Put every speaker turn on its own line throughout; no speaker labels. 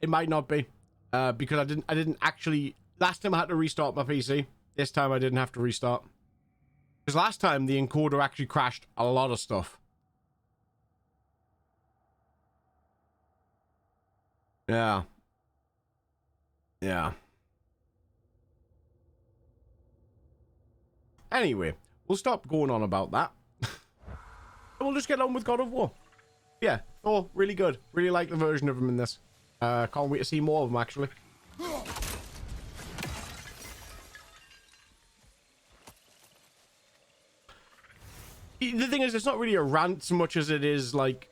It might not be. Because I didn't actually... Last time I had to restart my PC. This time I didn't have to restart. Because last time the encoder actually crashed a lot of stuff. Yeah. Yeah. Anyway, we'll stop going on about that. We'll just get on with God of War. Yeah, Thor, really good. Really like the version of him in this. Can't wait to see more of him, actually. The thing is, it's not really a rant so much as it is, like,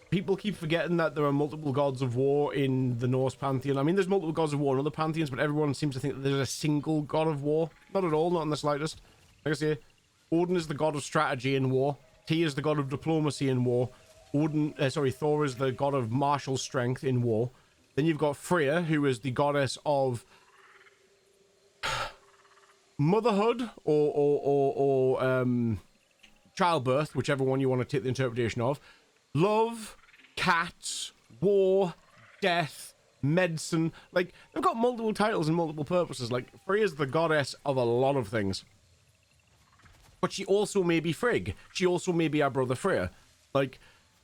people keep forgetting that there are multiple gods of war in the Norse pantheon. I mean, there's multiple gods of war in other pantheons, but everyone seems to think that there's a single god of war. Not at all, not in the slightest. Like I say, Odin is the god of strategy in war. Tyr is the god of diplomacy in war. Thor is the god of martial strength in war. Then you've got Freya, who is the goddess of motherhood or childbirth, whichever one you want to take the interpretation of. Love, cats, war, death, medicine. Like, they've got multiple titles and multiple purposes. Like, Freya's the goddess of a lot of things. But she also may be Frigg. She also may be our brother Freya. Like,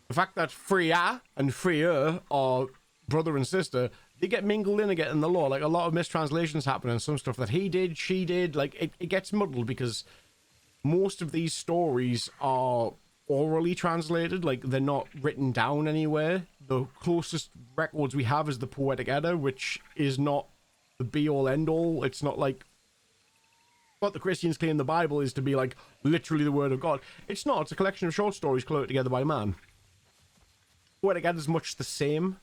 the fact that Freya and Freyr are brother and sister, they get mingled in again in the lore. Like, a lot of mistranslations happen and some stuff that he did, she did. Like, it gets muddled because most of these stories are orally translated. Like, they're not written down anywhere. The closest records we have is the Poetic Edda, which is not the be-all end-all. It's not like what the Christians claim the Bible is to be, like, literally the word of God. It's not. It's a collection of short stories collated together by man. Poetic Edda is much the same.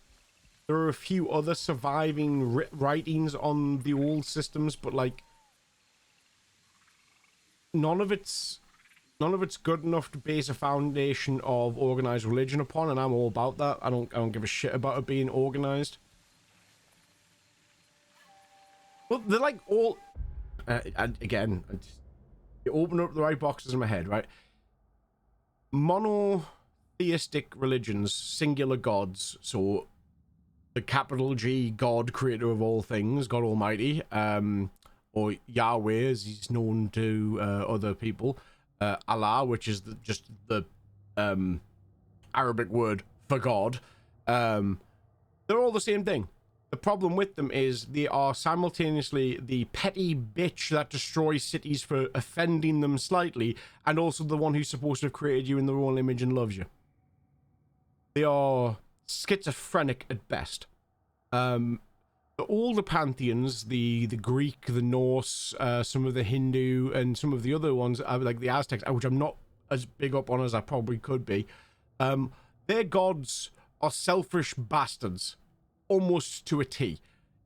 There are a few other surviving writings on the old systems, but, like, none of it's good enough to base a foundation of organized religion upon, and I'm all about that. I don't give a shit about it being organized. Well, they're like all... again, you open up the right boxes in my head, right? Monotheistic religions, singular gods, so the capital G, God, creator of all things, God Almighty, or Yahweh, as he's known to other people, Allah, which is just the Arabic word for God. They're all the same thing. The problem with them is they are simultaneously the petty bitch that destroys cities for offending them slightly, and also the one who's supposed to have created you in their own image and loves you. They are schizophrenic at best. All the pantheons, the Greek, the Norse, some of the Hindu, and some of the other ones, like the Aztecs, which I'm not as big up on as I probably could be, their gods are selfish bastards, almost to a T.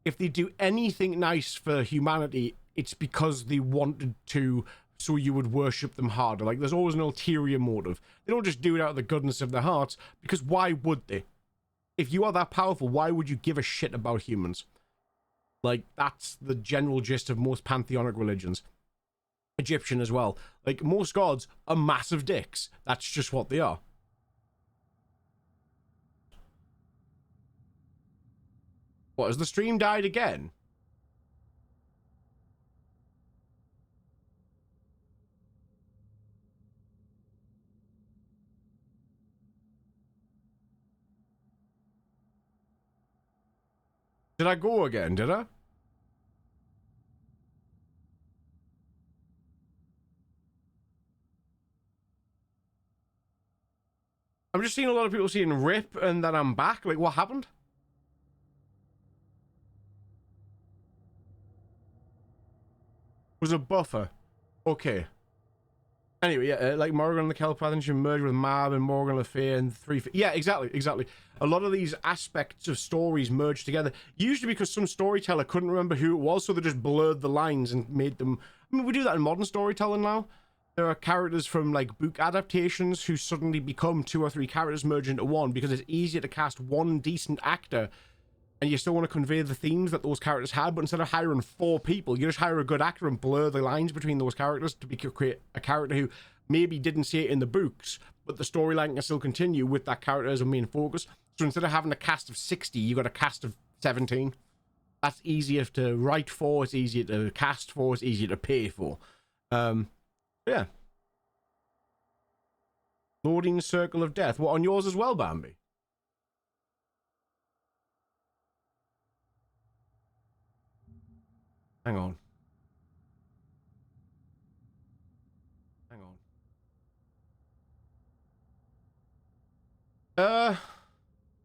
If they do anything nice for humanity, it's because they wanted to, so you would worship them harder. Like, there's always an ulterior motive. They don't just do it out of the goodness of their hearts, because why would they? If you are that powerful, why would you give a shit about humans? Like, that's the general gist of most pantheonic religions. Egyptian as well. Like, most gods are massive dicks. That's just what they are. What, has the stream died again? Did I go again, did I? I'm just seeing a lot of people saying RIP and that I'm back. Like, what happened? Was a buffer. Okay. Anyway, yeah, like Morgan the Kelpath, and she merged with Mab and Morgan Le Fay and yeah, exactly. A lot of these aspects of stories merged together, usually because some storyteller couldn't remember who it was, so they just blurred the lines and made them... I mean, we do that in modern storytelling now. There are characters from, like, book adaptations who suddenly become 2 or 3 characters merged into one because it's easier to cast one decent actor and you still want to convey the themes that those characters had, but instead of hiring 4 people, you just hire a good actor and blur the lines between those characters to create a character who maybe didn't see it in the books, but the storyline can still continue with that character as a main focus. So instead of having a cast of 60, you got a cast of 17. That's easier to write for, it's easier to cast for, it's easier to pay for. Yeah. Loading Circle of Death. What, on yours as well, Bambi? Hang on. Hang on.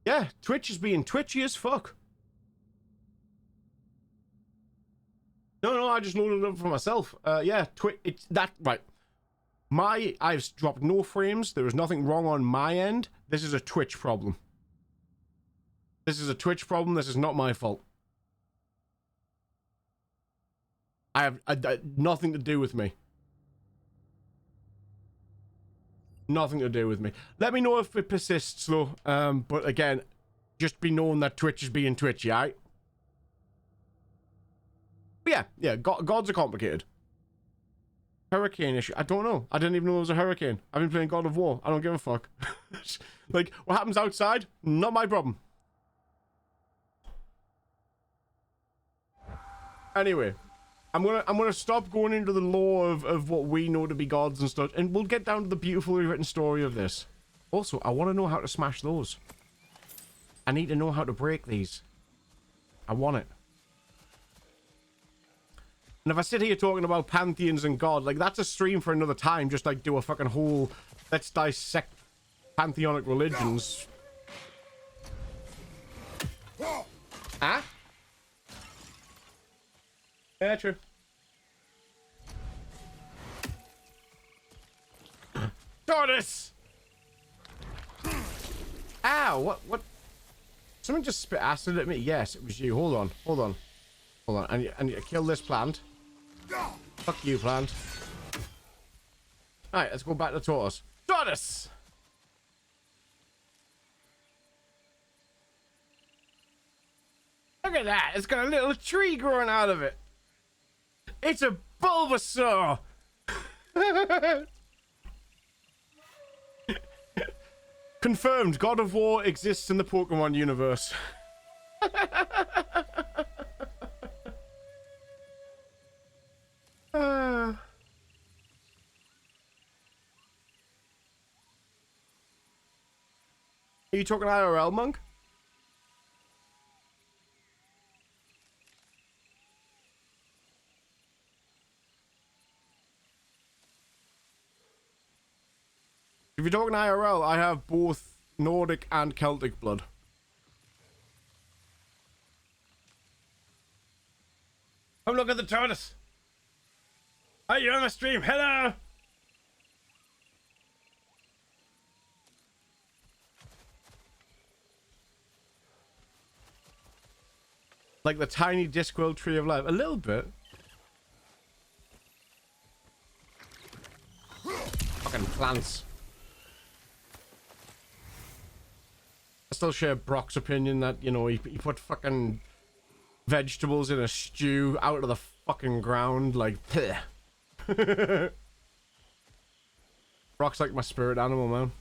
Yeah, Twitch is being twitchy as fuck. No, I just loaded it up for myself. Yeah, it's that, right. I've dropped no frames. There is nothing wrong on my end. This is a Twitch problem. This is a Twitch problem. This is not my fault. I have nothing to do with me. Nothing to do with me. Let me know if it persists, though. But again, just be known that Twitch is being twitchy, alright? But yeah, gods are complicated. Hurricane issue. I don't know. I didn't even know there was a hurricane. I've been playing God of War. I don't give a fuck. Like, what happens outside? Not my problem. Anyway, I'm gonna stop going into the lore of what we know to be gods and stuff, and we'll get down to the beautifully written story of this. Also, I want to know how to smash those. I need to know how to break these. I want it. And if I sit here talking about pantheons and God, like, that's a stream for another time. Just, like, do a fucking whole, let's dissect pantheonic religions. Huh? Yeah, true. Tortoise! Ow, what? Someone just spit acid at me? Yes, it was you. Hold on. I need to kill this plant. Fuck you, plant. Alright, let's go back to Tortoise. Tortoise! Look at that! It's got a little tree growing out of it. It's a Bulbasaur! Confirmed, God of War exists in the Pokemon universe. Are you talking IRL, Monk? If you're talking IRL, I have both Nordic and Celtic blood. Come look at the tortoise. Are you on the stream? Hello! Like the tiny Discworld tree of life. A little bit. Fucking plants. I still share Brock's opinion that, you know, he put fucking vegetables in a stew out of the fucking ground, like, Brock's like my spirit animal, man.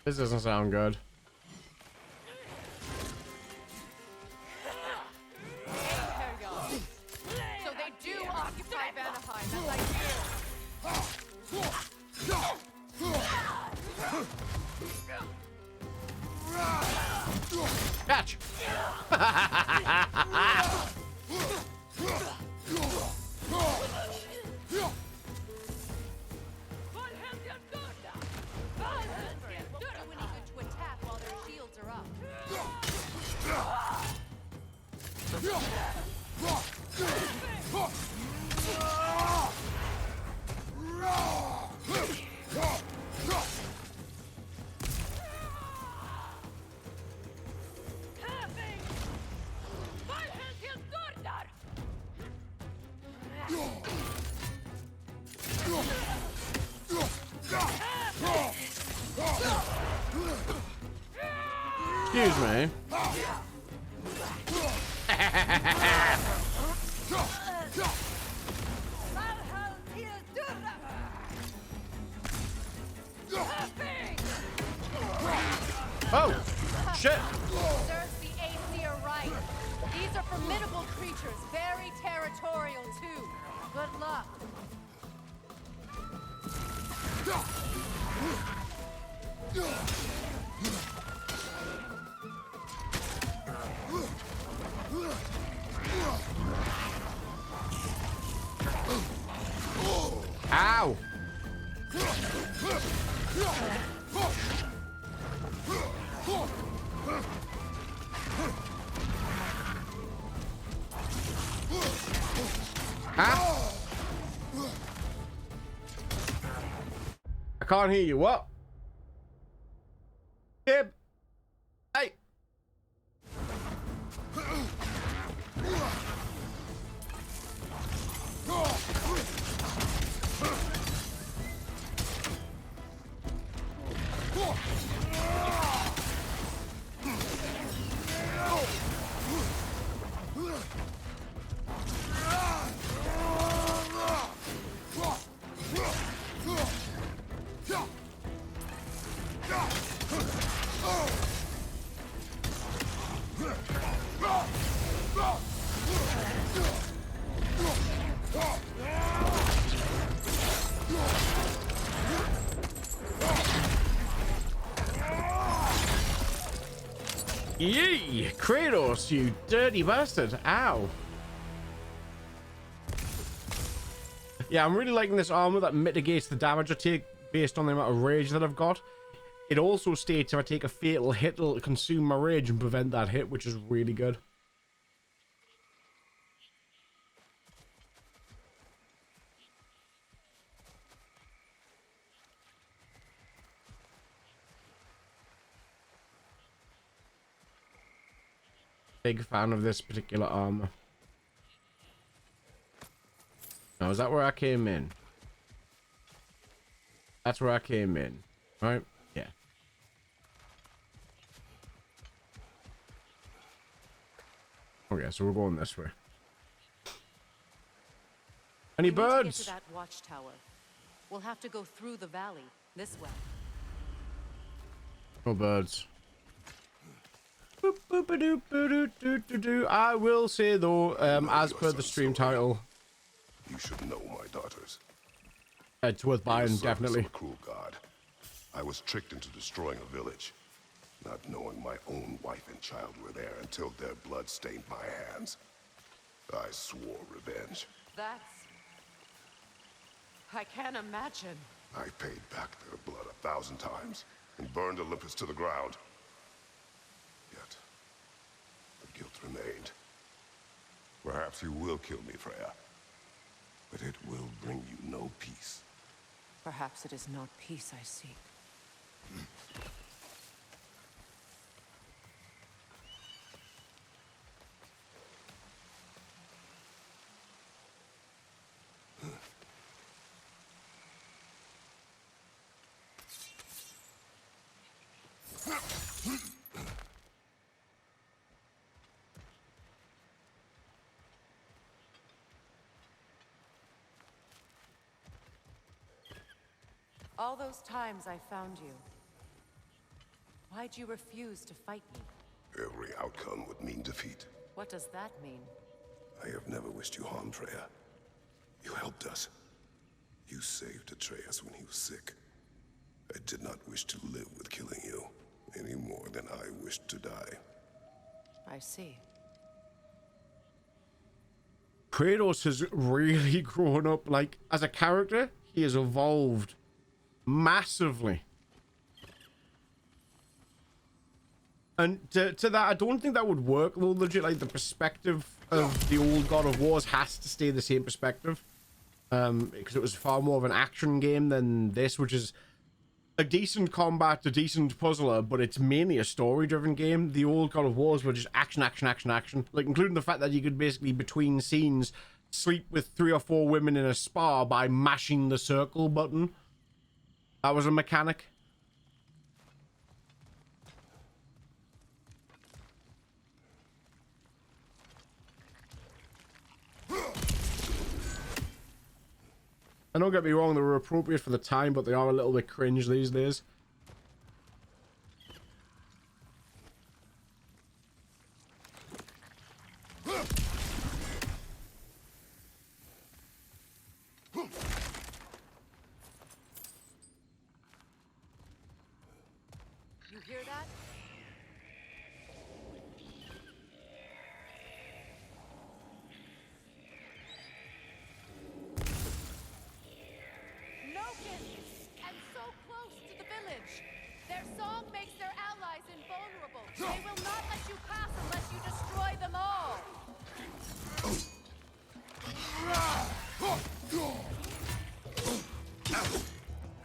This doesn't sound good. Catch! Excuse me. Oh, shit.
Serves the Aesir right. These are formidable creatures, very territorial too. Good luck.
Ow! Huh? I can't hear you. What? Gib. Hey. Yee! Kratos, you dirty bastard. Ow. Yeah, I'm really liking this armor that mitigates the damage I take based on the amount of rage that I've got. It also states if I take a fatal hit, it'll consume my rage and prevent that hit, which is really good. Big fan of this particular armor. Now, is that where I came in? That's where I came in, right? Yeah. Okay, so we're going this way. Any birds?
To get to that watchtower. We'll have to go through the valley this way.
No birds. Boop, boop, a doop, a doop, doop, doop, doop. I will say though, as per the stream title,
you should know my daughters.
it's worth buying, definitely.
A cruel god. I was tricked into destroying a village, not knowing my own wife and child were there until their blood stained my hands. I swore revenge.
I can't imagine.
I paid back their blood 1,000 times and burned Olympus to the ground. Yet, the guilt remained. Perhaps you will kill me, Freya, but it will bring you no peace.
Perhaps it is not peace I seek. All those times I found you, why'd you refuse to fight me?
Every outcome would mean defeat.
What does that mean?
I have never wished you harm, Freya. You helped us. You saved Atreus when he was sick. I did not wish to live with killing you, any more than I wished to die.
I see.
Kratos has really grown up, like, as a character, he has evolved massively. And to that, I don't think that would work, though, legit. Like, the perspective of the old God of Wars has to stay the same perspective. Because it was far more of an action game than this, which is a decent combat, a decent puzzler, but it's mainly a story-driven game. The old God of Wars were just action, action, action, action. Like, including the fact that you could basically, between scenes, sleep with 3 or 4 women in a spa by mashing the circle button. That was a mechanic. And don't get me wrong, they were appropriate for the time, but they are a little bit cringe these days.
hear that? Noken! And so close to the village! Their song makes their allies invulnerable. They will not let you pass unless you destroy them all!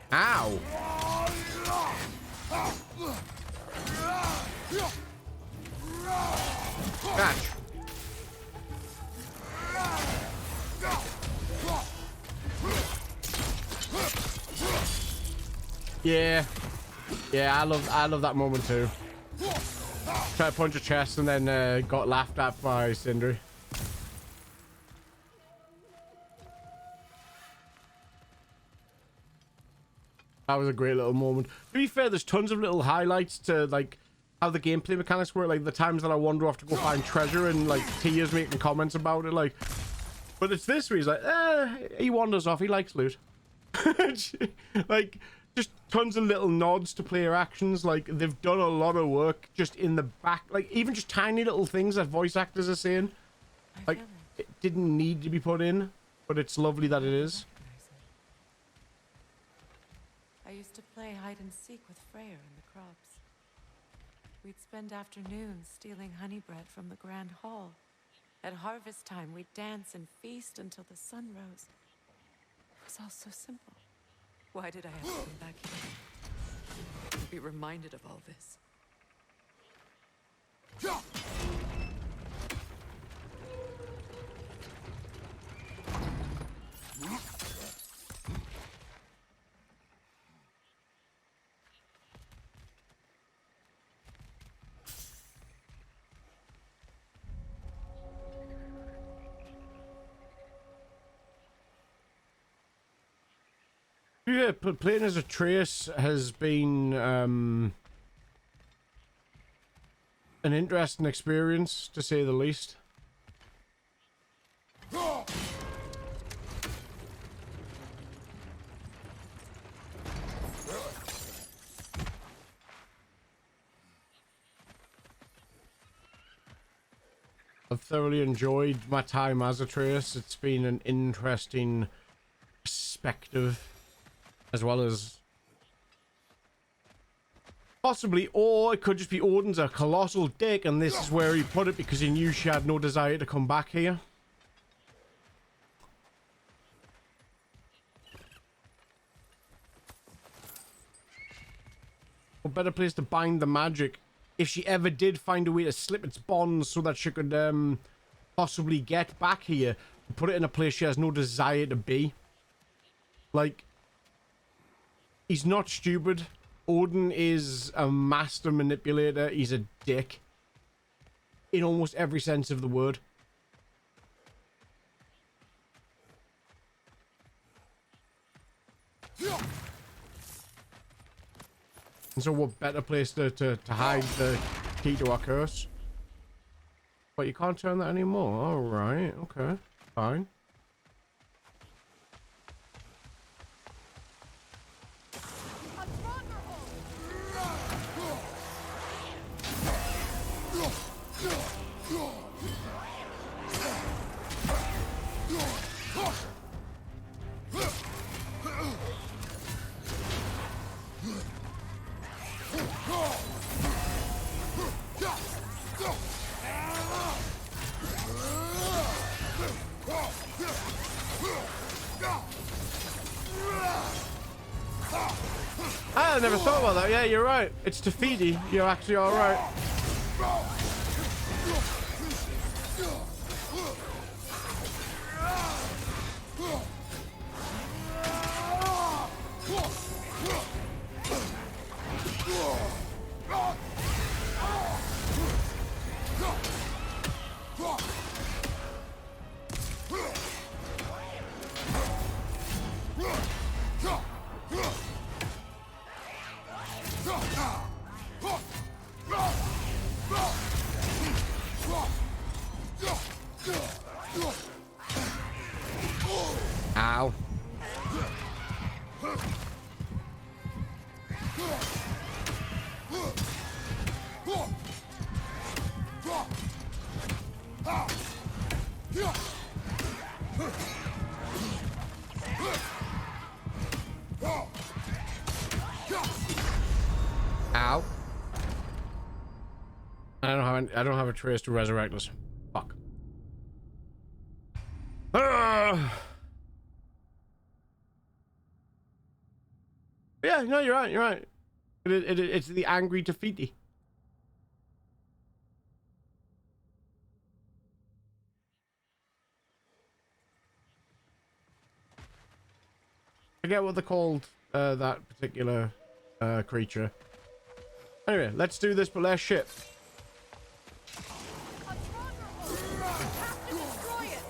Ow! Catch! Yeah. Yeah, I love that moment too. Tried to punch a chest and then got laughed at by Sindri. That was a great little moment. To be fair, there's tons of little highlights to like how the gameplay mechanics work. Like the times that I wander off to go find treasure and like Tia's making comments about it. Like, but it's this where he's like, he wanders off. He likes loot. Like, just tons of little nods to player actions. Like they've done a lot of work just in the back. Like even just tiny little things that voice actors are saying. Like it didn't need to be put in, but it's lovely that it is.
I used to play hide and seek with Freyr in the crops. We'd spend afternoons stealing honey bread from the Grand Hall. At harvest time, we'd dance and feast until the sun rose. It was all so simple. Why did I have to come back here? To be reminded of all this.
Yeah, but playing as Atreus has been an interesting experience, to say the least. I've thoroughly enjoyed my time as Atreus. It's been an interesting perspective. As well as possibly, or it could just be Odin's a colossal dick and this is where he put it because he knew she had no desire to come back here. What better place to bind the magic if she ever did find a way to slip its bonds so that she could possibly get back here and put it in a place she has no desire to be. Like, he's not stupid. Odin is a master manipulator. He's a dick. In almost every sense of the word. And so what better place to hide the key to our curse? But you can't turn that anymore. Alright, okay. Fine. I never thought about that. Yeah, you're right. It's Tafidi. You're actually all right. I don't have a trace to resurrect us. Fuck. Yeah, no, you're right. You're right. It's the angry Tafiti. I forget what they're called. That particular creature. Anyway, let's do this, but less shit.
A stronghold! You have to destroy it!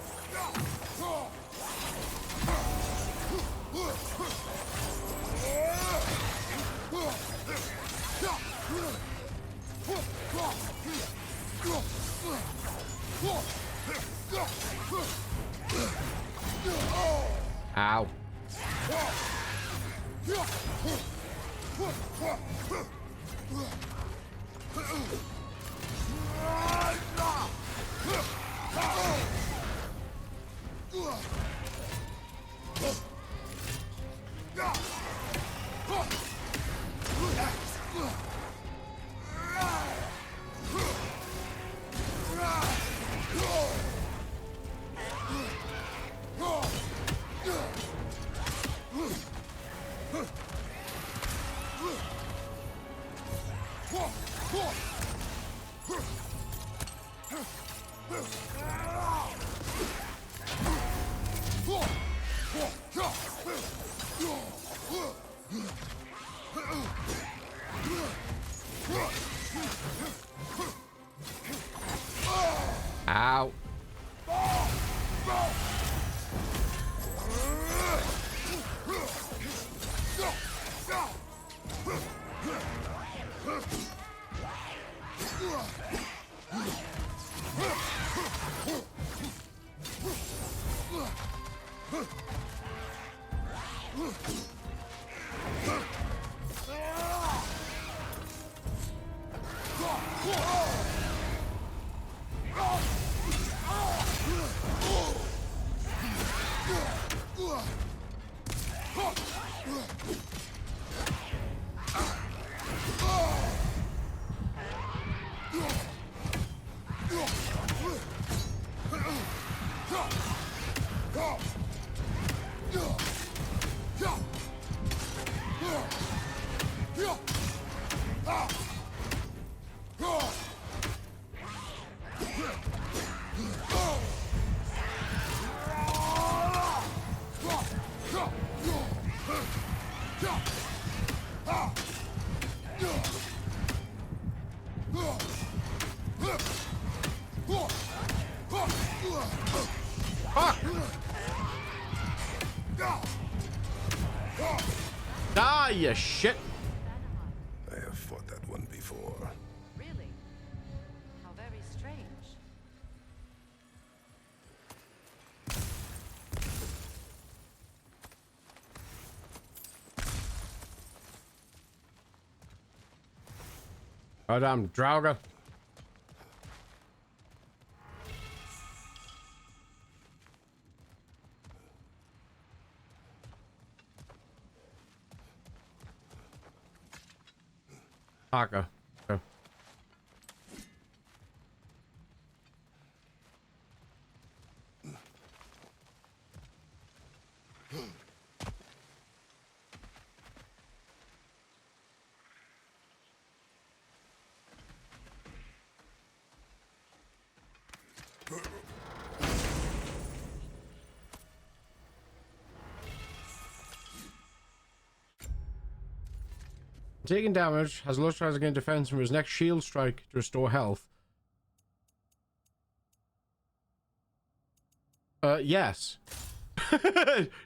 Ow. Ow. Ah, you shit.
I have fought that one before.
Really? How very strange.
Oh, damn, Draugr. Taka. Okay. Taking damage, has low tries to gain defense from his next shield strike to restore health. Yes.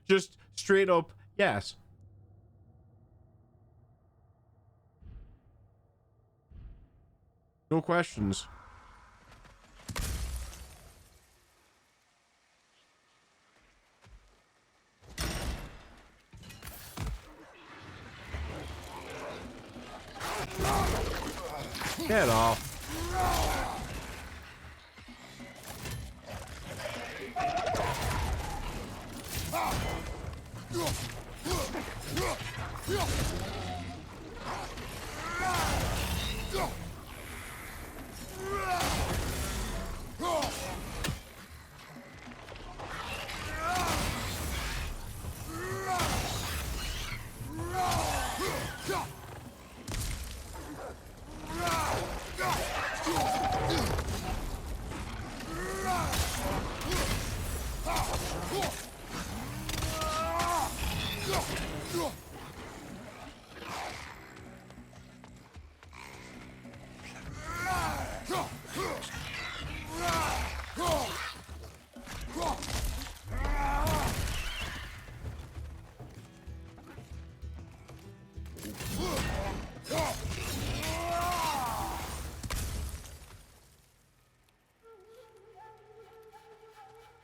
Just straight up, yes. No questions. Get off.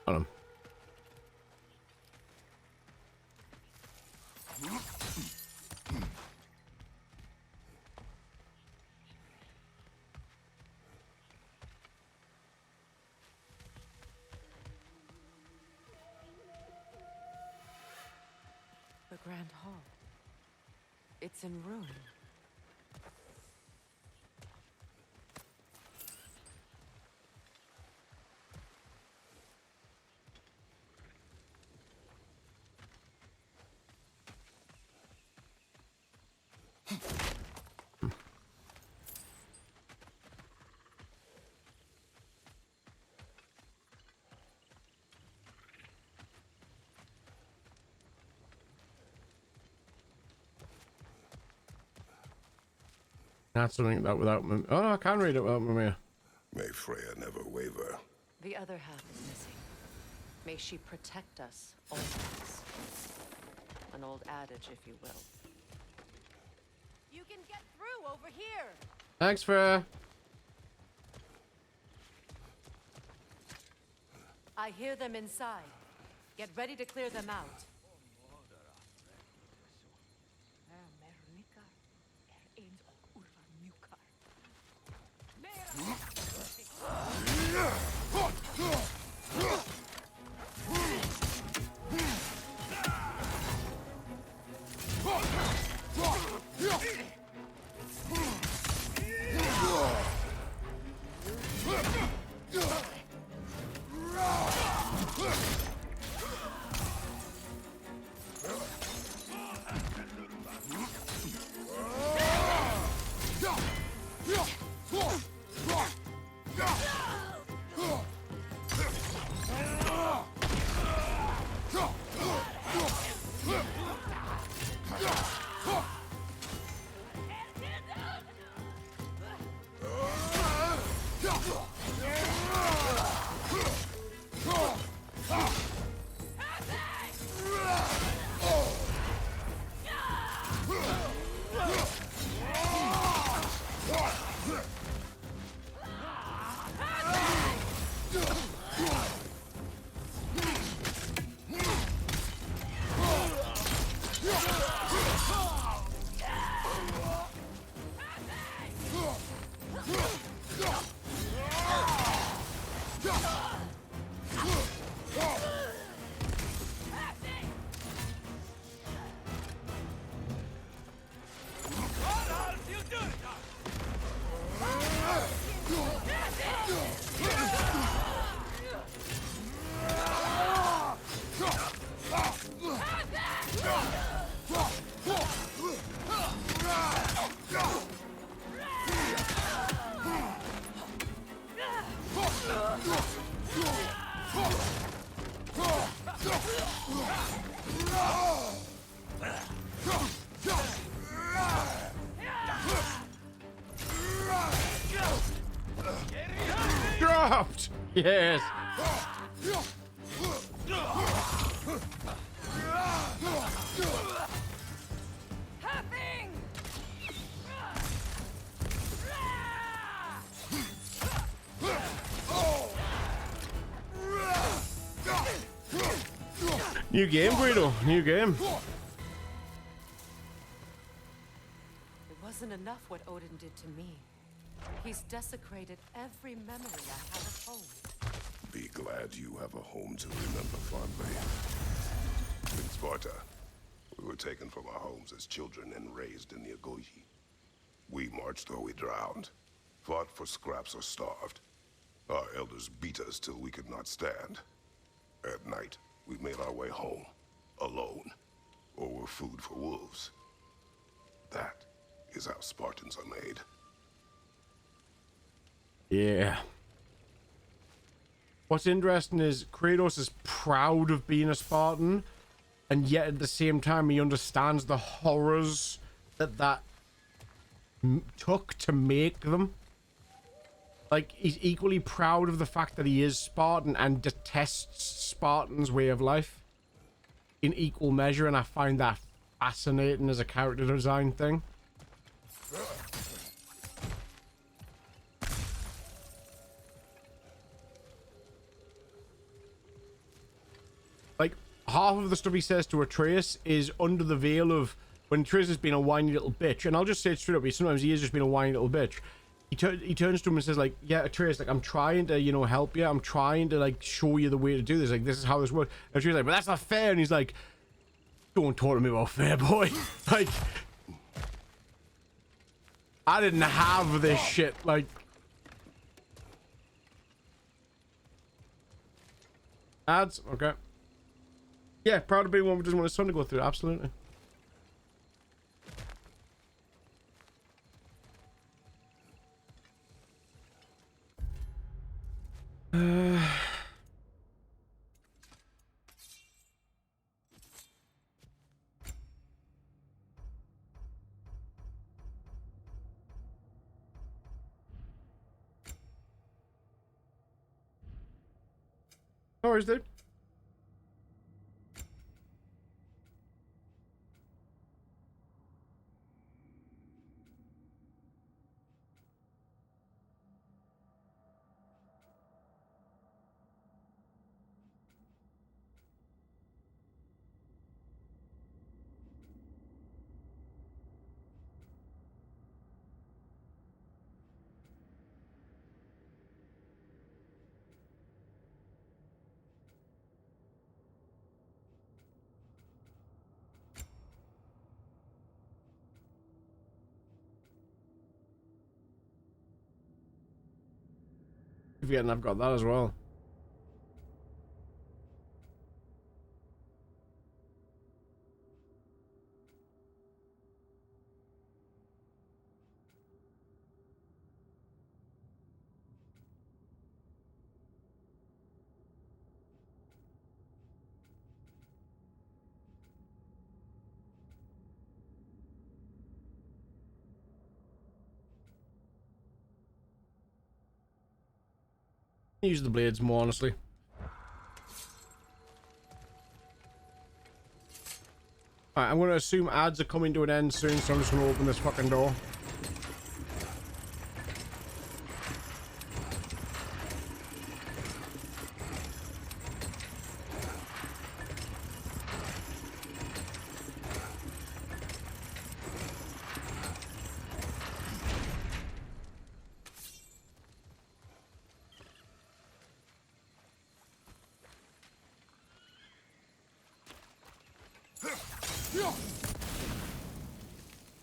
Got him.
The Grand Hall. It's in ruin.
Not something that without me. Oh, no, I can read it without me.
May Freya never waver.
The other half is missing. May she protect us always. An old adage, if you will.
You can get through over here.
Thanks, Freya.
I hear them inside. Get ready to clear them out.
Dropped! Yes! New game, Guido. New game.
It wasn't enough what Odin did to me. He's desecrated every memory I have of home.
Be glad you have a home to remember fondly. In Sparta, we were taken from our homes as children and raised in the Agogi. We marched or we drowned, fought for scraps or starved. Our elders beat us till we could not stand. At night, we made our way home, alone, or were food for wolves. That is how Spartans are made.
Yeah. What's interesting is Kratos is proud of being a Spartan, and yet at the same time he understands the horrors that took to make them. Like, he's equally proud of the fact that he is Spartan and detests Spartans' way of life in equal measure, and I find that fascinating as a character design thing. half of the stuff he says to Atreus is under the veil of when Atreus has been a whiny little bitch. And I'll just say it straight up, sometimes he has just been a whiny little bitch. He turns to him and says, like, yeah, Atreus, like, I'm trying to, you know, help you. I'm trying to, like, show you the way to do this. Like, this is how this works. And Atreus is like, but that's not fair. And he's like, don't talk to me about fair, boy. Like, I didn't have this shit. Like, ads, okay. Yeah, proud to be one who doesn't want his son to go through it. Absolutely. No worries, dude. Forgetting I've got that as well. Use the blades more, honestly. Alright, I'm going to assume ads are coming to an end soon, so I'm just going to open this fucking door.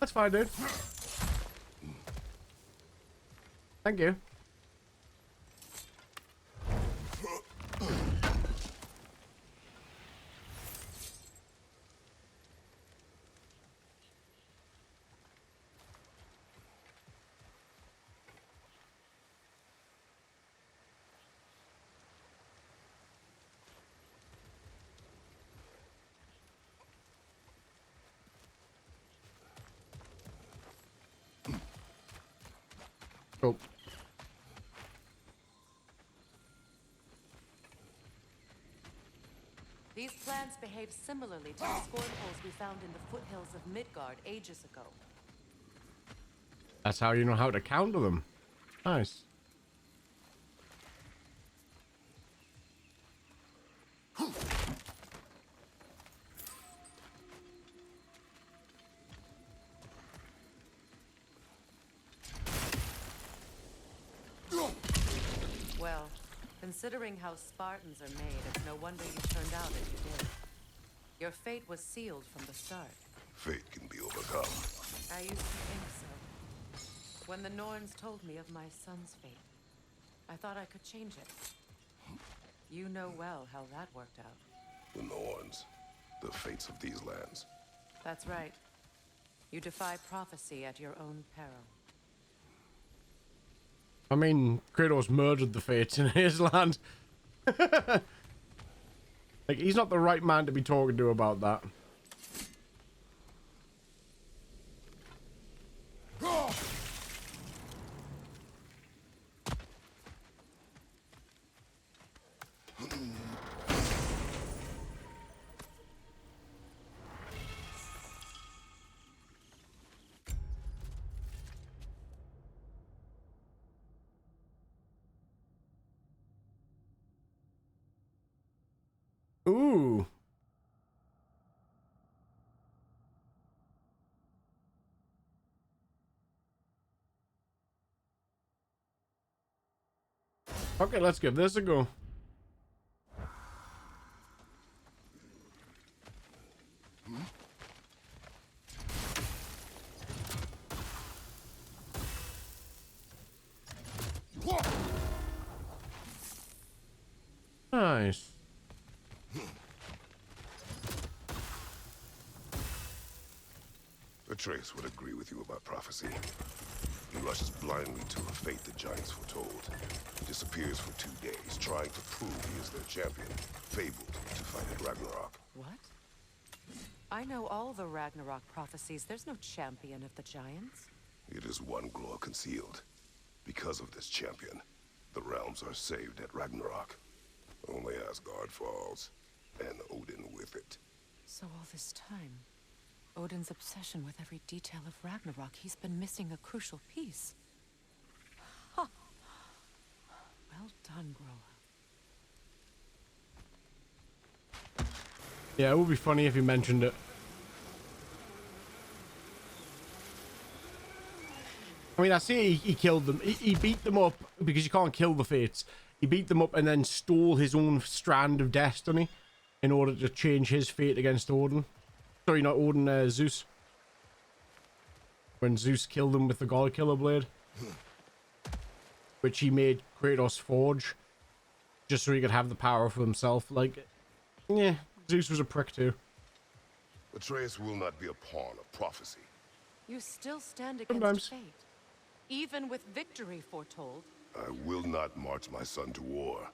That's fine, dude. Thank you. Oh.
These plants behave similarly to the scornholes we found in the foothills of Midgard ages ago.
That's how you know how to counter them. Nice.
Well, considering how Spartans are made, it's no wonder you turned out as you did. Your fate was sealed from the start.
Fate can be overcome.
I used to think so. When the Norns told me of my son's fate, I thought I could change it. You know well how that worked out.
The Norns. The fates of these lands.
That's right. You defy prophecy at your own peril.
I mean, Kratos murdered the fates in his land. Like, he's not the right man to be talking to about that. Ooh. Okay, let's give this a go. Nice.
Atreus would agree with you about prophecy. He rushes blindly to a fate the giants foretold. He disappears for 2 days, trying to prove he is their champion, fabled to fight at Ragnarok.
What? I know all the Ragnarok prophecies. There's no champion of the giants.
It is one glow concealed. Because of this champion, the realms are saved at Ragnarok. Only Asgard falls, and Odin with it.
So all this time, Odin's obsession with every detail of Ragnarok, he's been missing a crucial piece. Huh. Well done, Groa.
Yeah, it would be funny if he mentioned it. I mean, I see he killed them. He beat them up because you can't kill the fates. He beat them up and then stole his own strand of destiny in order to change his fate against Odin. Sorry, not Odin, Zeus. When Zeus killed him with the God Killer Blade. Which he made Kratos forge. Just so he could have the power for himself. Like, yeah, Zeus was a prick too.
Atreus will not be a pawn of prophecy.
You still stand against
Sometimes.
fate, even with victory foretold.
I will not march my son to war.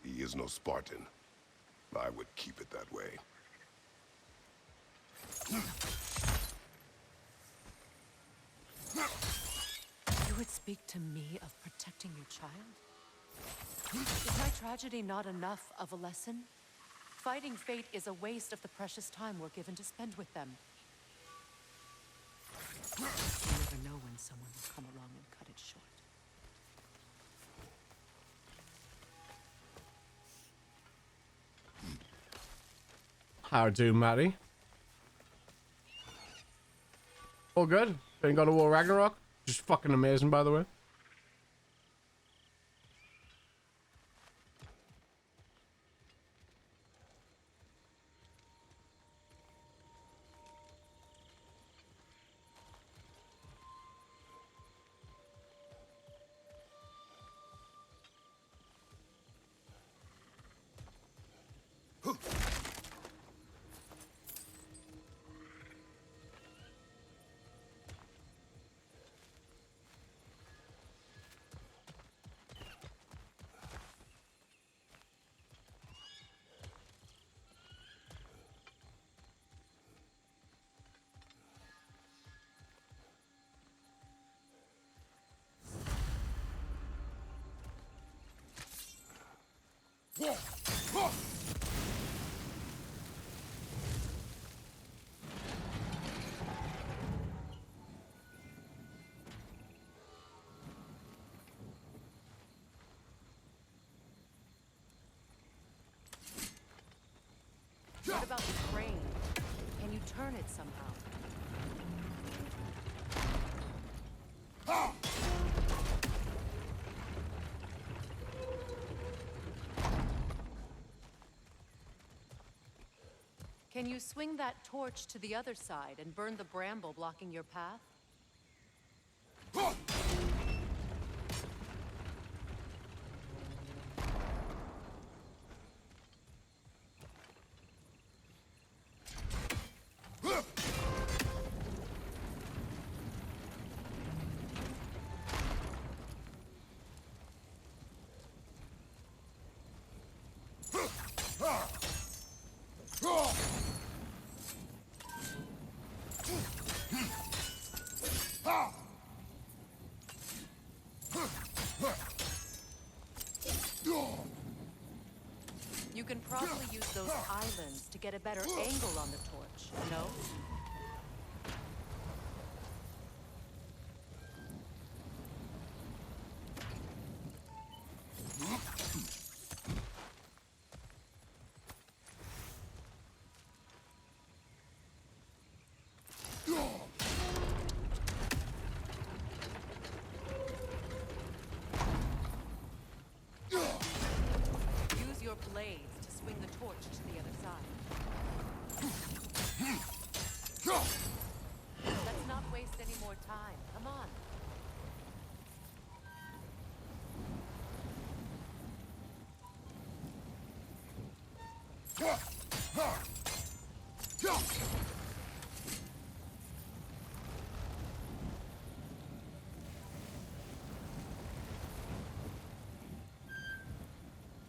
He is no Spartan. I would keep it that way.
You would speak to me of protecting your child? Is my tragedy not enough of a lesson? Fighting fate is a waste of the precious time we're given to spend with them. You never know when someone will come along and cut it short.
How do, Matty? All good? Ain't got a War Ragnarok? Just fucking amazing, by the way.
What about the crane? Can you turn it somehow? Can you swing that torch to the other side and burn the bramble blocking your path? You can probably use those islands to get a better angle on the torch, no?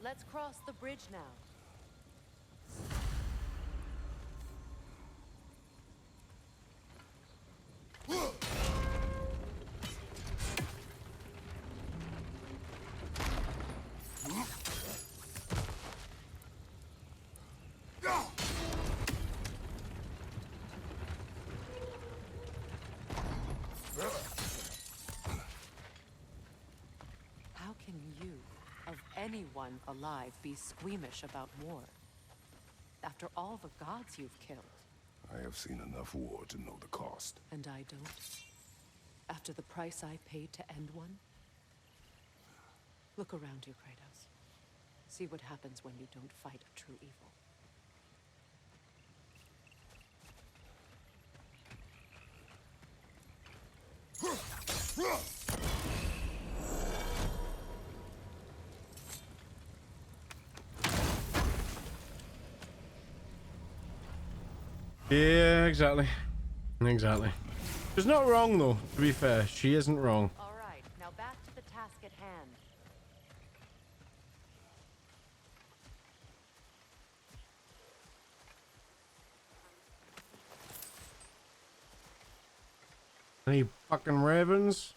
Let's cross the bridge now.
How can you, of anyone alive, be squeamish about war? After all the gods you've killed.
I have seen enough war to know the cost.
And I don't? After the price I paid to end one? Look around you, Kratos. See what happens when you don't fight a true evil.
Yeah, exactly. Exactly. She's not wrong, though, to be fair. She isn't wrong.
All right, now back to the task at hand.
Any fucking ravens?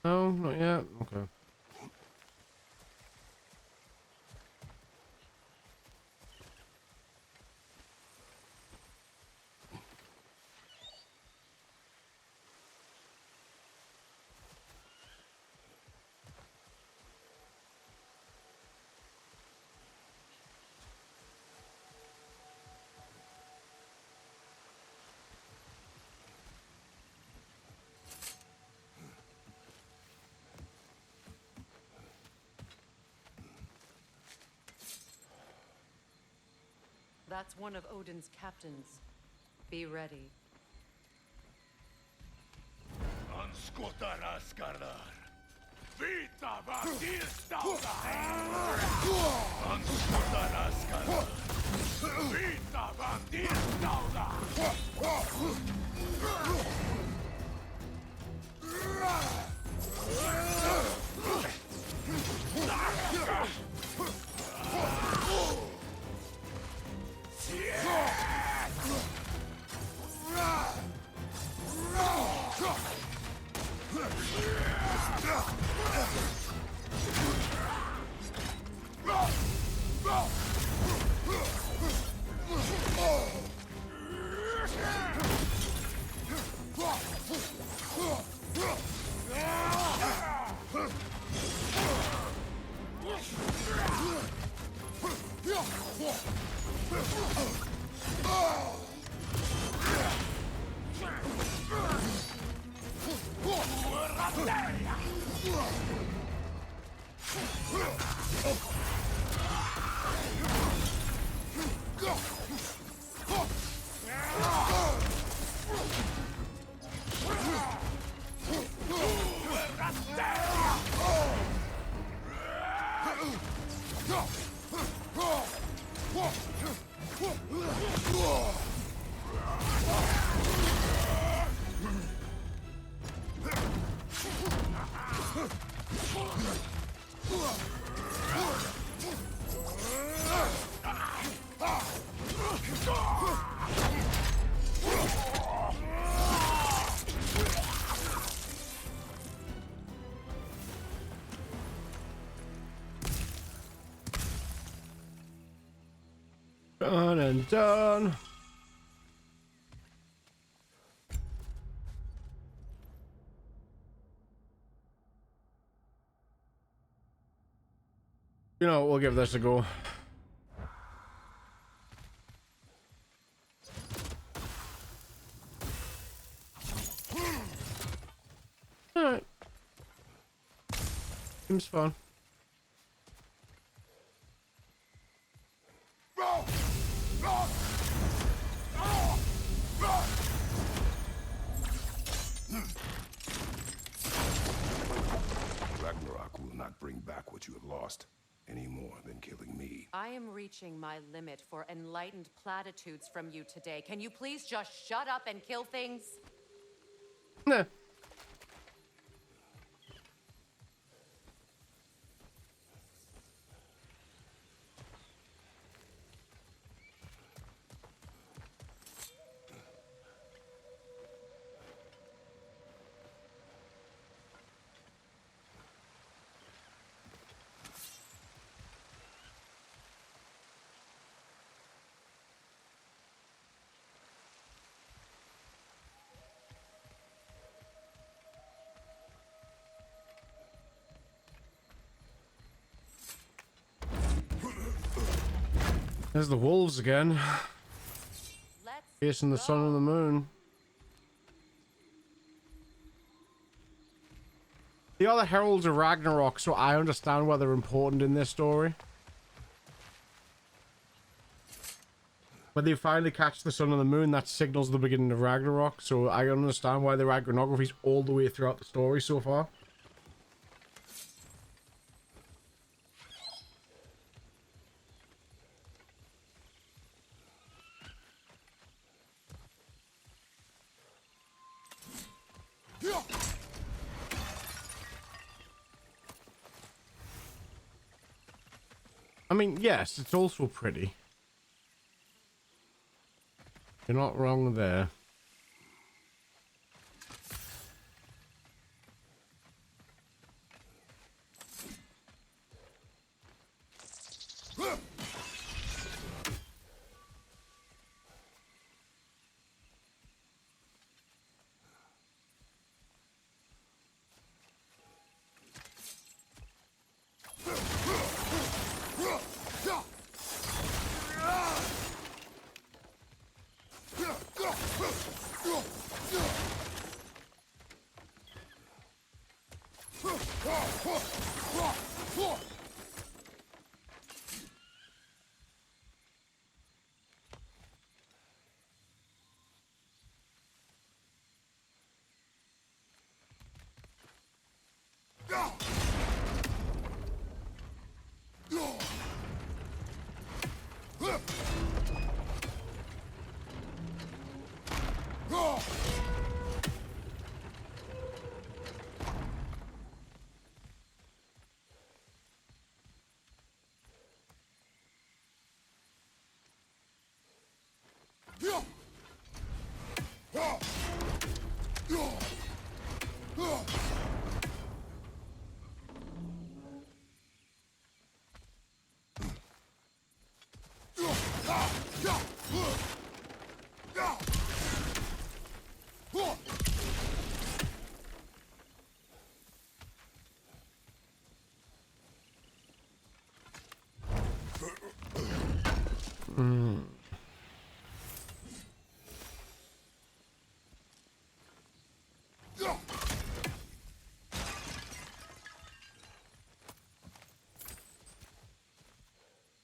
No, not yet. Okay.
That's one of Odin's captains. Be ready.
Anskutar askardar. Vita vandilstauda. Anskutar askardar. Vita vandilstauda.
Done and done. You know, we'll give this a go. Alright. Seems fun.
Ragnarök will not bring back what you have lost. any more than killing me.
I am reaching my limit for enlightened platitudes from you today. Can you please just shut up and kill things?
Nah. There's the wolves again,
Let's
chasing the sun
go.
and the moon. They are the heralds of Ragnarok, so I understand why they're important in this story. When they finally catch the sun and the moon, that signals the beginning of Ragnarok, so I understand why the Ragnarokography's all the way throughout the story so far. I mean, yes, it's also pretty. You're not wrong there.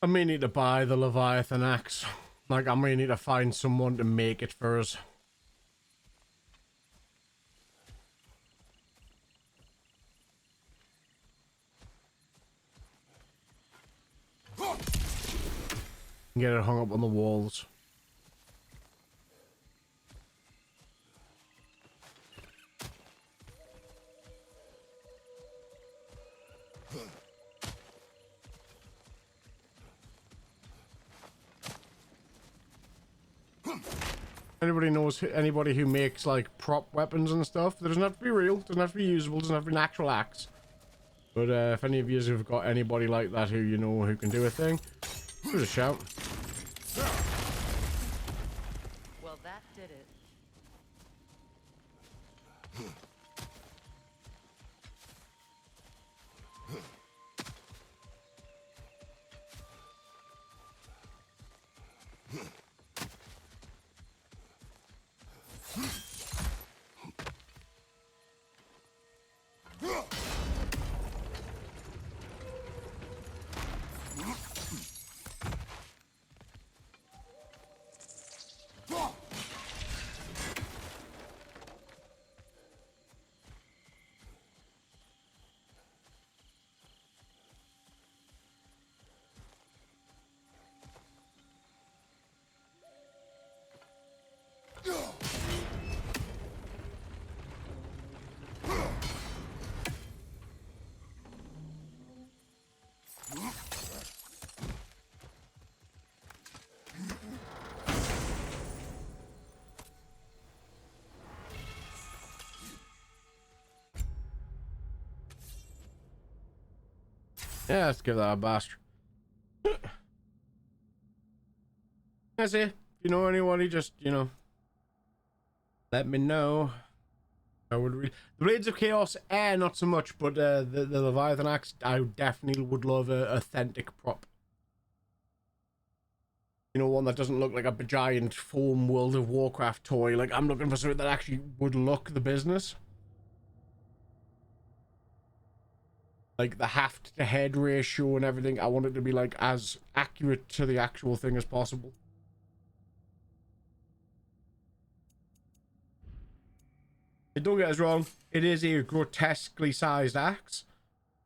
I may need to buy the Leviathan axe. Like, I may need to find someone to make it for us. Get it hung up on the walls. Anybody knows anybody who makes like prop weapons and stuff? It doesn't have to be real, doesn't have to be usable, doesn't have to be an actual axe. But if any of you have got anybody like that who you know who can do a thing, give us a shout.
Well, that did it.
Yeah, let's give that a bash. That's it. If you know anyone, just, you know, let me know. I would read the Blades of Chaos Air, not so much, but the Leviathan Axe, I definitely would love a authentic prop. You know, one that doesn't look like a giant foam World of Warcraft toy. Like, I'm looking for something that actually would look the business. Like, the haft to head ratio and everything, I want it to be, like, as accurate to the actual thing as possible. And don't get us wrong, it is a grotesquely sized axe.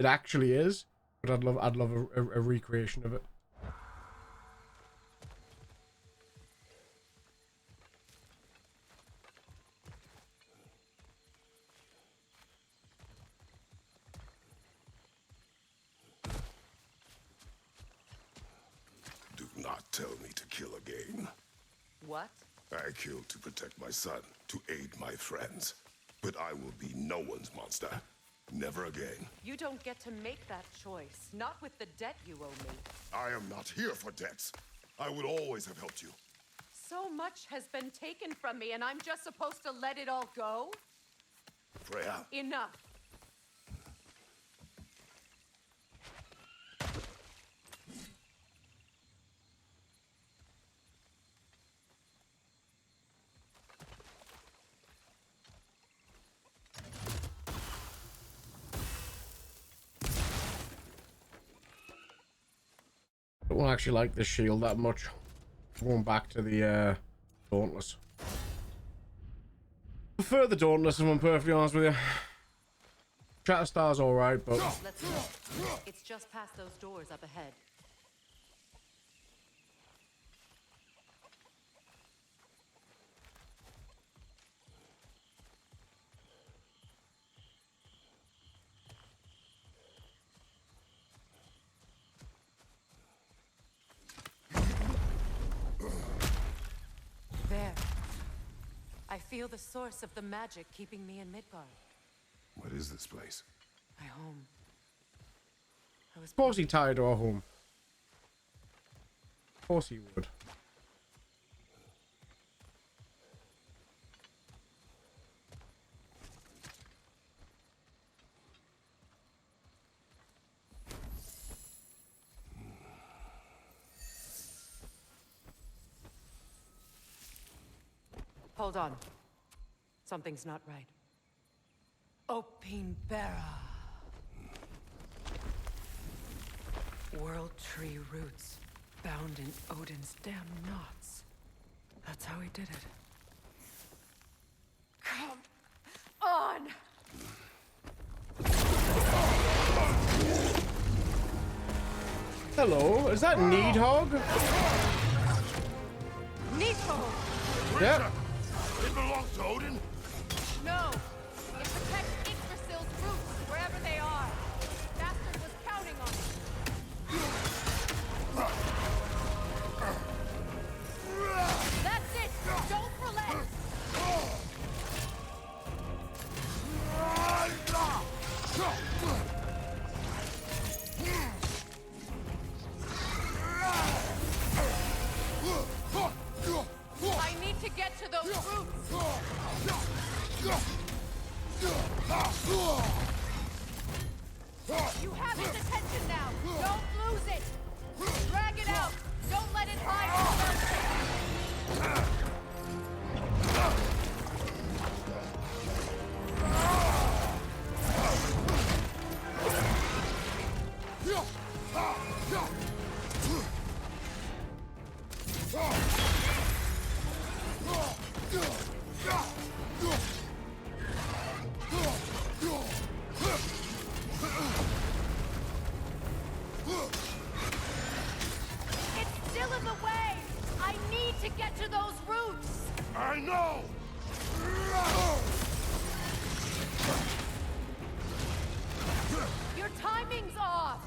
It actually is. But I'd love a recreation of it.
Do not tell me to kill again.
What?
I killed to protect my son, to aid my friends. But I will be no one's monster. Never again.
You don't get to make that choice. Not with the debt you owe me.
I am not here for debts. I would always have helped you.
So much has been taken from me, and I'm just supposed to let it all go?
Freya.
Enough.
I don't actually like this shield that much. Going back to the Dauntless. Prefer the Dauntless, if I'm perfectly honest with you. Shatterstar's alright, but...
Let's go. It's just past those doors up ahead. There. I feel the source of the magic keeping me in Midgard.
What is this place?
My home. I was
Of course he tied her home. Of course he would.
Hold on. Something's not right. Opinbera. World tree roots bound in Odin's damn knots. That's how he did it. Come on!
Hello, is that Needhog?
Needhog!
Yep.
It belongs to Odin?
No! It protects Yggdrasil's roots, wherever they are. Bastard was counting on it. That's it! Don't relent! I need to get to those roots! You have his attention now! Don't lose it! Drag it out! Don't let it hide! It's still in the way! I need to get to those roots!
I know!
Your timing's off!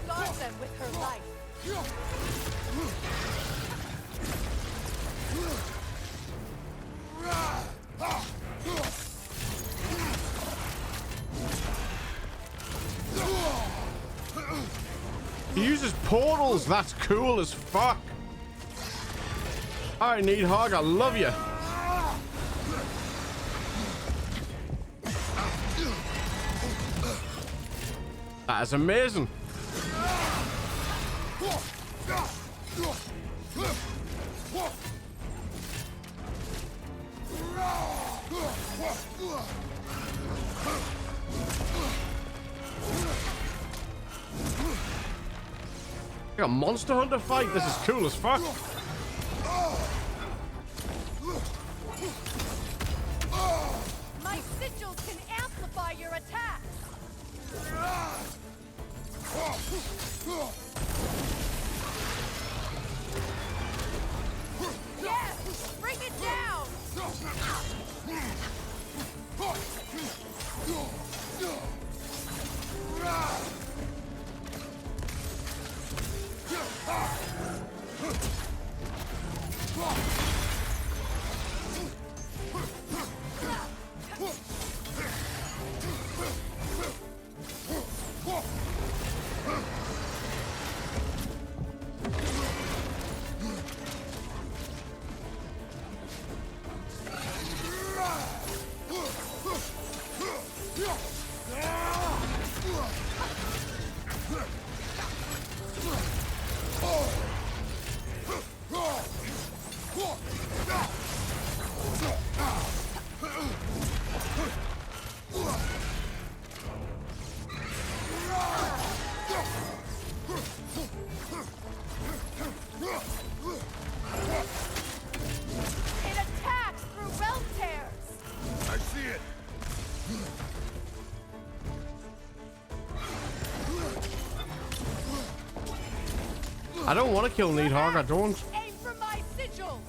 Guard them with her life.
He uses portals. That's cool as fuck. I need Hog. I love you. That is amazing. Like a Monster Hunter fight. This is cool as fuck.
My sigils can amplify your attacks. Yes, bring it down. It attacks through realm tears.
I see it.
I don't want to kill Needhog. I don't.
Aim for my sigils.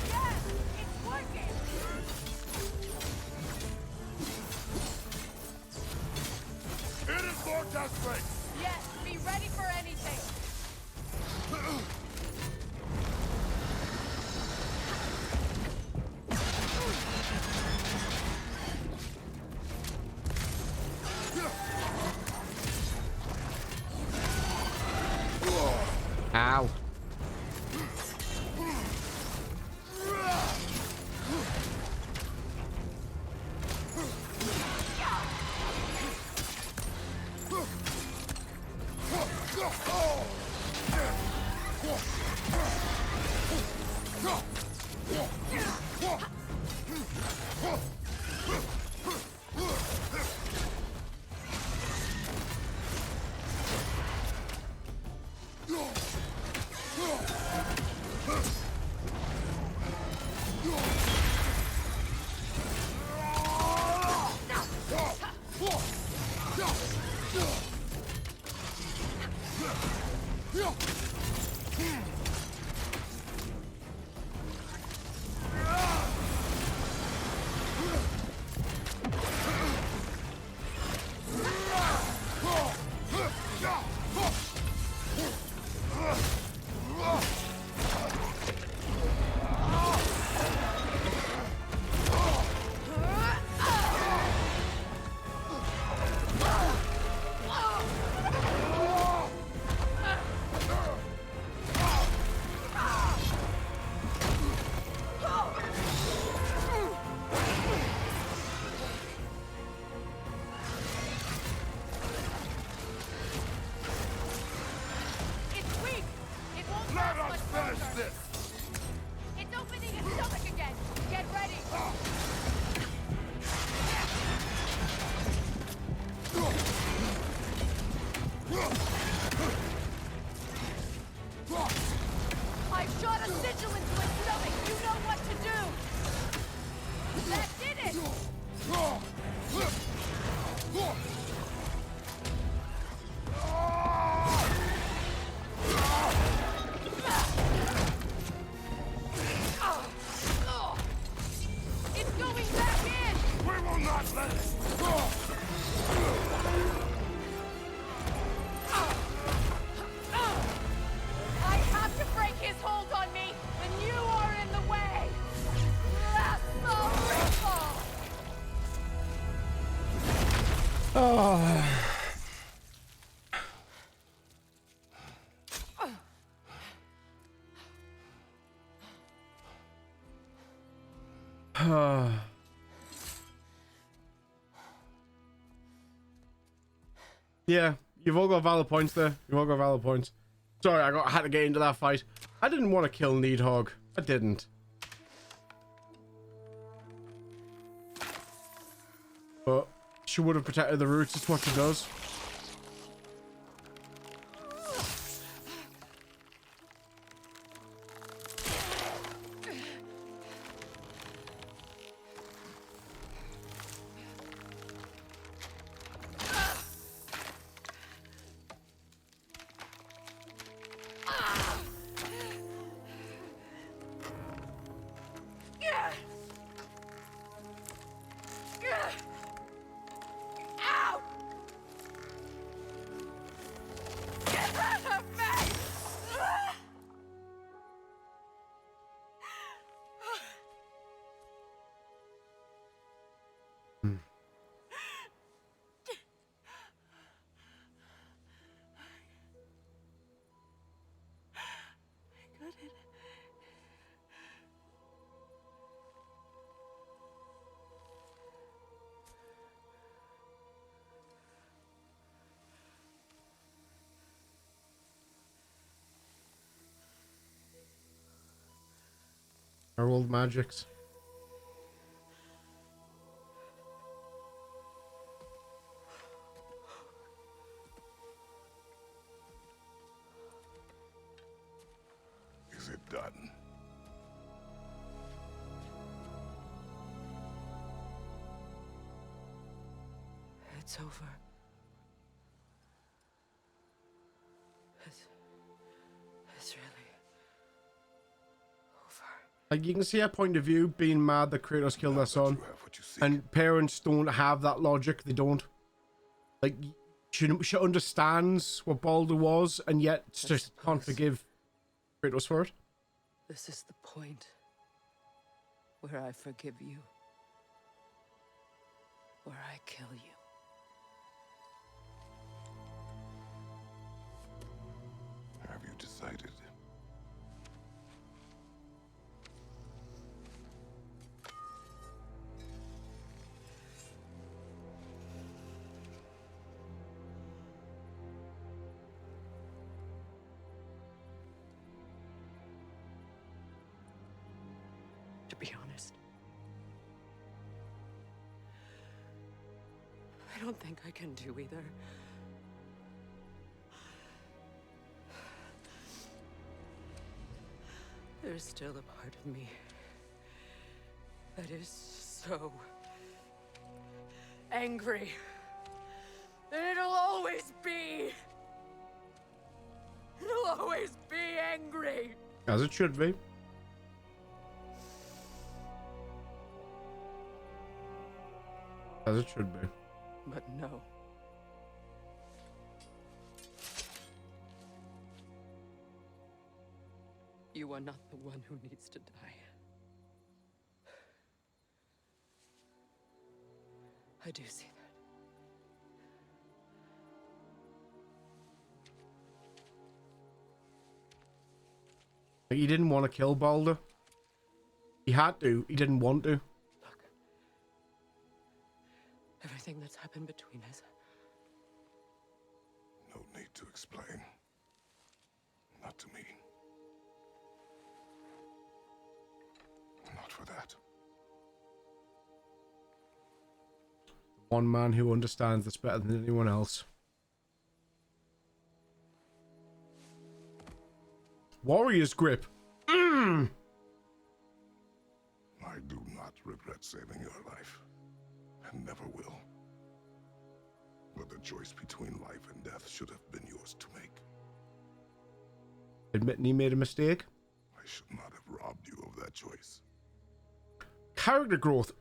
Yes, it's working.
It is Vortex Strength.
Yes, be ready for anything.
Ow. Yeah, you've all got valid points there. You've all got valid points. Sorry, I had to get into that fight. I didn't want to kill Needhog. I didn't. But she would have protected the roots. It's what she does. Our old magics.
Is it done?
It's over. It's really over.
Like, you can see her point of view, being mad that Kratos killed their son.
You have what you seek.
And parents don't have that logic. They don't. Like, she understands what Baldur was, and yet just can't forgive Kratos for it.
This is the point where I forgive you. Where I kill you.
Have you decided?
To be honest, I don't think I can do either. There's still a part of me that is so angry. And it'll always be. It'll always be angry.
As it should be. As it should be.
But no. You are not the one who needs to die. I do see that.
Like, he didn't want to kill Baldur. He had to. He didn't want to.
Look. Everything that's happened between us.
No need to explain. Not to me. Not for that.
One man who understands this better than anyone else. Warrior's grip.
I do not regret saving your life. And never will. But the choice between life and death should have been yours to make.
Admitting he made a mistake.
I should not have robbed you of that choice.
Character growth.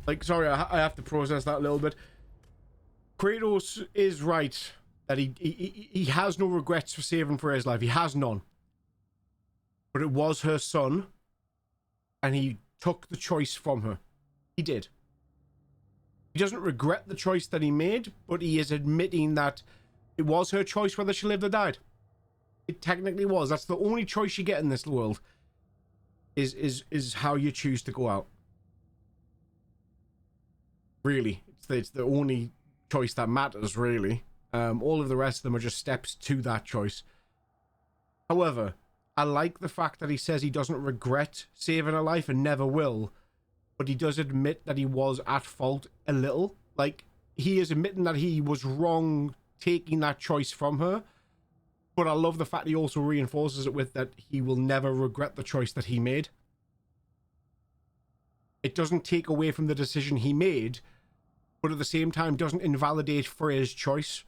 Like, sorry, I have to process that a little bit. Kratos is right that he has no regrets for saving Freya's life. He has none. But it was her son, and he took the choice from her. He did. He doesn't regret the choice that he made, but he is admitting that it was her choice whether she lived or died. It technically was. That's the only choice you get in this world. Is how you choose to go out. Really, it's the only choice that matters. Really, all of the rest of them are just steps to that choice. However, I like the fact that he says he doesn't regret saving her life and never will, but he does admit that he was at fault a little. Like, he is admitting that he was wrong taking that choice from her. But I love the fact he also reinforces it with that he will never regret the choice that he made. It doesn't take away from the decision he made, but at the same time doesn't invalidate Freya's choice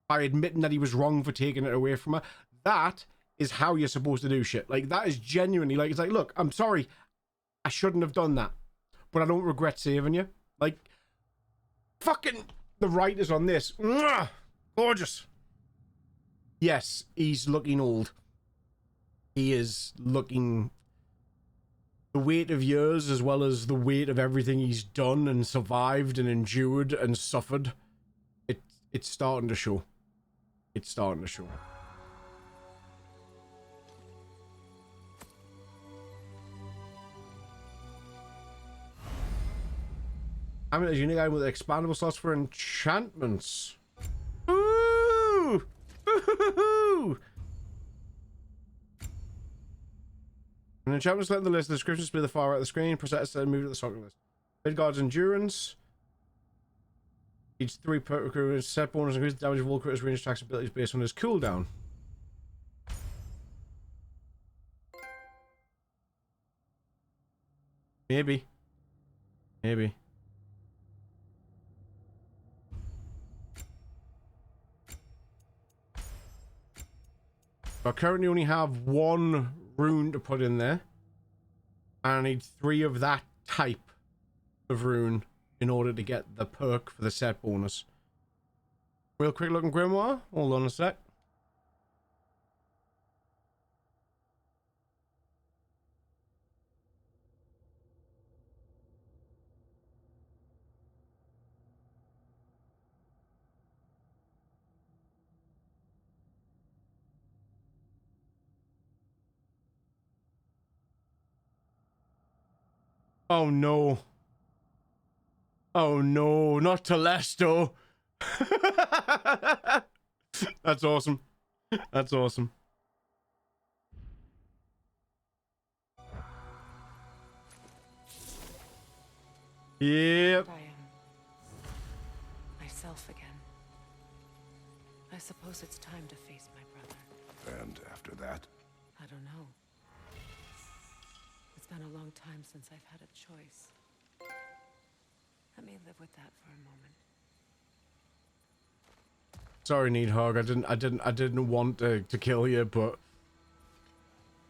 by admitting that he was wrong for taking it away from her. That is how you're supposed to do shit. Like, that is genuinely, like, it's like, look, I'm sorry, I shouldn't have done that, but I don't regret saving you. Like, fucking the writers on this, mwah, gorgeous. Yes, he's looking old. He is looking the weight of years as well as the weight of everything he's done and survived and endured and suffered. It's starting to show. It's starting to show. I mean, there's a unique item with expandable slots for enchantments. Ooh! Ooh! An enchantment select the list. The description is to the far right of the screen. Press X and move to the start list. Midgard's endurance. Each 3 per recruitment set bonus increases the damage of all critters' range attacks abilities based on his cooldown. Maybe. Maybe. I currently only have 1 rune to put in there. And I need 3 of that type of rune in order to get the perk for the set bonus. Real quick looking grimoire. Hold on a sec. Oh no. Oh no, not Telesto. That's awesome. That's awesome. Yep.
I am myself again. I suppose it's time to face my brother.
And after that?
I don't know. It's been a long time since I've had a choice. Let me live with that for a moment.
Sorry, Needhog. I didn't want to kill you, but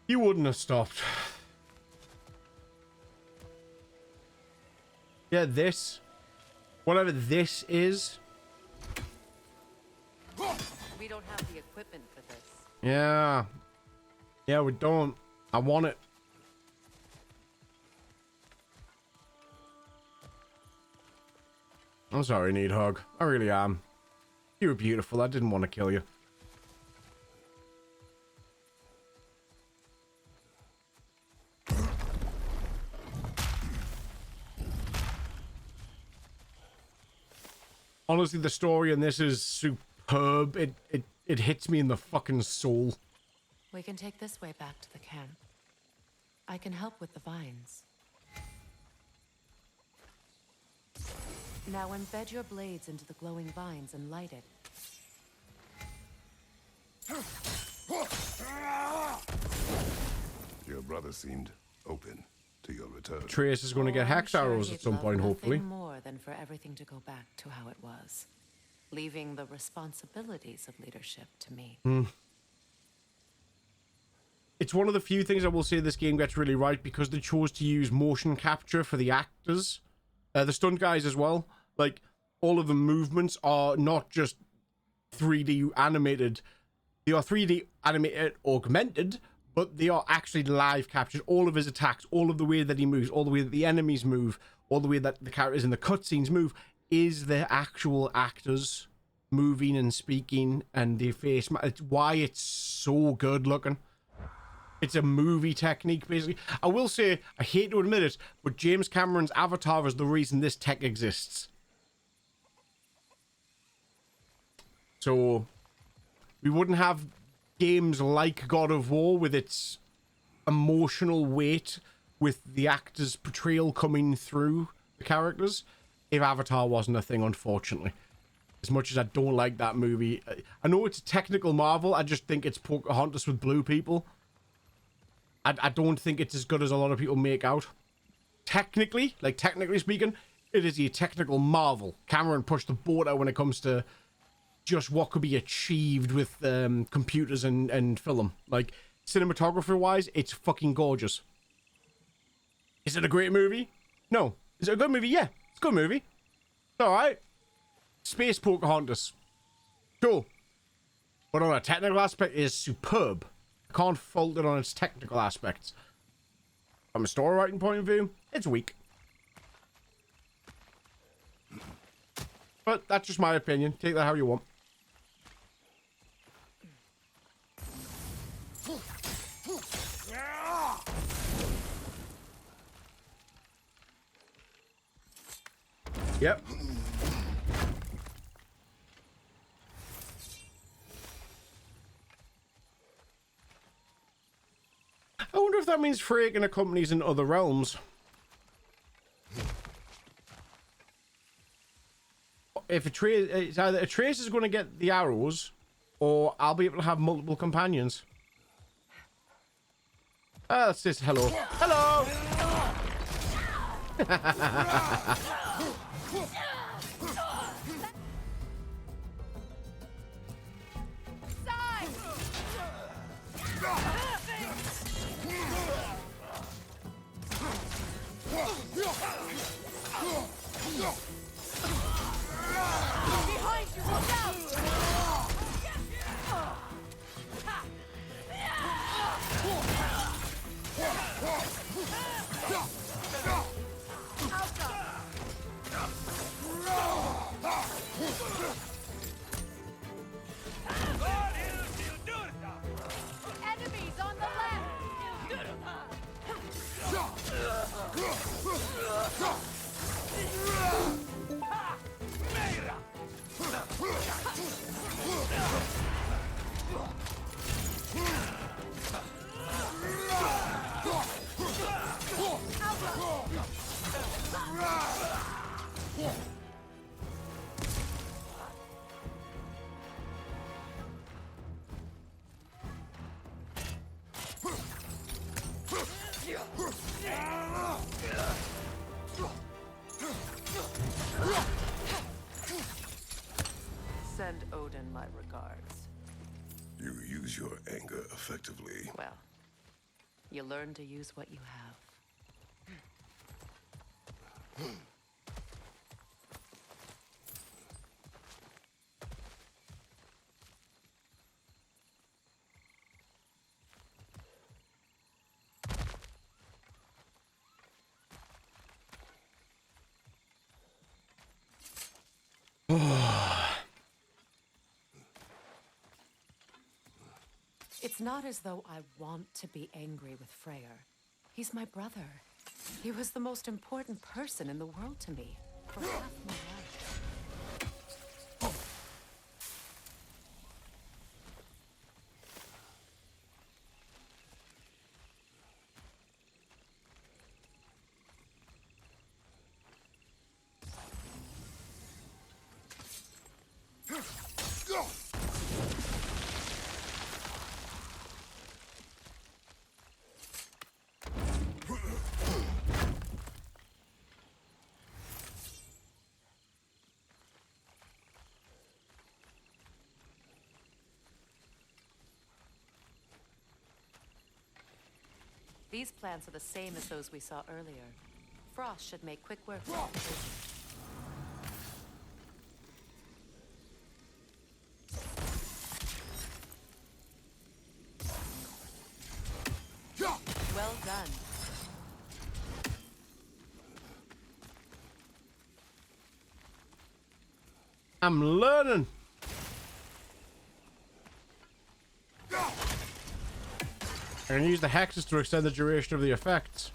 you wouldn't have stopped. Yeah, this, whatever this is.
We don't have the equipment for this.
Yeah. Yeah, we don't. I want it. I'm sorry, Needhog. I really am. You were beautiful. I didn't want to kill you. Honestly, the story in this is superb. It hits me in the fucking soul.
We can take this way back to the camp. I can help with the vines. Now embed your blades into the glowing vines and light it.
Your brother seemed open to your return.
Trace is going to get hex arrows at some point, hopefully.
More than for everything to go back to how it was, leaving the responsibilities of leadership to me.
It's one of the few things I will say this game gets really right because they chose to use motion capture for the actors. The stunt guys as well. Like, all of the movements are not just 3D animated. They are 3D animated augmented, but they are actually live captured. All of his attacks, all of the way that he moves, all the way that the enemies move, all the way that the characters in the cutscenes move, is the actual actors moving and speaking, and the face. It's why it's so good looking. It's a movie technique, basically. I will say, I hate to admit it, but James Cameron's Avatar is the reason this tech exists. So, we wouldn't have games like God of War with its emotional weight, with the actors' portrayal coming through the characters, if Avatar wasn't a thing, unfortunately. As much as I don't like that movie. I know it's a technical marvel, I just think it's Pocahontas with blue people. I don't think it's as good as a lot of people make out. Technically speaking, it is a technical marvel. Cameron pushed the boat out when it comes to just what could be achieved with computers and film. Like, cinematographer-wise, it's fucking gorgeous. Is it a great movie? No. Is it a good movie? Yeah, it's a good movie. It's alright. Space Pocahontas. Cool. But on a technical aspect, it is superb. I can't fault it on its technical aspects. From a story writing point of view, it's weak. But that's just my opinion. Take that how you want. Yep. I wonder if that means Freya can accompany us in other realms. If it's either Atreus is going to get the arrows, or I'll be able to have multiple companions. Let's just hello. Hello!
Behind you, look out! Enemies on the left!
Send Odin my regards.
You use your anger effectively.
Well, you learn to use what you have. It's not as though I want to be angry with Freyr. He's my brother. He was the most important person in the world to me for half my life. These plants are the same as those we saw earlier. frost should make quick work of the prison. Well done.
I'm learning. I can use the hexes to extend the duration of the effects.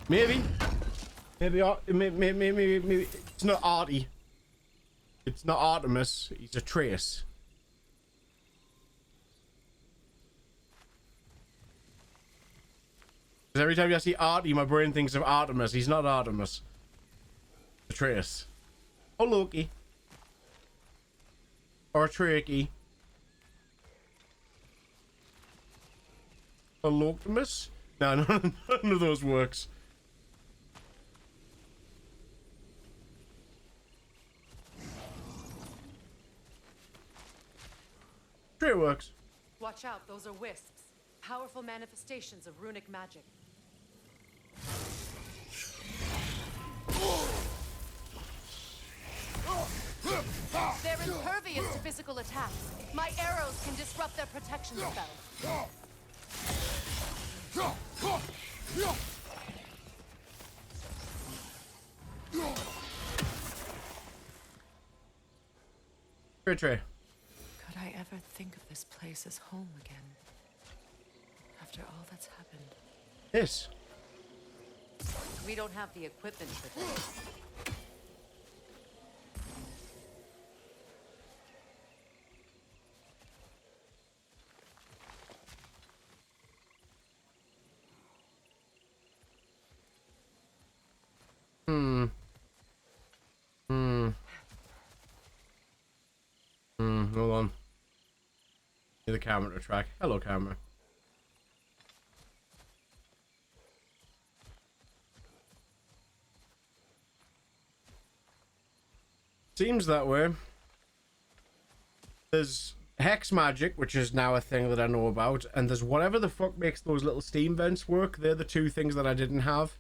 Maybe. Maybe. It's not Artie. It's not Artemis. He's a trace. Because every time I see Artie, my brain thinks of Artemis. He's not Artemis. A trace. Or Loki. Or Tricky. Or Lokimus? No, none of those works. Sure it works.
Watch out, those are wisps. Powerful manifestations of runic magic. They're impervious to physical attacks. My arrows can disrupt their protection spell.
Trey.
Could I ever think of this place as home again? After all that's happened.
Yes.
We don't have the equipment for this.
Hold on. Need the camera to track. Hello, camera. Seems that way. There's hex magic, which is now a thing that I know about, and there's whatever the fuck makes those little steam vents work. They're the two things that I didn't have.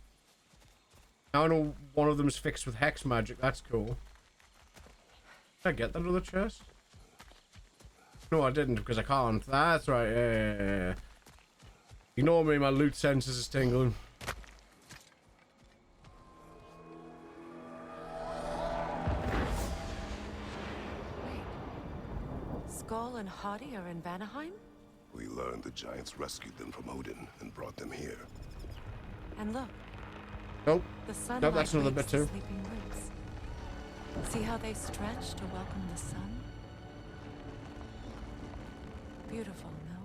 Now I know one of them's fixed with hex magic. That's cool. Did I get that other chest? No, I didn't, because I can't. That's right. Yeah. Ignore me, my loot senses is tingling.
Skull and Hadi are in Vanaheim?
We learned the giants rescued them from Odin and brought them here.
And look,
Nope.
the sun
That's another bit too.
sleeping roots. See how they stretch to welcome the sun? Beautiful, no?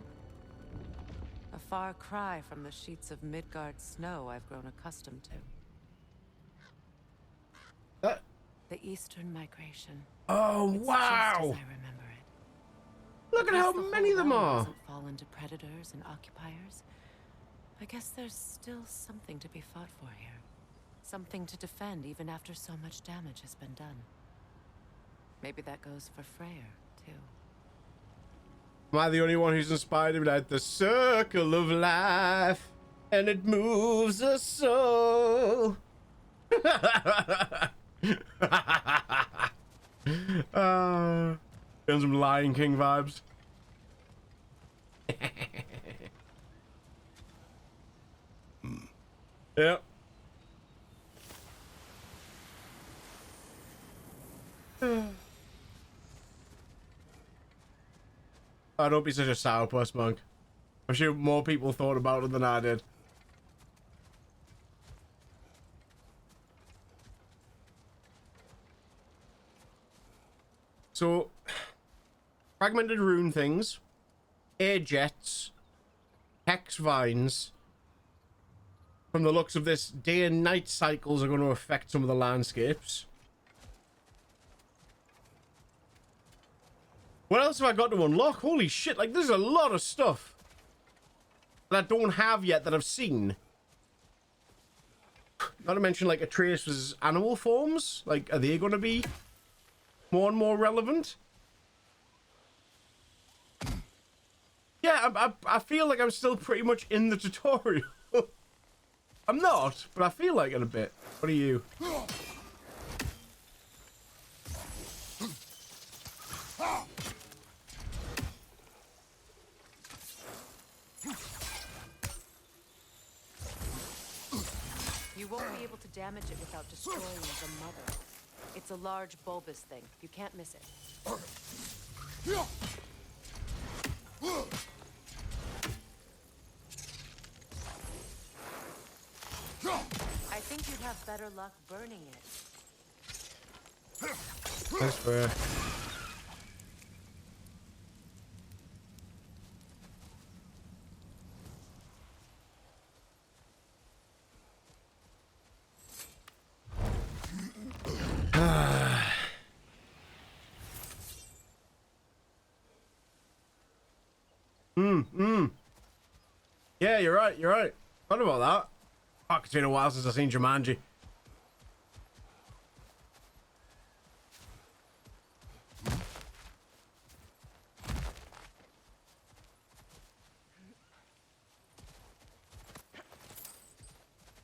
A far cry from the sheets of Midgard snow I've grown accustomed to.
That.
The Eastern migration.
Oh,
It's
wow!
just as I remember it.
Look at how many of them are.
Doesn't fall into predators and occupiers. I guess there's still something to be fought for here. Something to defend even after so much damage has been done. Maybe that goes for Freyr, too.
Am I the only one who's inspired him like the circle of life, and it moves us so? Getting some Lion King vibes. Yep. I don't be such a sourpuss, monk. I'm sure more people thought about it than I did. So, fragmented rune things, air jets, hex vines. From the looks of this, day and night cycles are going to affect some of the landscapes. What else have I got to unlock? Holy shit, like there's a lot of stuff that I don't have yet that I've seen. Not to mention like Atreus' animal forms. Like, are they going to be more and more relevant? Yeah, I feel like I'm still pretty much in the tutorial. I'm not, but I feel like it a bit. What are you?
You won't be able to damage it without destroying the mother. It's a large bulbous thing. You can't miss it. I think you'd have better luck burning it.
That's fair. Yeah, you're right, you're right. What about that? Fuck, it's been a while since I've seen Jumanji.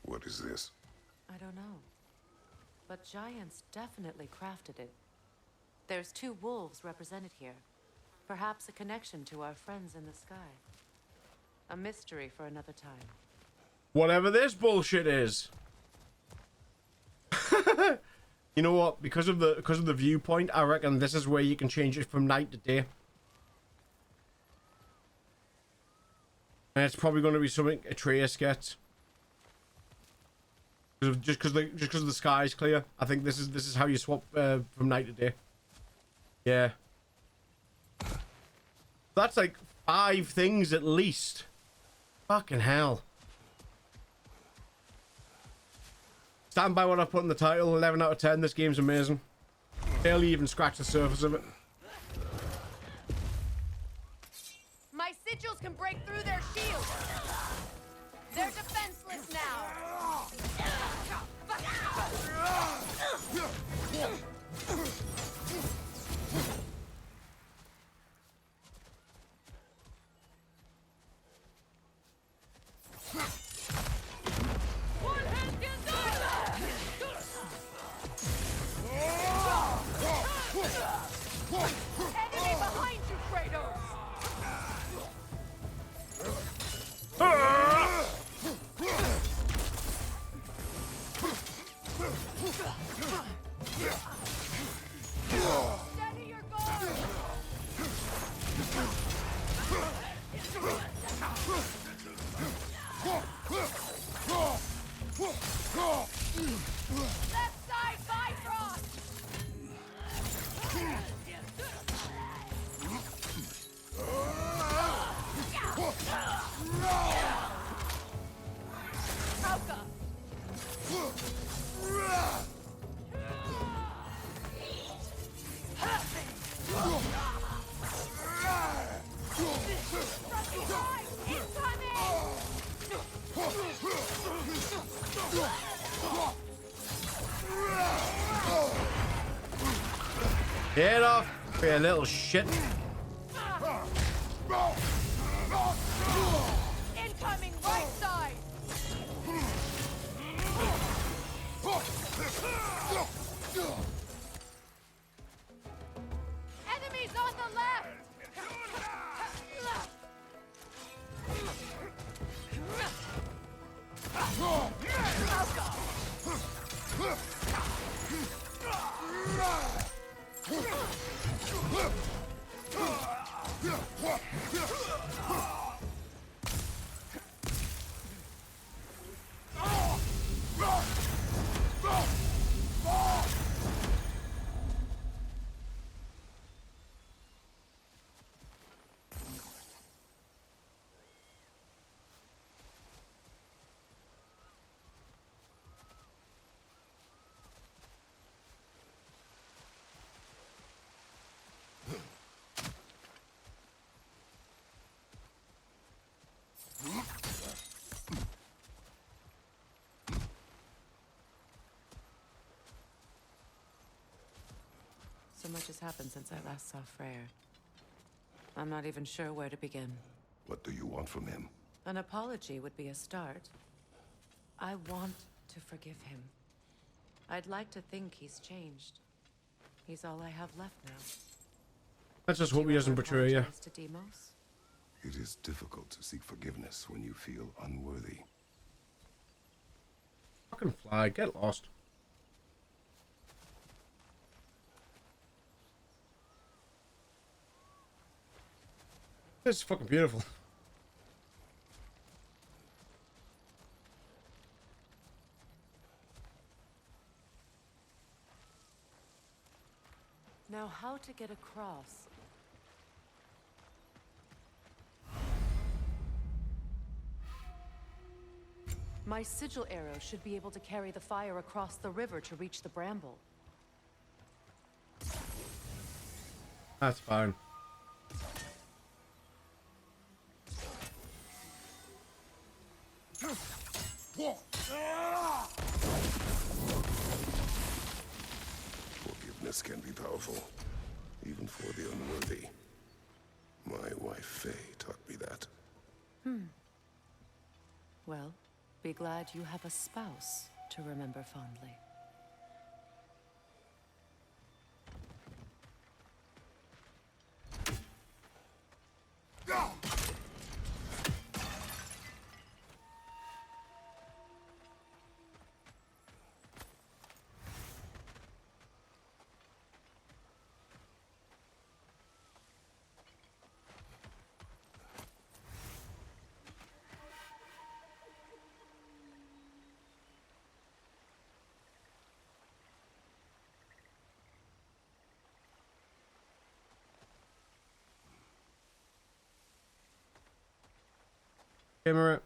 What is this?
I don't know. But giants definitely crafted it. There's 2 wolves represented here. Perhaps a connection to our friends in the sky. A mystery for another time.
Whatever this bullshit is. You know what? Because of the viewpoint, I reckon this is where you can change it from night to day. And it's probably going to be something Atreus gets. Just because the sky is clear. I think this is how you swap from night to day. Yeah. That's like 5 things at least. Fucking hell. Stand by what I put in the title. 11 out of 10. This game's amazing. Barely even scratched the surface of it.
My sigils can break through their shields. They're defenseless now. One hand can do it. Enemy behind you, Kratos. Steady your guard. Left side Bifrost. Trauka.
Get off, you little shit.
Incoming right side. Enemies on the left.
So much has happened since I last saw Freyr. I'm not even sure where to begin.
What do you want from him?
An apology would be a start. I want to forgive him. I'd like to think he's changed. He's all I have left now.
Let's just hope he doesn't betray you.
To Demos?
It is difficult to seek forgiveness when you feel unworthy.
Fucking fly, get lost. This is fucking beautiful.
Now, how to get across?
My sigil arrow should be able to carry the fire across the river to reach the bramble.
That's fine.
Forgiveness can be powerful, even for the unworthy. My wife Faye taught me that.
Well, be glad you have a spouse to remember fondly.
Camera.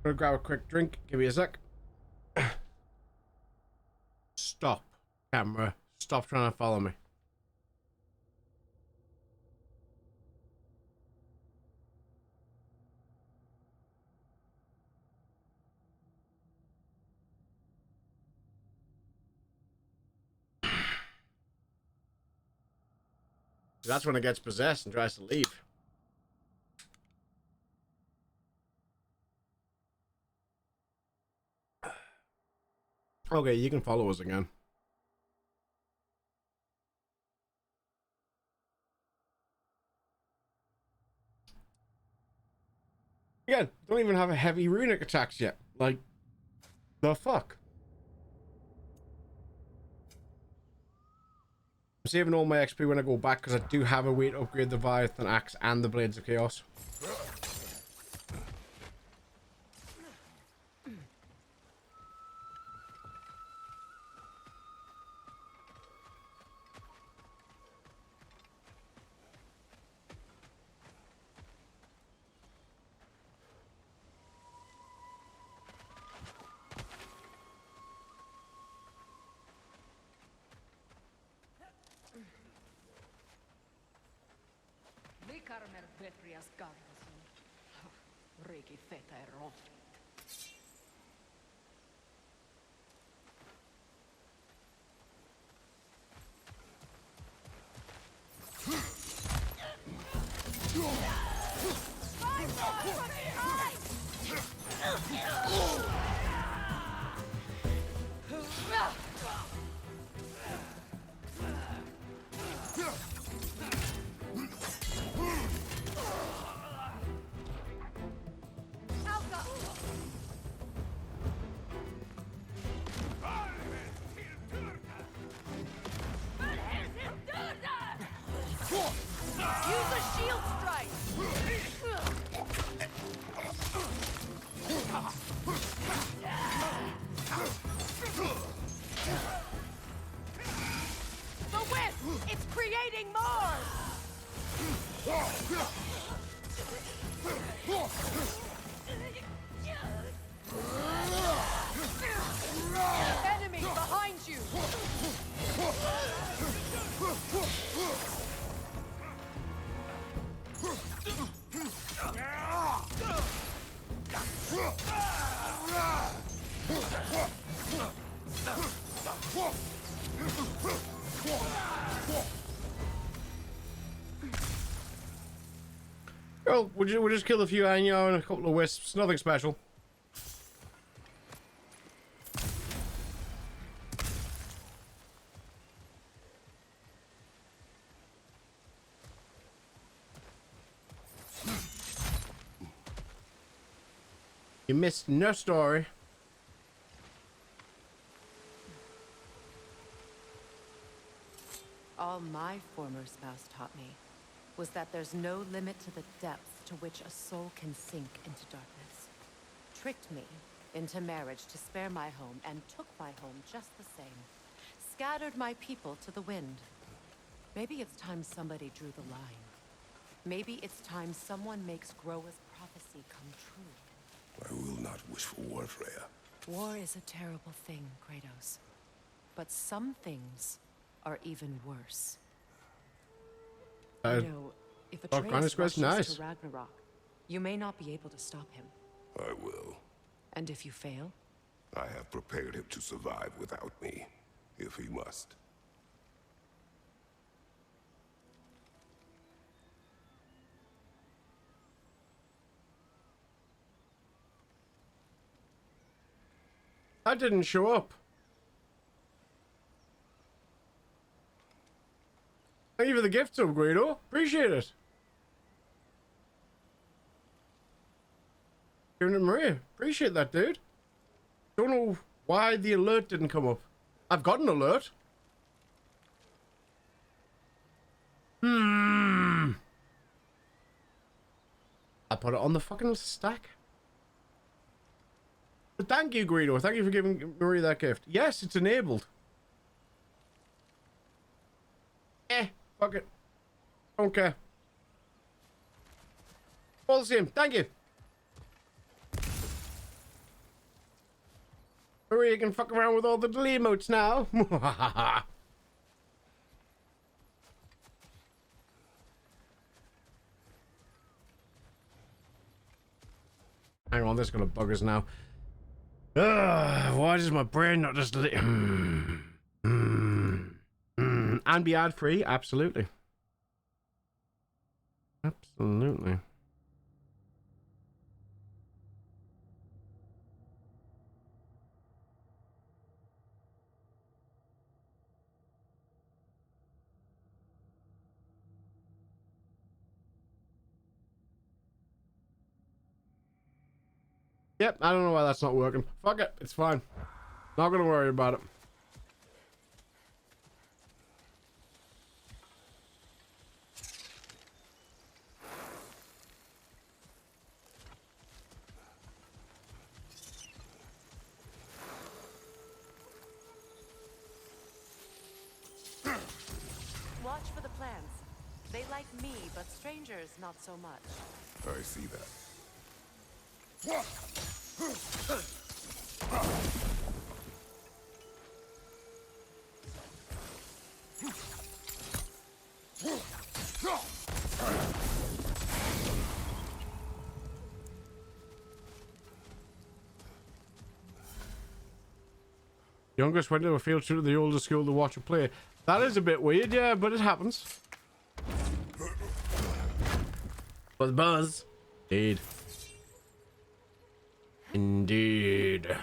Gonna grab a quick drink. Give me a sec. Stop, camera. Stop trying to follow me. That's when it gets possessed and tries to leave. Okay, you can follow us again. Again, don't even have a heavy runic attacks yet. Like, the fuck? I'm saving all my XP when I go back because I do have a way to upgrade the Leviathan Axe and the Blades of Chaos.
Use a shield strike! The whip! It's creating more! Enemy behind you!
Well, we'll just kill a few Anyo and a couple of wisps. Nothing special. You missed no story.
All my former spouse taught me was that there's no limit to the depths to which a soul can sink into darkness. Tricked me into marriage to spare my home and took my home just the same. Scattered my people to the wind. Maybe it's time somebody drew the line. Maybe it's time someone makes Groa's prophecy come true.
I will not wish for war, Freya.
War is a terrible thing, Kratos. But some things are even worse. You know, if Atreus rushes
nice.
to Ragnarok, you may not be able to stop him.
I will.
And if you fail?
I have prepared him to survive without me, if he must.
That didn't show up. Thank you for the gift, Guido. Appreciate it. Giving it Maria. Appreciate that, dude. Don't know why the alert didn't come up. I've got an alert. I put it on the fucking stack. But thank you, Guido. Thank you for giving Maria that gift. Yes, it's enabled. Fuck it. Don't care. All the same. Thank you. Maria can fuck around with all the delay emotes now. Hang on, this is gonna bug us now. Why does my brain not just and be ad free? Absolutely. Absolutely. Yep, I don't know why that's not working. Fuck it, it's fine. Not gonna worry about it.
Watch for the plants. They like me, but strangers not so much.
I see that.
Youngest went to a field trip to the older school to watch her play. That is a bit weird, yeah, but it happens. Buzz. Indeed. Indeed.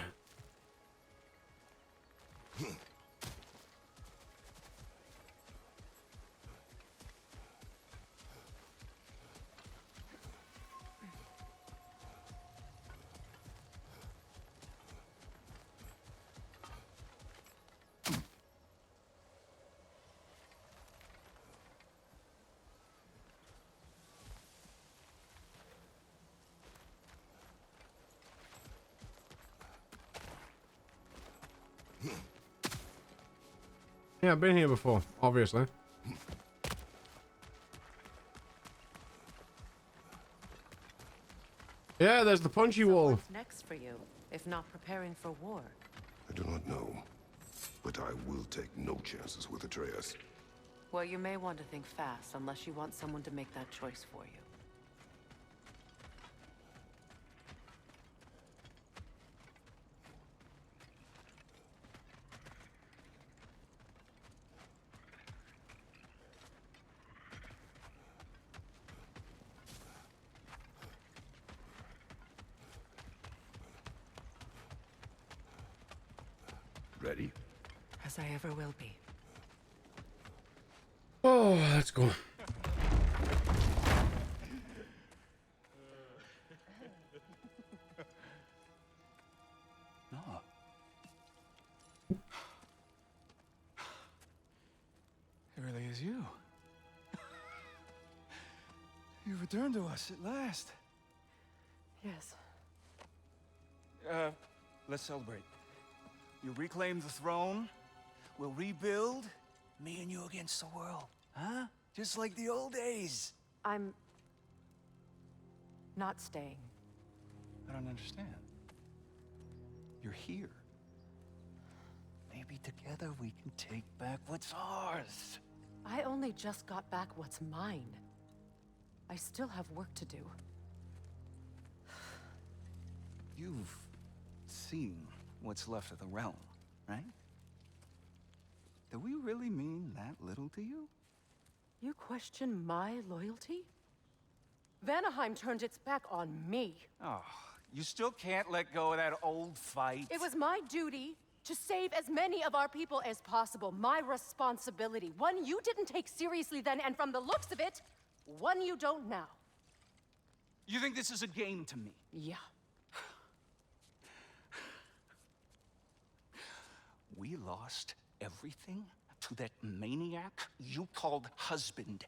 Yeah, I've been here before, obviously. Yeah, there's the punchy wall.
What's next for you, if not preparing for war?
I do not know, but I will take no chances with Atreus.
Well, you may want to think fast, unless you want someone to make that choice for you.
ready?
As I ever will be.
Oh, let's go.
No. It really is you. You returned to us at last.
Yes.
Let's celebrate. You reclaim the throne. We'll rebuild. Me and you against the world. Huh? Just like the old days.
I'm not staying.
I don't understand. You're here. Maybe together we can take back what's ours.
I only just got back what's mine. I still have work to do.
You've seen what's left of the realm, right? Do we really mean that little to you?
You question my loyalty? Vanaheim turned its back on me.
Oh, you still can't let go of that old fight.
It was my duty to save as many of our people as possible. My responsibility. One you didn't take seriously then, and from the looks of it, one you don't now.
You think this is a game to me?
Yeah.
We lost everything to that maniac you called husband.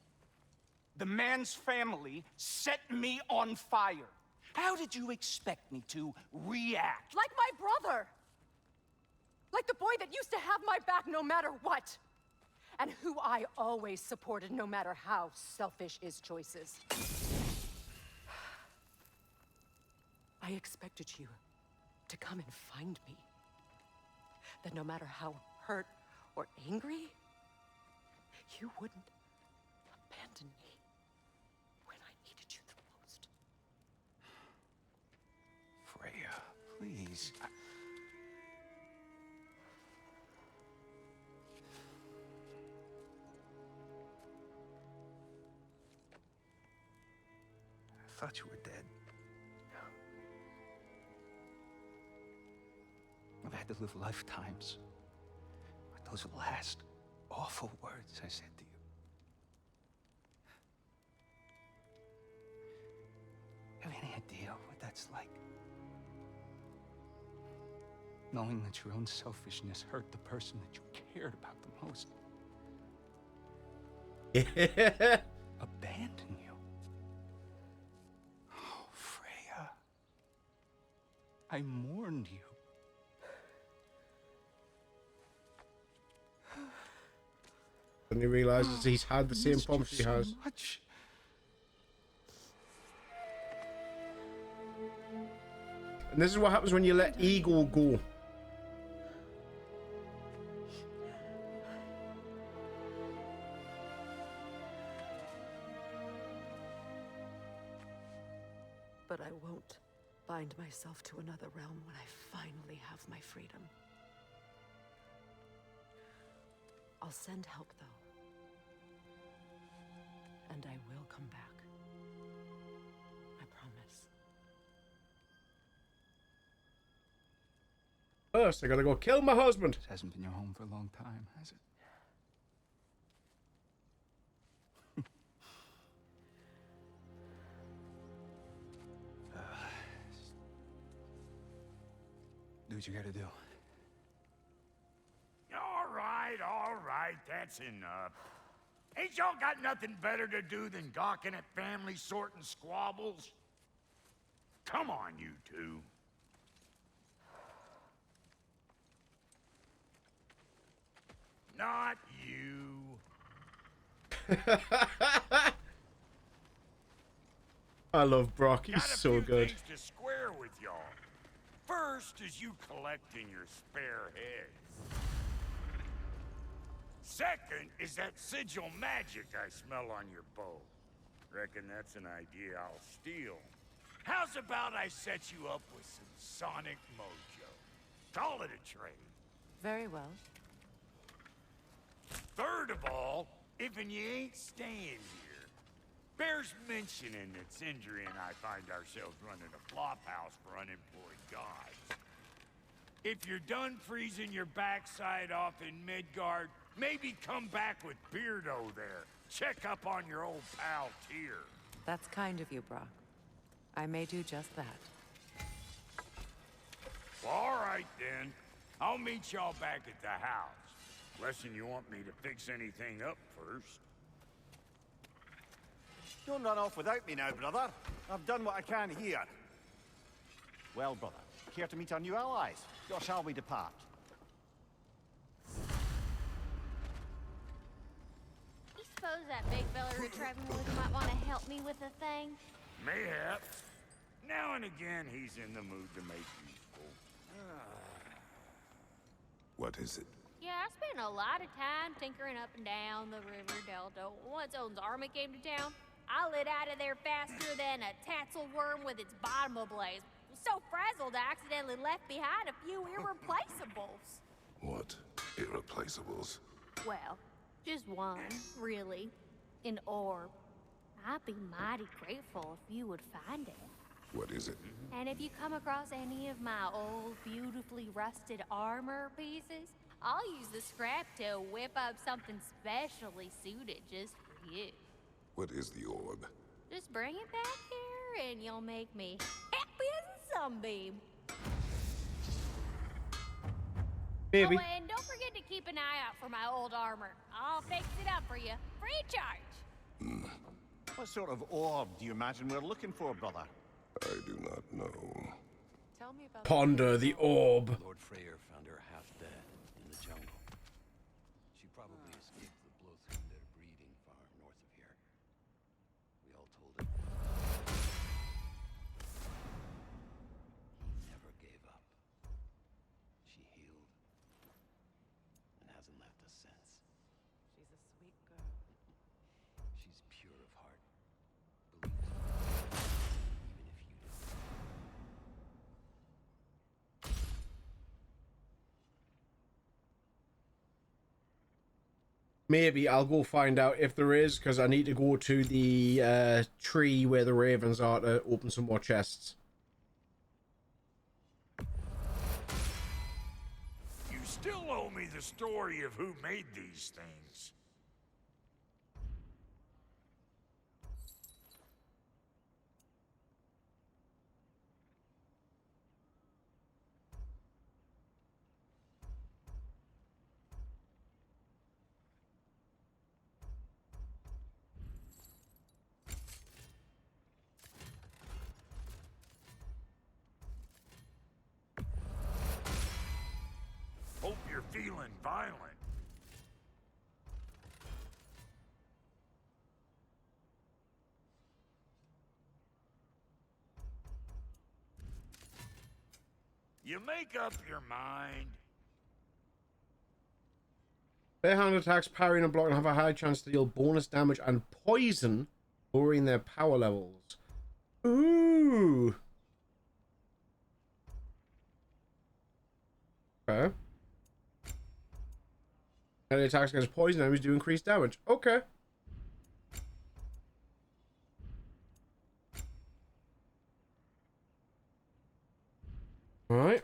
The man's family set me on fire. How did you expect me to react?
Like my brother! Like the boy that used to have my back no matter what! And who I always supported no matter how selfish his choices. I expected you to come and find me. That no matter how hurt or angry, you wouldn't abandon me when I needed you the most.
Freya, please. I thought you were dead. I've had to live lifetimes with those last awful words I said to you. Have any idea what that's like? Knowing that your own selfishness hurt the person that you cared about the most. Abandon you. Oh, Freya. I mourned you.
And he realizes he's had the same problem she has.
So much.
And this is what happens when you let ego go.
But I won't bind myself to another realm when I finally have my freedom. I'll send help, though. And I will come back. I promise.
First, I gotta go kill my husband.
It hasn't been your home for a long time, has it? Do what you gotta do.
All right, that's enough. Ain't y'all got nothing better to do than gawking at family sorting squabbles? Come on, you two. Not you.
I love Brock. He's
Got a
so
few
good.
things to square with y'all. First is you collecting your spare heads. Second is that sigil magic I smell on your bow. Reckon that's an idea I'll steal. How's about I set you up with some sonic mojo? Call it a trade.
Very well.
Third of all, if you ain't staying here, bears mentioning that Sindri and I find ourselves running a flop house for unemployed gods. If you're done freezing your backside off in Midgard, maybe come back with Beardo there. Check up on your old pal Tyr.
That's kind of you, Brock. I may do just that.
Well, all right, then. I'll meet y'all back at the house. Unless you want me to fix anything up first.
Don't run off without me now, brother. I've done what I can here. Well, brother, care to meet our new allies? Or shall we depart?
You suppose that big fella we're traveling with might want to help me with a thing?
Mayhaps. Now and again, he's in the mood to make useful.
What is it?
Yeah, I spent a lot of time tinkering up and down the river delta. Once Odin's army came to town, I lit out of there faster than a tassel worm with its bottom ablaze. So frazzled, I accidentally left behind a few irreplaceables.
What irreplaceables?
Well, just one, really. An orb. I'd be mighty grateful if you would find it.
What is it?
And if you come across any of my old, beautifully rusted armor pieces, I'll use the scrap to whip up something specially suited just for you.
What is the orb?
Just bring it back here and you'll make me happy as a sunbeam.
Maybe.
Oh, and don't forget to keep an eye out for my old armor. I'll fix it up for you, free of charge.
What sort of orb do you imagine we're looking for, brother?
I do not know.
Tell me about
Ponder the orb.
Lord Freyr found her half dead in the jungle. She probably escaped the Blothundir breeding farm north of here. We all told him. He never gave up. She healed and hasn't left us since.
She's a sweet girl.
She's pure of heart. Believes in you, even if you don't.
Maybe I'll go find out if there is, because I need to go to the tree where the ravens are to open some more chests.
You still owe me the story of who made these things. Hope you're feeling violent. You make up your mind.
Barehand attacks, parrying and blocking have a high chance to deal bonus damage and poison, lowering their power levels. Ooh. Okay. Any attacks against poison enemies do increase damage. Okay. Alright.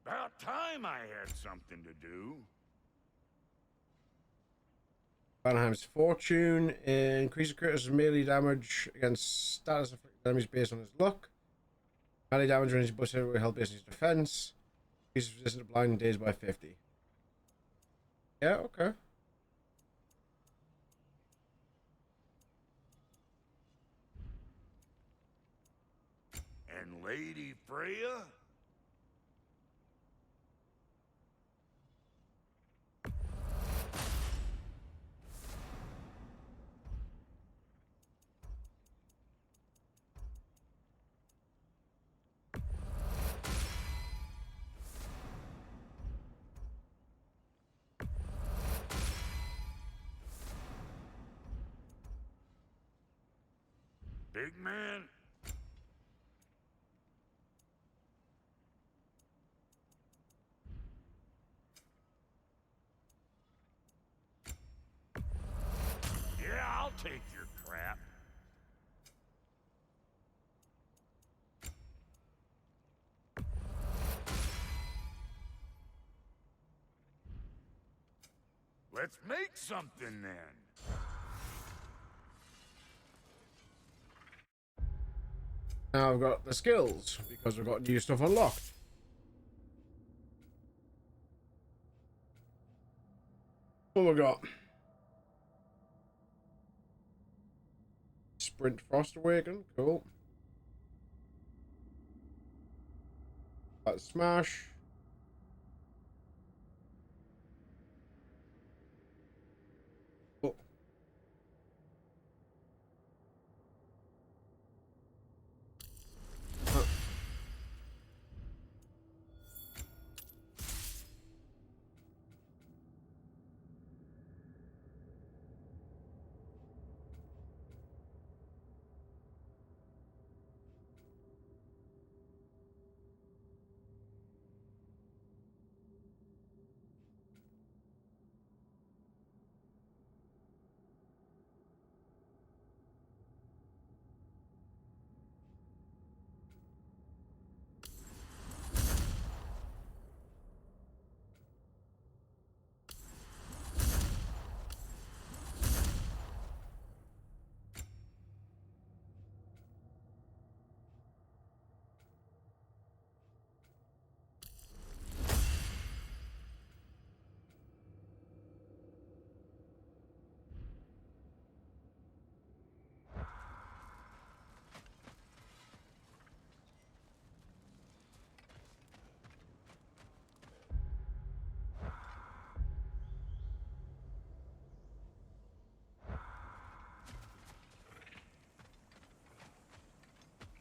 About time I had something to do.
Vanheim's Fortune increases critical's melee damage against status affected enemies based on his luck. Melee damage when he's busted will help based on his defense. He's resistant to blinding days by 50. Yeah, okay.
And Lady Freya? Big man? Yeah, I'll take your crap. Let's make something then.
Now I've got the skills because we've got new stuff unlocked. What have we got? Sprint Frost Awaken, cool. That's Smash. Oh.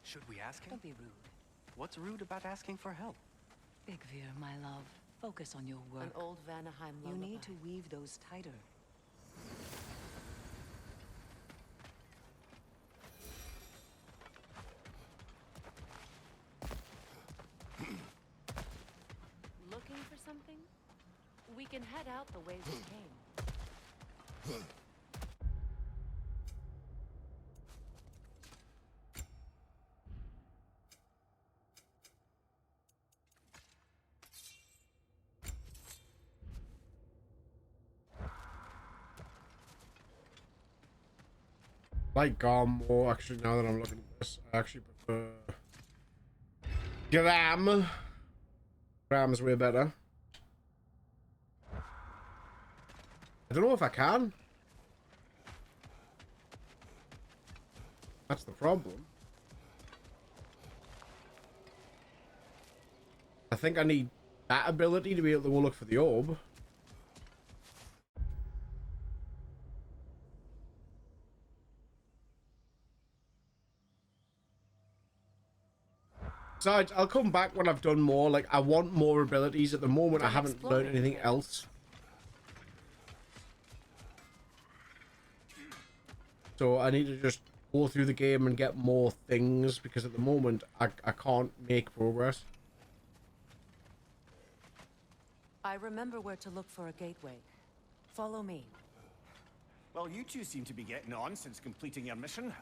Should we ask him?
Don't be rude.
What's rude about asking for help?
Big Veer, my love. Focus on your work.
An old Vanaheim
You
lullaby.
need to weave those tighter. Looking for something? We can head out the way we came.
Like Garm more, actually, now that I'm looking at this, I actually prefer Gram. Gram's way better. I don't know if I can. That's the problem. I think I need that ability to be able to go look for the orb. Besides, I'll come back when I've done more. Like, I want more abilities. At the moment, I haven't learned anything else. So I need to just go through the game and get more things, because at the moment, I can't make progress.
I remember where to look for a gateway. Follow me.
Well, you two seem to be getting on since completing your mission.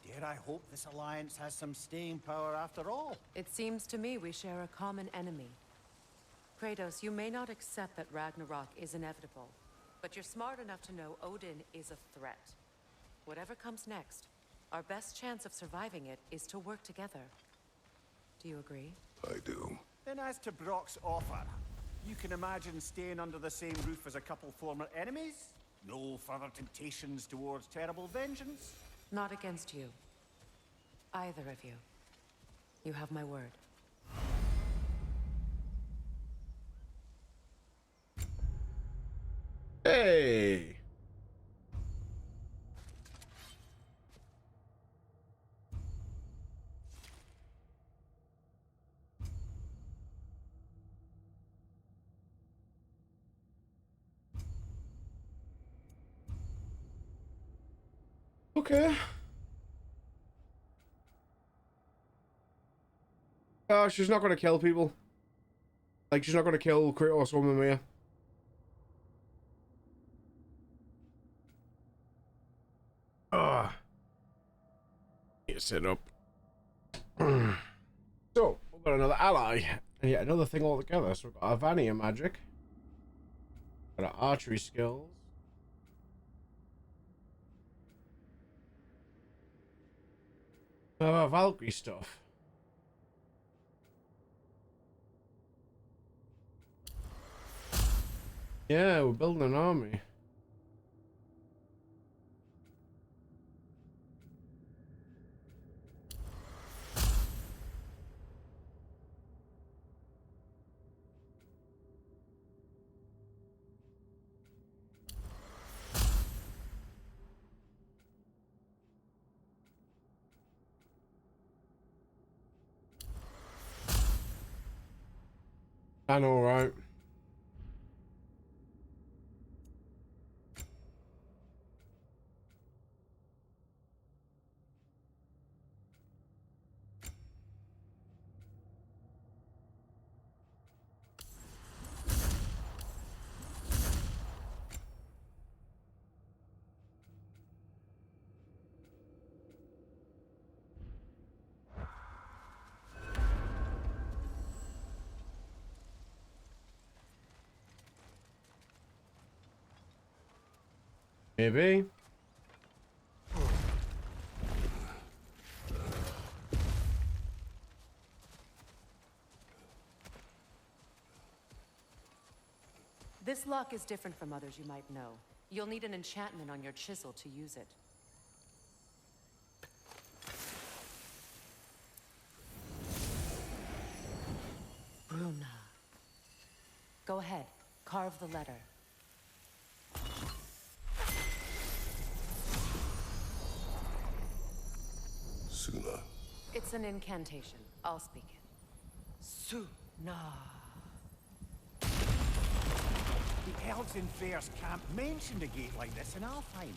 Dare I hope this alliance has some staying power after all?
It seems to me we share a common enemy. Kratos, you may not accept that Ragnarok is inevitable, but you're smart enough to know Odin is a threat. Whatever comes next, our best chance of surviving it is to work together. Do you agree?
I do.
Then as to Brock's offer, you can imagine staying under the same roof as a couple former enemies? No further temptations towards terrible vengeance?
Not against you. Either of you. You have my word.
Hey! Okay. She's not gonna kill people. Like, she's not gonna kill Kratos or Mimir. Ugh. Need to sit up. So, we've got another ally. And yet another thing altogether. So we've got our Vania magic. Got our archery skills. Oh, Valkyrie stuff. Yeah, we're building an army. I know, right? Maybe.
This lock is different from others you might know. You'll need an enchantment on your chisel to use it. Bruna. Go ahead. Carve the letter.
Suna.
It's an incantation. I'll speak it. Suna.
The elves in Freyr's camp mentioned a gate like this in Alfheim.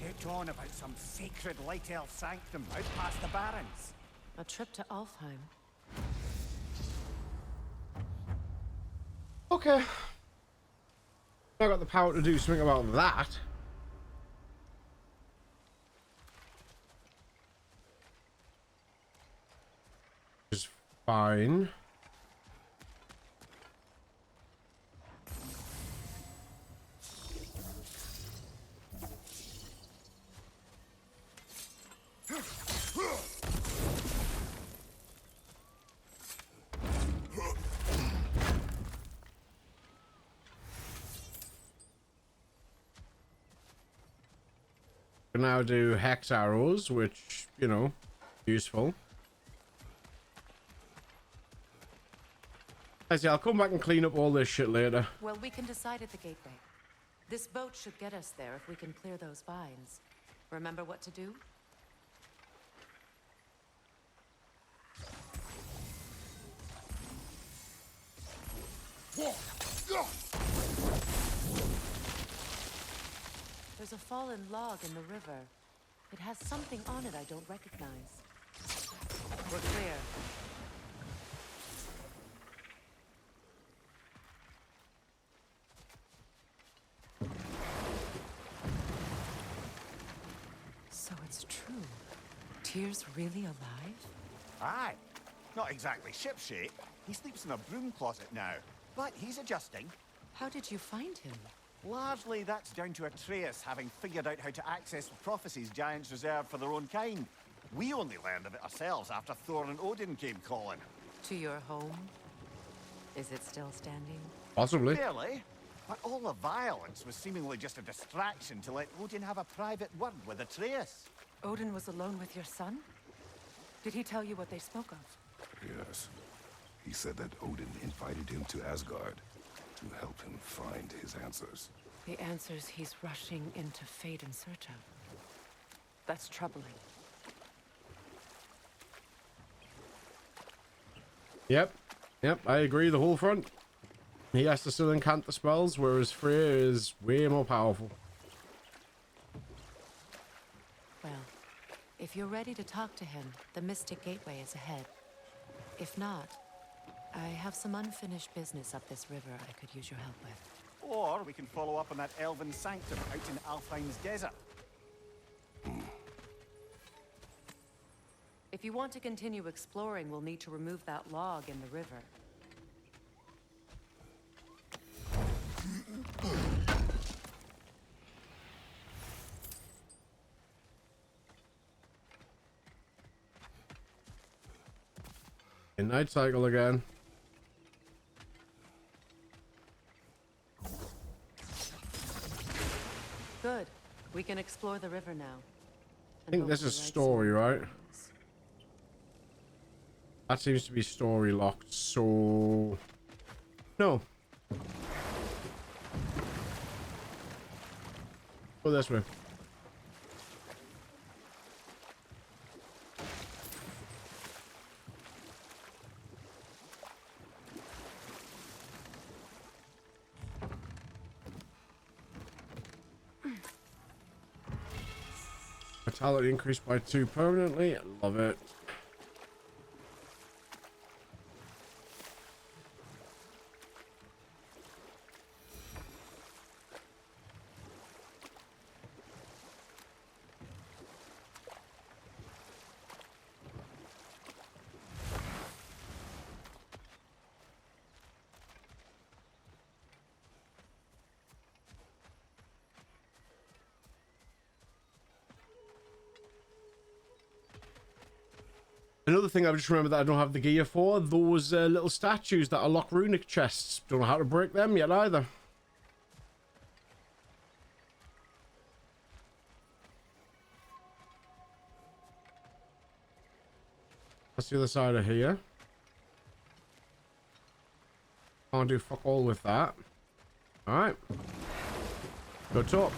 Kept on about some sacred light elf sanctum out past the Barrens.
A trip to Alfheim.
Okay. I got the power to do something about that. Which is fine. Can now do hex arrows, which, you know, useful. I see, I'll come back and clean up all this shit later.
Well, we can decide at the gateway. This boat should get us there if we can clear those vines. Remember what to do? There's a fallen log in the river. It has something on it I don't recognize. We're clear. So it's true. Tyr's really alive?
Aye. Not exactly shipshape. He sleeps in a broom closet now. But he's adjusting.
How did you find him?
Largely, that's down to Atreus having figured out how to access the prophecies giants reserved for their own kind. We only learned of it ourselves after Thor and Odin came calling.
To your home? Is it still standing?
Possibly.
Barely. But all the violence was seemingly just a distraction to let Odin have a private word with Atreus.
Odin was alone with your son? Did he tell you what they spoke of?
Yes. He said that Odin invited him to Asgard to help him find his answers.
The answers he's rushing into fate in search of. That's troubling.
Yep, I agree the whole front. He has to still incant the spells, whereas Freyr is way more powerful.
Well, if you're ready to talk to him, the Mystic Gateway is ahead. If not, I have some unfinished business up this river I could use your help with.
Or we can follow up on that elven sanctum out in Alfheim's desert.
If you want to continue exploring, we'll need to remove that log in the river.
A night cycle again.
Good. We can explore the river now.
I think this is story, right? That seems to be story locked, so... No. Go this way. Vitality increased by 2 permanently. I love it. Another thing I've just remembered that I don't have the gear for, those little statues that unlock runic chests. Don't know how to break them yet either. That's the other side of here. Can't do fuck all with that. Alright. Go talk.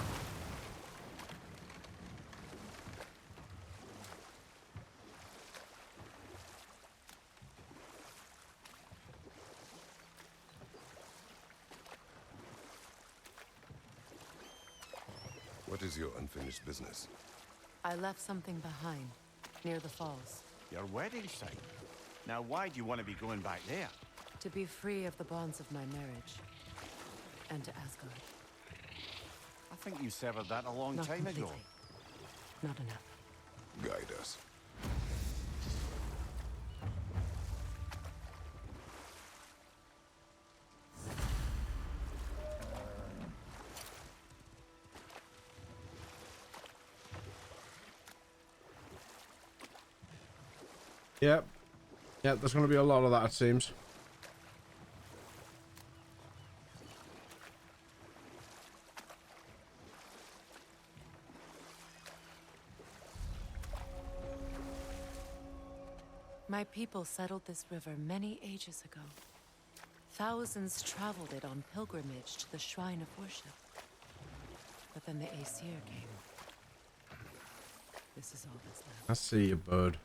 What is your unfinished business?
I left something behind, near the falls.
Your wedding site. Now, why do you want to be going back there?
To be free of the bonds of my marriage. And to Asgard.
I think you severed that a long
Not
time
completely.
ago.
Not enough.
Guide us.
Yep. Yep, there's going to be a lot of that, it seems.
My people settled this river many ages ago. Thousands traveled it on pilgrimage to the shrine of worship. But then the Aesir came. This is all that's left.
I see you, bird.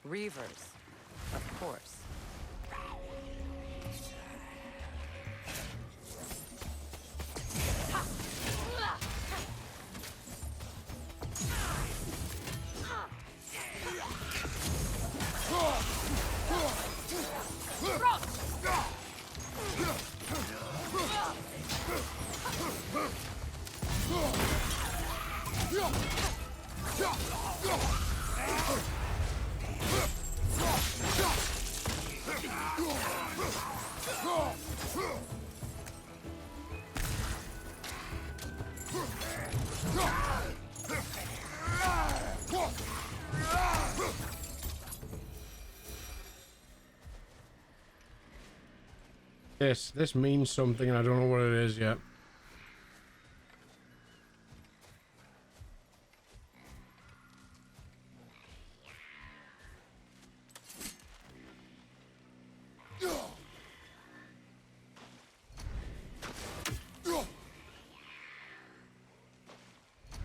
Reavers, of course.
This means something and I don't know what it is yet.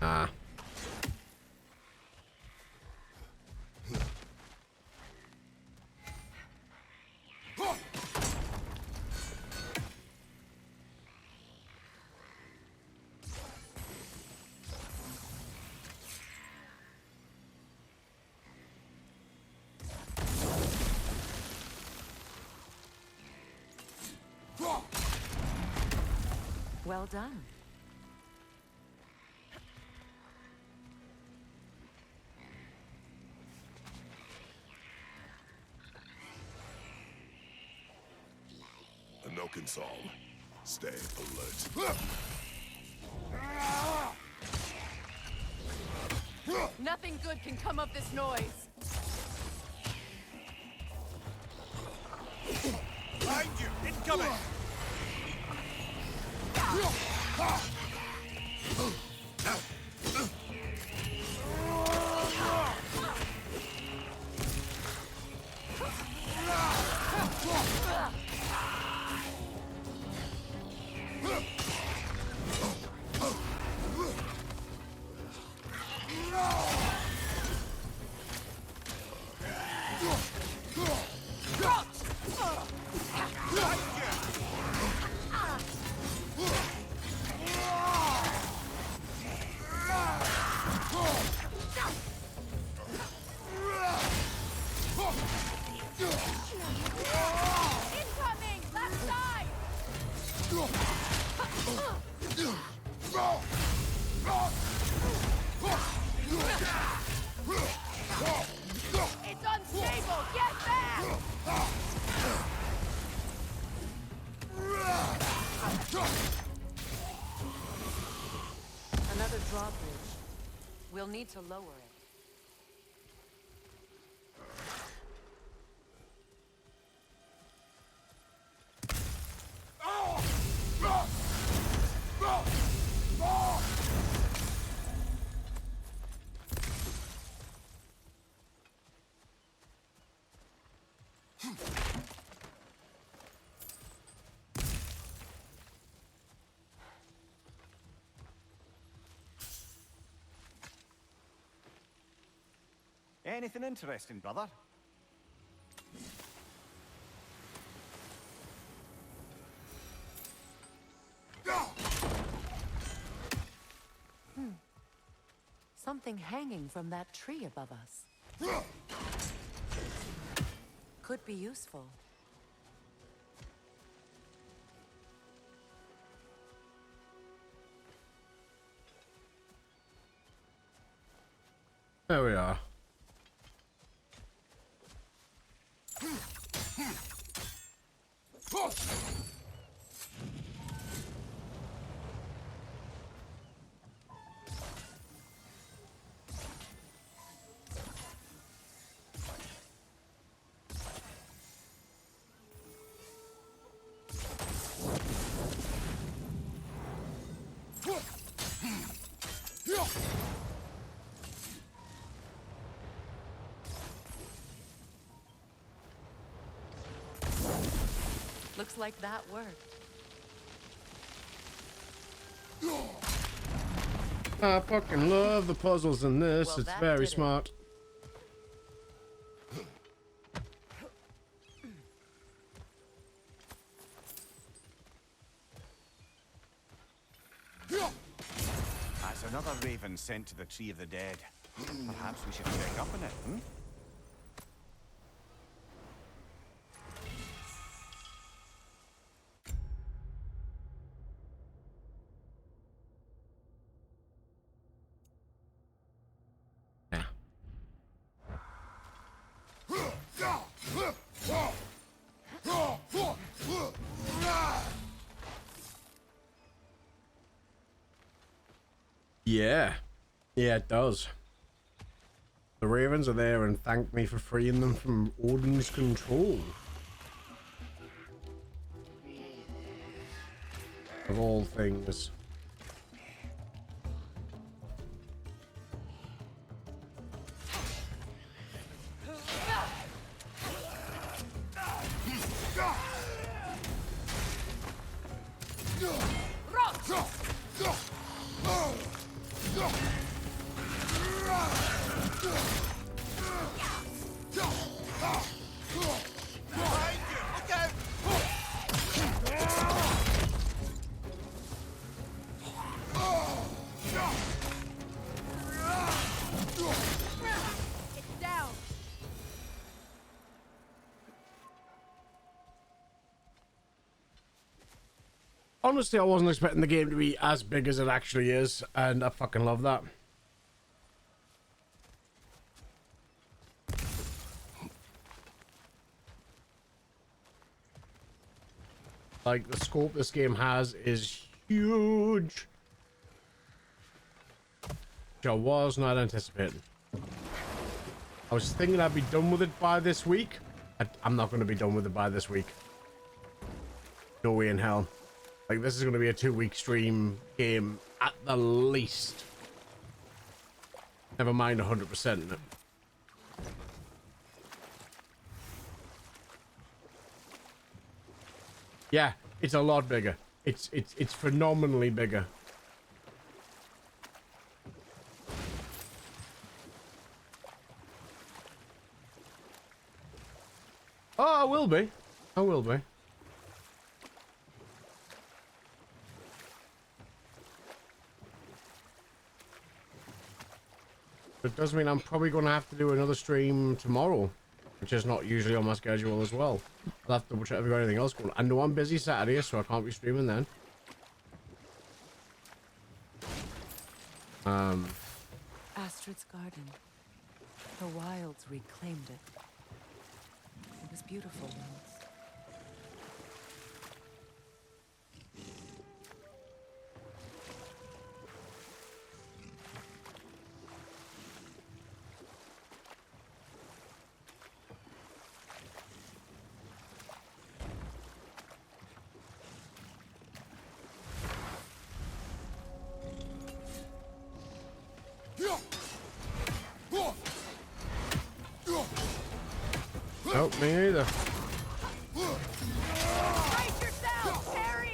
Ah.
Well done.
A Noken song. Stay alert.
Nothing good can come of this noise.
Behind you! Incoming!
Incoming! Left side! It's unstable! Get back!
Another drawbridge. We'll need to lower it.
Anything interesting, brother?
Something hanging from that tree above us. Could be useful.
There we are.
Looks like that worked.
I fucking love the puzzles in this.
Well,
it's
that
very
did it.
smart.
That's another raven sent to the Tree of the Dead. Perhaps we should check up on it, hmm?
Yeah. Yeah, it does. The ravens are there and thank me for freeing them from Odin's control. Of all things.
It's down!
Honestly, I wasn't expecting the game to be as big as it actually is, and I fucking love that. Like, the scope this game has is huge. Which I was not anticipating. I was thinking I'd be done with it by this week. I'm not going to be done with it by this week. No way in hell. Like, this is going to be a 2-week stream game at the least. Never mind 100% in it. Yeah, it's a lot bigger. It's phenomenally bigger. Oh, I will be. I will be. It does mean I'm probably going to have to do another stream tomorrow, which is not usually on my schedule as well. I'll have to double check if I've got anything else going on. I know I'm busy Saturday, so I can't be streaming then.
Astrid's garden. The wilds reclaimed it. It was beautiful once.
Nope, me either.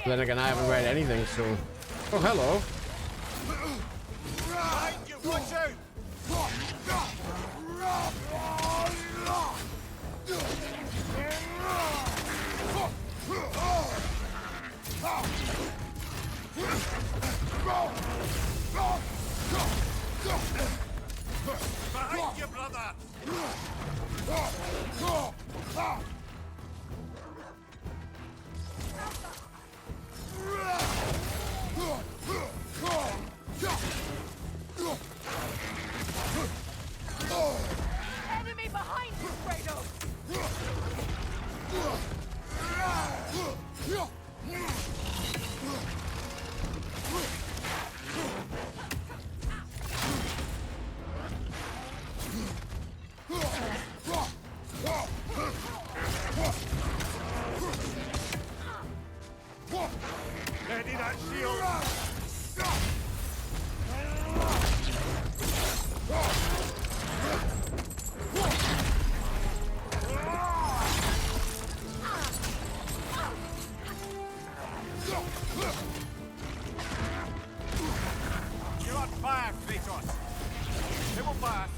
Then again, I haven't read anything, so... Oh, hello.
Watch out! Behind you, brother!
Enemy behind you, Kratos!
Ready that shield! You're on fire, Kratos! They will pass!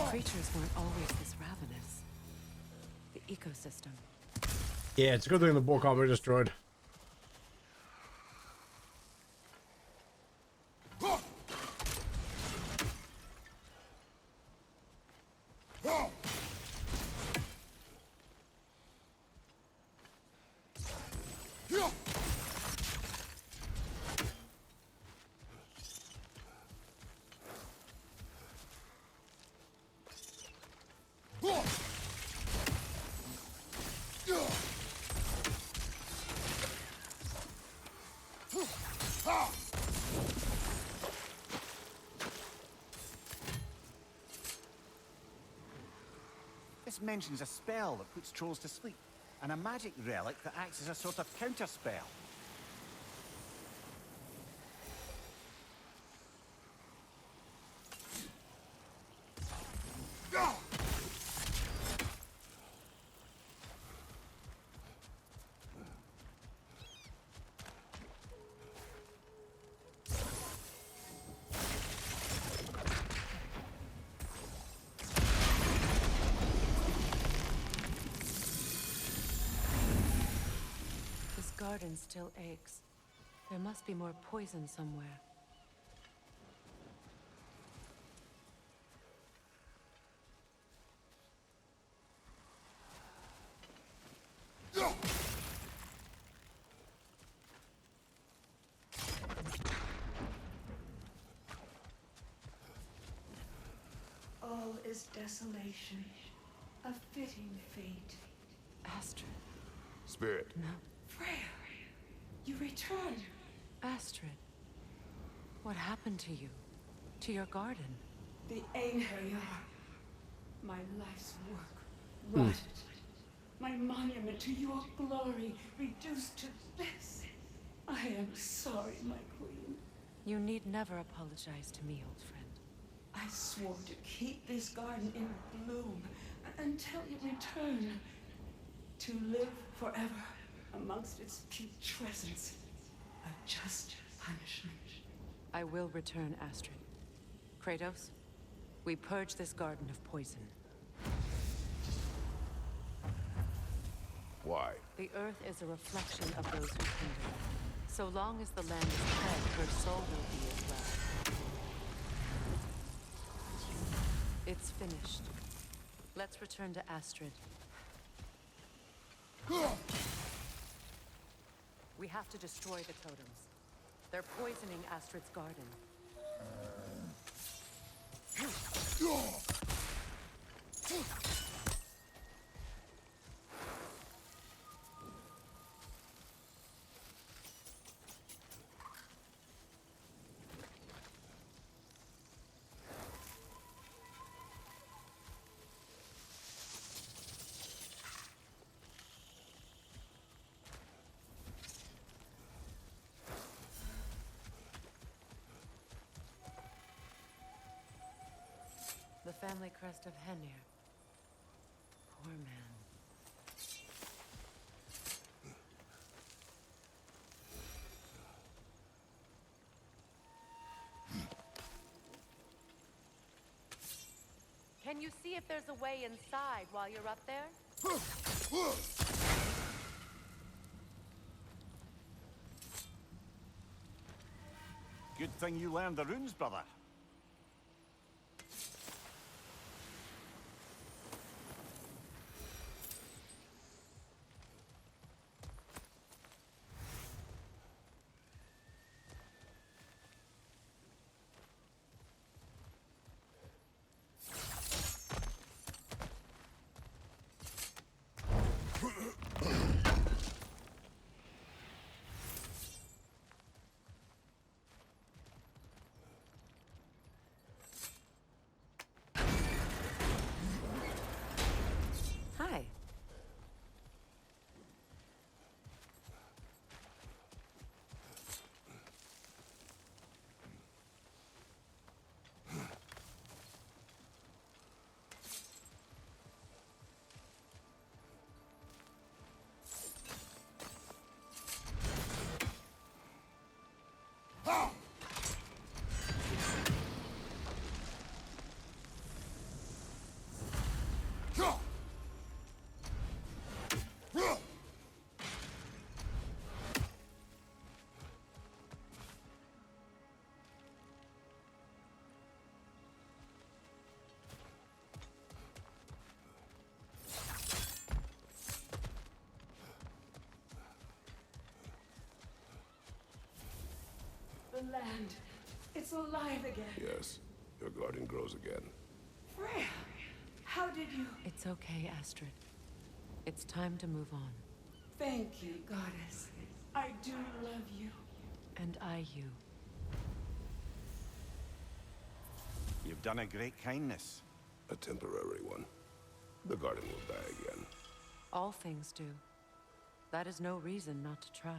Creatures weren't always this ravenous. The ecosystem.
Yeah, it's a good thing the book can't be destroyed.
This mentions a spell that puts trolls to sleep. and a magic relic that acts as a sort of counterspell.
This garden still aches. There must be more poison somewhere.
All is desolation, a fitting fate.
Astrid.
Spirit.
No.
Freya, you returned.
Astrid. What happened to you? To your garden?
The Einherjar. My life's work rotted. My monument to your glory reduced to this. I am sorry, my queen.
You need never apologize to me, old friend.
I swore to keep this garden in bloom until you return. To live forever amongst its putrescence. A just punishment.
I will return, Astrid. Kratos, we purge this garden of poison.
Why?
The earth is a reflection of those who tend it. So long as the land is fed, her soul will be as well. It's finished. Let's return to Astrid. We have to destroy the totems. They're poisoning Astrid's garden. The family crest of Henir. Poor man. Can you see if there's a way inside while you're up there?
Good thing you learned the runes, brother.
Hi.
The land. It's alive again.
Yes, your garden grows again.
Freya, how did you...
It's okay, Astrid. It's time to move on.
Thank you, goddess. I do love you.
And I you.
You've done a great kindness.
A temporary one. The garden will die again.
All things do. That is no reason not to try.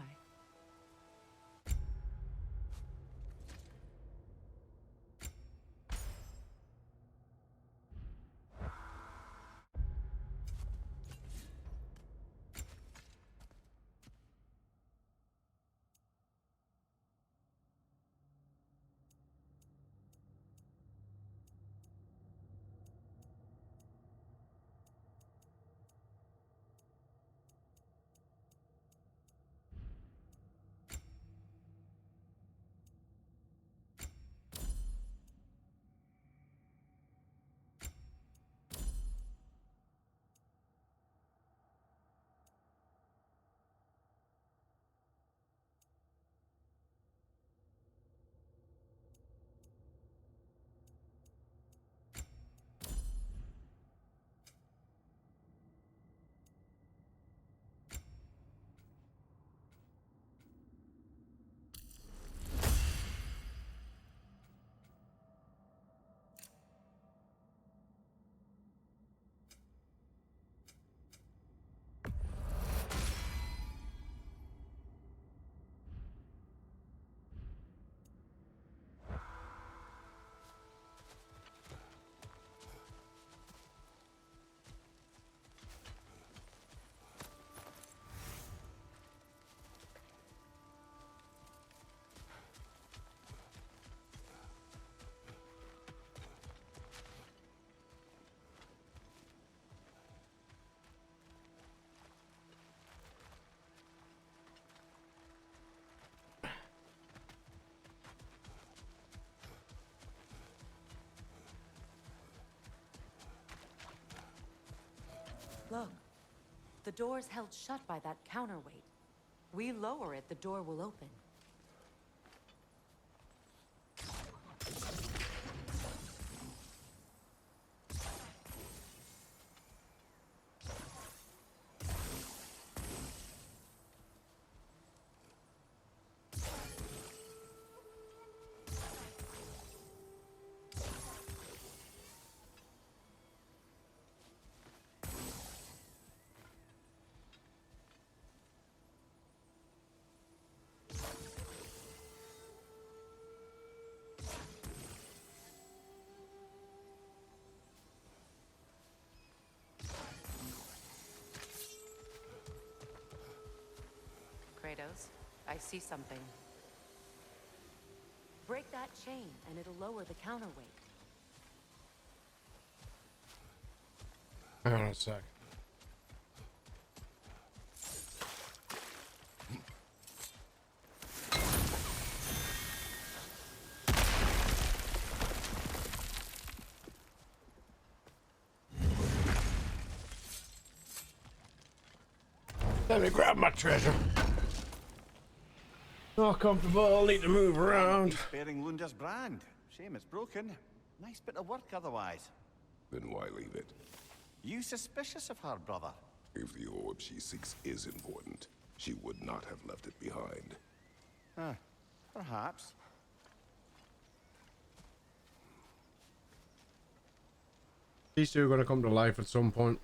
Look, the door's held shut by that counterweight. We lower it, the door will open. Kratos, I see something. Break that chain, and it'll lower the counterweight.
Hang on a sec. Let me grab my treasure. Not comfortable, need to move around.
Sparing Lunda's brand. Shame it's broken. Nice bit of work otherwise.
Then why leave it?
You suspicious of her, brother?
If the orb she seeks is important, she would not have left it behind.
Perhaps.
These two are going to come to life at some point.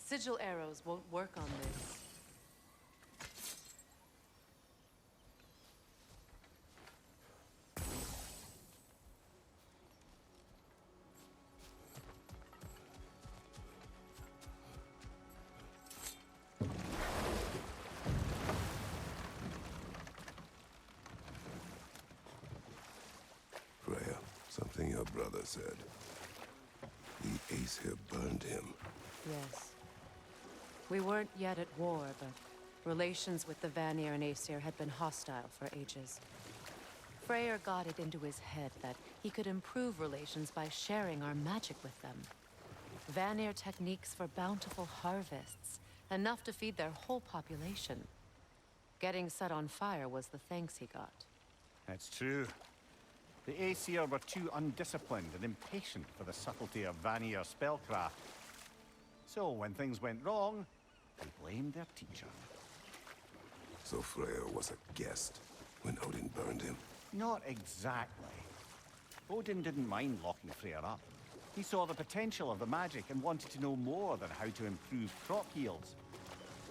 Sigil arrows won't work on this.
Freya, something your brother said. The Aesir burned him.
Yes. We weren't yet at war, but relations with the Vanir and Aesir had been hostile for ages. Freyr got it into his head that he could improve relations by sharing our magic with them. Vanir techniques for bountiful harvests, enough to feed their whole population. Getting set on fire was the thanks he got.
It's true. The Aesir were too undisciplined and impatient for the subtlety of Vanir spellcraft. So when things went wrong, they blamed their teacher.
So Freyr was a guest when Odin burned him?
Not exactly. Odin didn't mind locking Freyr up. He saw the potential of the magic and wanted to know more than how to improve crop yields.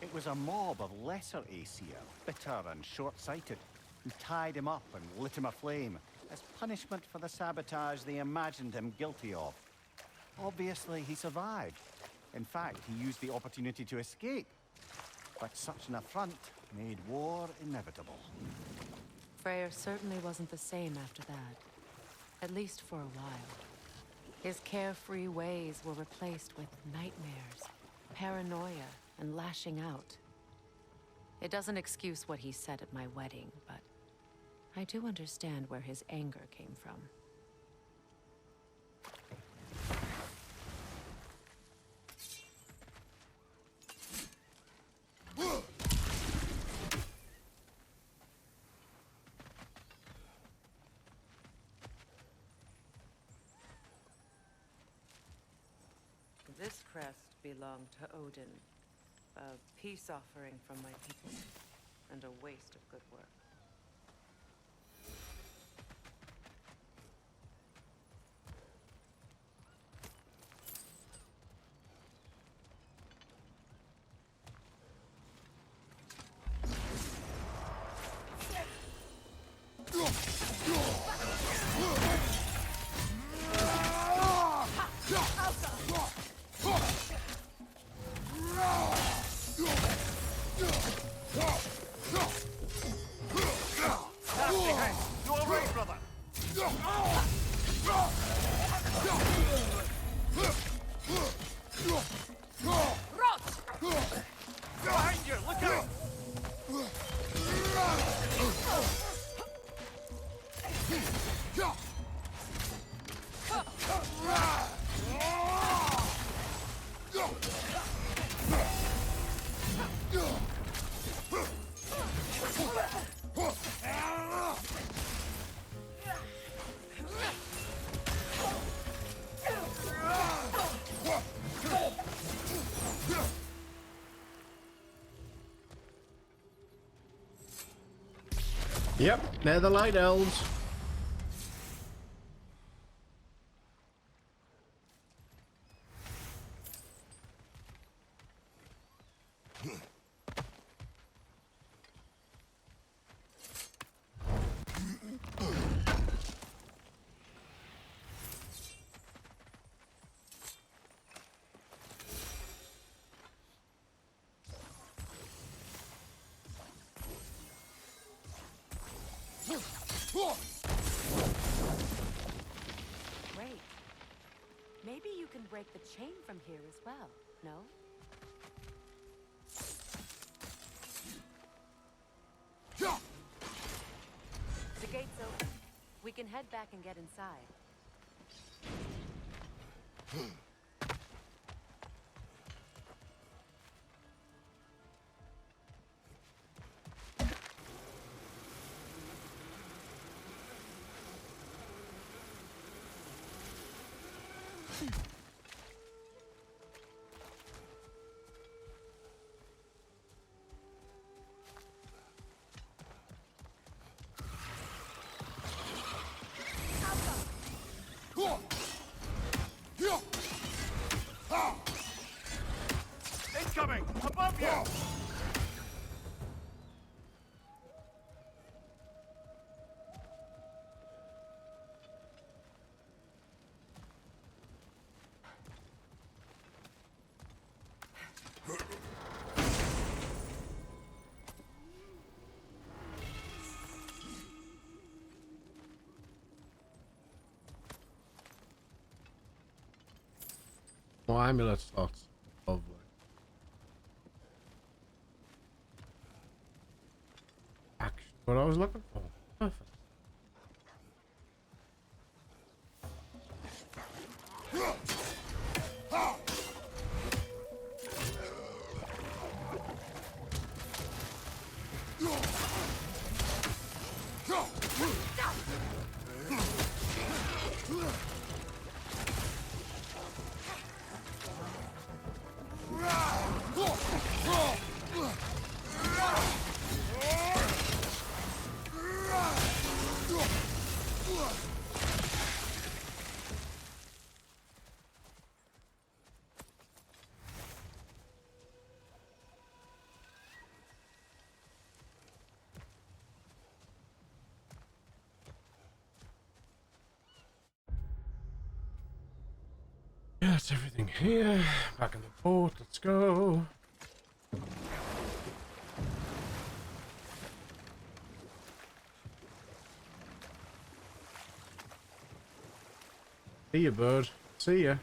It was a mob of lesser Aesir, bitter and short-sighted, who tied him up and lit him aflame as punishment for the sabotage they imagined him guilty of. Obviously, he survived. In fact, he used the opportunity to escape. But such an affront made war inevitable.
Freyr certainly wasn't the same after that. At least for a while. His carefree ways were replaced with nightmares, paranoia, and lashing out. It doesn't excuse what he said at my wedding, but I do understand where his anger came from.
This crest belonged to Odin. A peace offering from my people, and a waste of good work.
Yep, they're the light elves.
Great. Maybe you can break the chain from here as well, no? The gate's open. We can head back and get inside.
Oh, amulet slots. Lovely. Actually, what I was looking for. Perfect. Yeah, that's everything here. Back in the boat. Let's go. See ya, bird. See ya.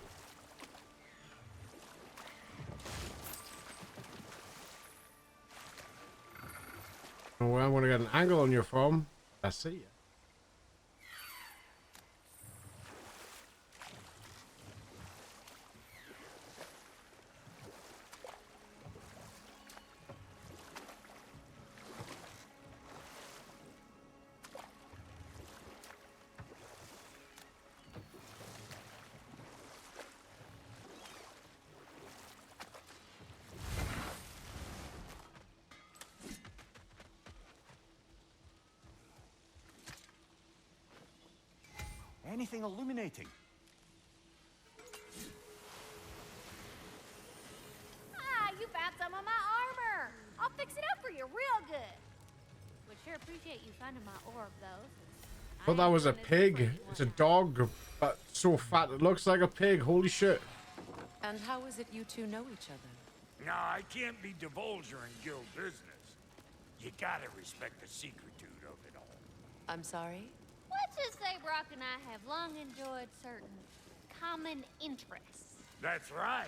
Oh, well, I'm gonna get an angle on your phone. I see ya.
Anything illuminating?
Ah, you found some of my armor. I'll fix it up for you real good. Would sure appreciate you finding my orb, though.
I thought that was a pig. It's a dog, but so fat it looks like a pig. Holy shit.
And how is it you two know each other?
No, I can't be divulger in guild business. You gotta respect the secretude of it all.
I'm sorry?
Let's just say Brock and I have long enjoyed certain common interests.
That's right.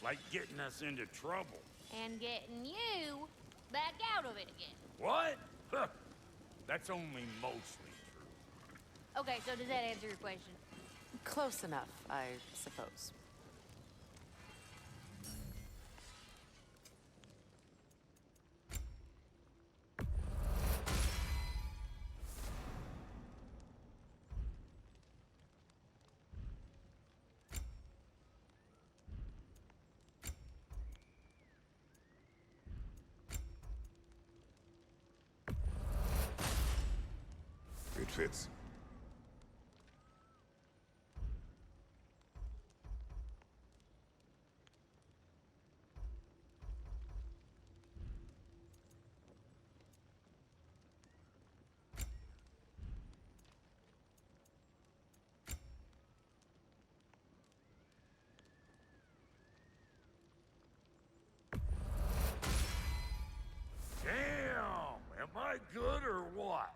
Like getting us into trouble.
And getting you back out of it again.
What? Huh. That's only mostly true.
Okay, so does that answer your question?
Close enough, I suppose.
It fits.
Damn! Am I good or what?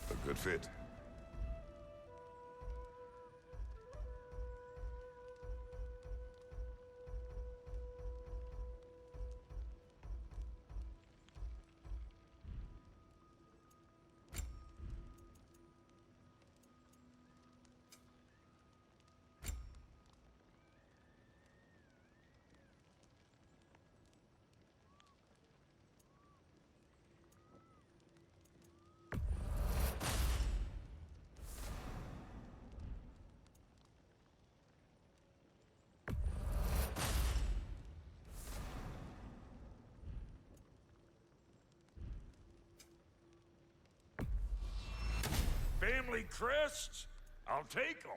A good fit.
Family crests? I'll take them.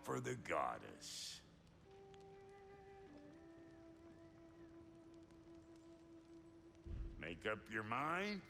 for the goddess. Make up your mind?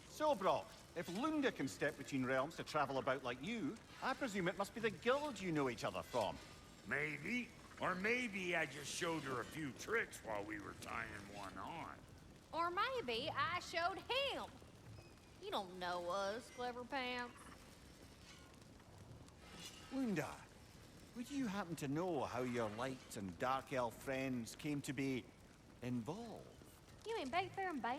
So, Brock, if Lunda can step between realms to travel about like you, I presume it must be the guild you know each other from.
Maybe. Or maybe I just showed her a few tricks while we were tying one on.
Or maybe I showed him. You don't know us, Clever Pants.
Lunda, would you happen to know how your light and dark elf friends came to be involved?
You mean Big Fair and Bela?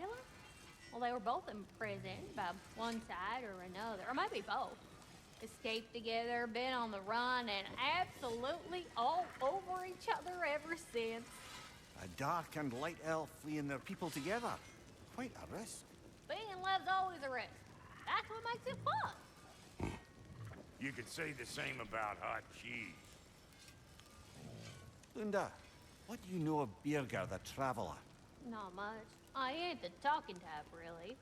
Well, they were both imprisoned by one side or another, or maybe both. Escaped together, been on the run, and absolutely all over each other ever since.
A dark and light elf fleeing their people together. Quite a risk.
Being in love's always a risk. That's what makes it fun.
You could say the same about hot cheese.
Lunda, what do you know of Birger the Traveler?
Not much. I ain't the talking type, really.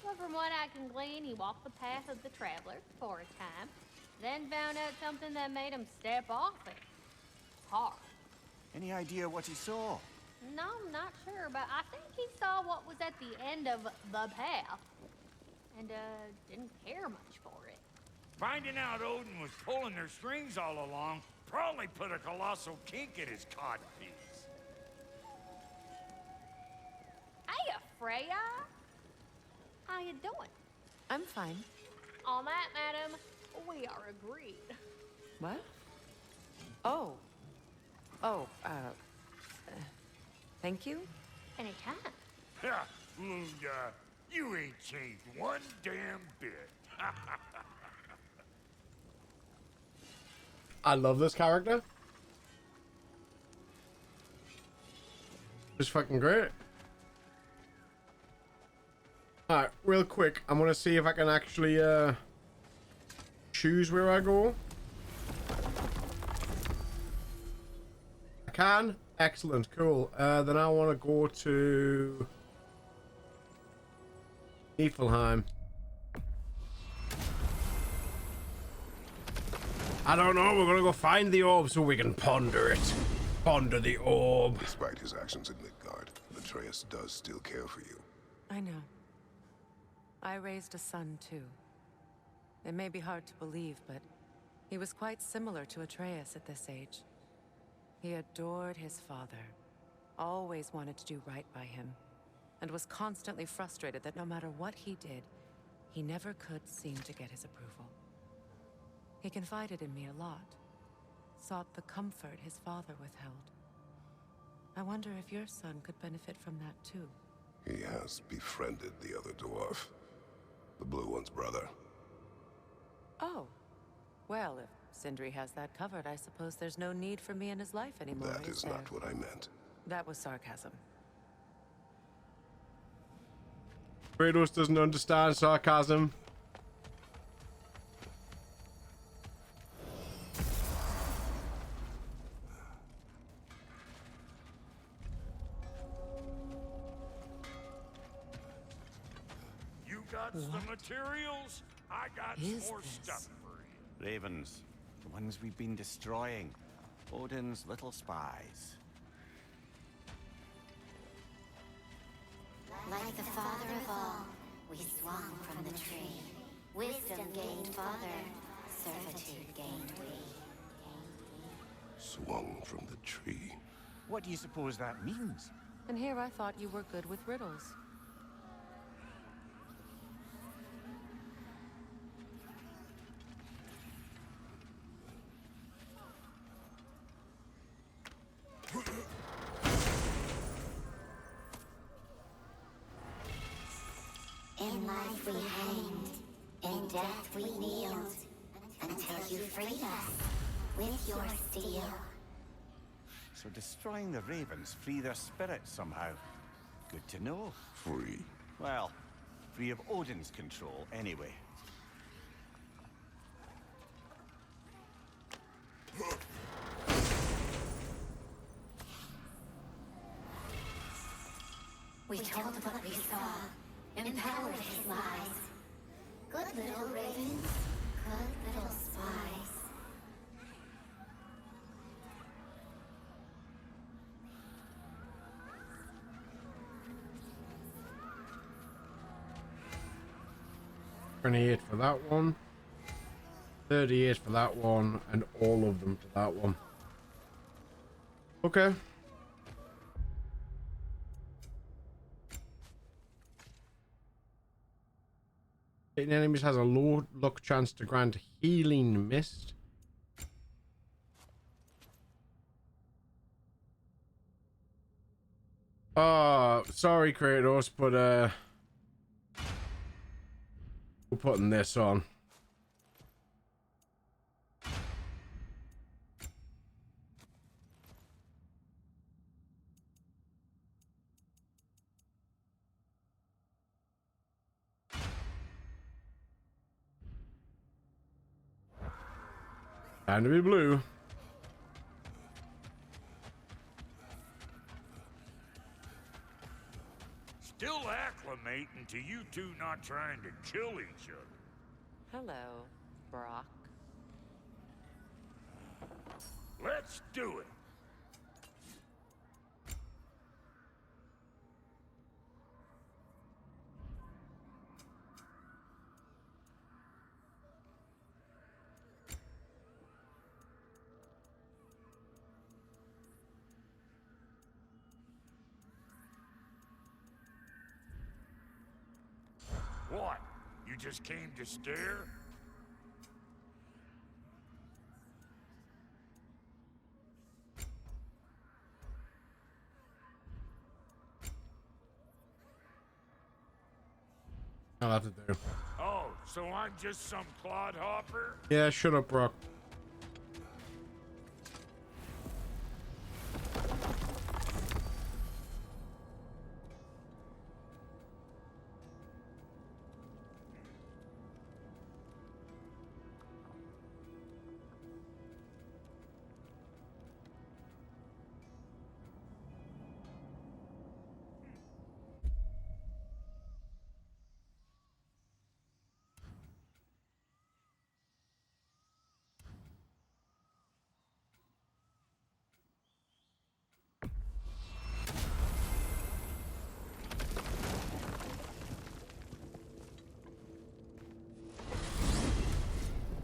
But from what I can glean, he walked the path of the traveler for a time, then found out something that made him step off it. Hard.
Any idea what he saw?
No, I'm not sure, but I think he saw what was at the end of the path. And, didn't care much for it.
Finding out Odin was pulling their strings all along probably put a colossal kink in his codpiece.
Hey, Freya! How you doing?
I'm fine.
On that, madam, we are agreed.
What? Oh. Thank you?
Anytime.
Ha! Lunda, you ain't changed one damn bit.
I love this character. Just fucking great. Alright, real quick, I'm gonna see if I can actually choose where I go. I can? Excellent, cool. Then I want to go to Niflheim. I don't know, we're gonna go find the orb so we can ponder it. Ponder the orb.
Despite his actions in Midgard, Atreus does still care for you.
I know. I raised a son, too. It may be hard to believe, but he was quite similar to Atreus at this age. He adored his father, always wanted to do right by him, and was constantly frustrated that no matter what he did, he never could seem to get his approval. He confided in me a lot, sought the comfort his father withheld. I wonder if your son could benefit from that, too.
He has befriended the other dwarf. The blue one's brother.
Oh. Well, if Sindri has that covered, I suppose there's no need for me in his life anymore,
That is
there?
not what I meant.
That was sarcasm.
Kratos doesn't understand sarcasm.
You got some materials? I got
is
more
this?
stuff for you.
Ravens. The ones we've been destroying. Odin's little spies.
Like the father of all, we swung from the tree. Wisdom gained father, servitude gained we.
Swung from the tree.
What do you suppose that means?
And here I thought you were good with riddles.
In life we hanged, in death we kneeled, until you freed us with your steel.
So destroying the ravens free their spirits somehow. Good to know.
Free.
Well, free of Odin's control, anyway.
We told what we saw, empowered his lies. Good little ravens, good little spies.
$28 for that one, $38 for that one, and all of them for that one. Okay. Hitting enemies has a low luck chance to grant healing mist. Sorry Kratos, but we're putting this on. Time to be blue.
Still acclimating to you two not trying to kill each other.
Hello, Brock.
Let's do it. What? You just came to stare?
I'll have to do.
Oh, so I'm just some clodhopper?
Yeah, shut up, Brock.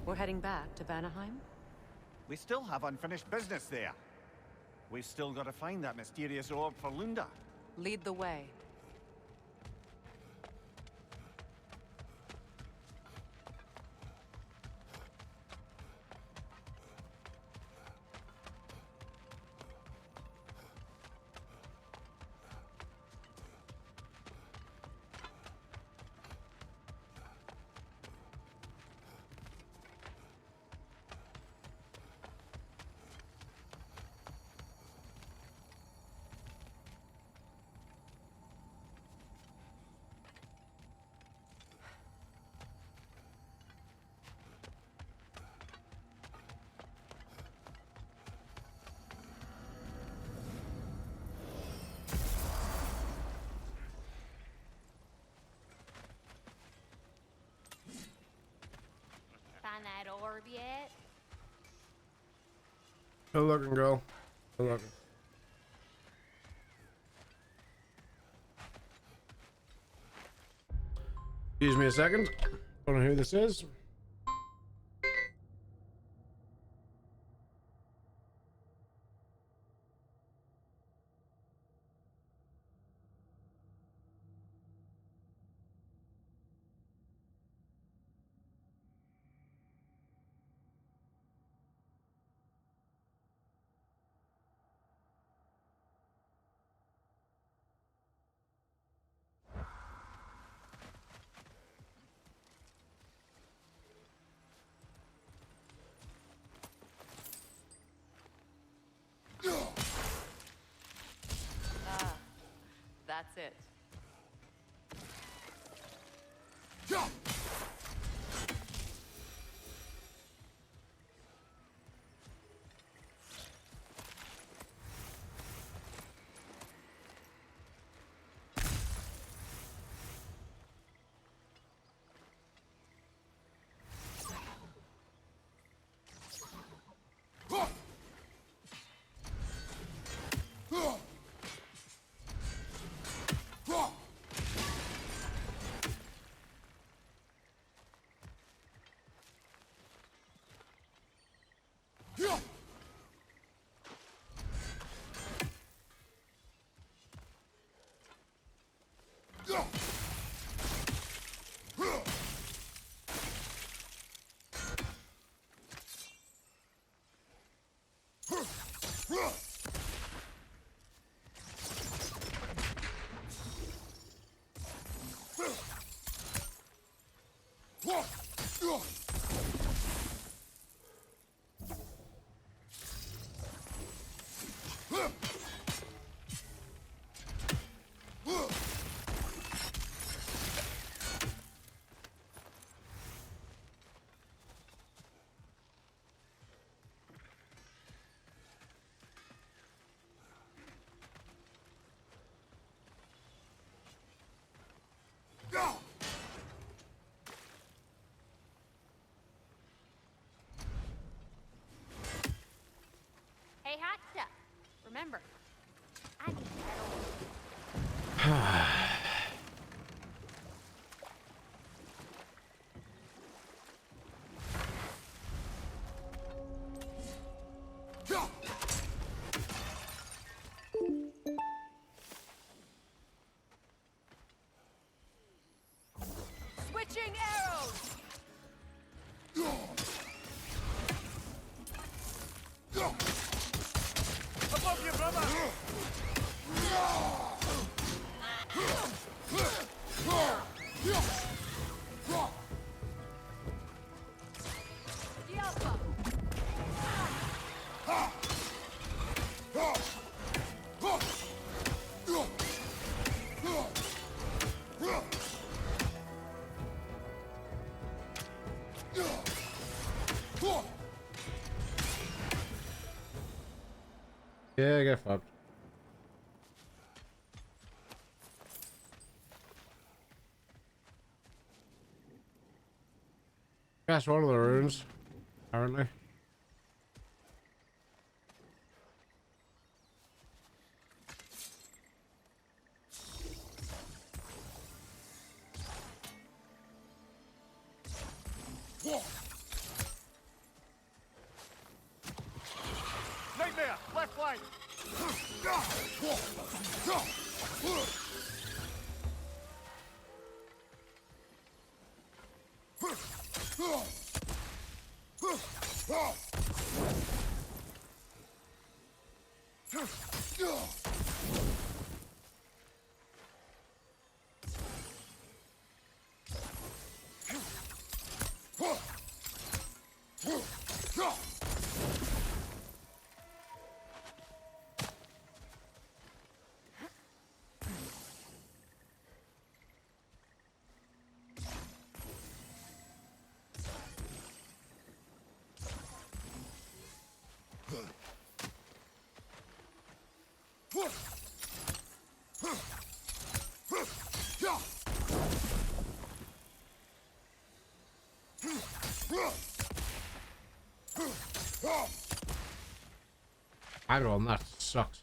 We're heading back to Vanaheim?
We still have unfinished business there. We've still got to find that mysterious orb for Lunda.
Lead the way.
Find that orb yet?
Good looking, girl. Good looking. Excuse me a second. Don't know who this is.
That's it.
Hey, hot stuff. Remember, I need to
Switching arrows!
Above you, brother!
Diablo!
Yeah, get fucked. That's one of the runes, apparently.
Nightmare! Left flank!
hang on, that sucks.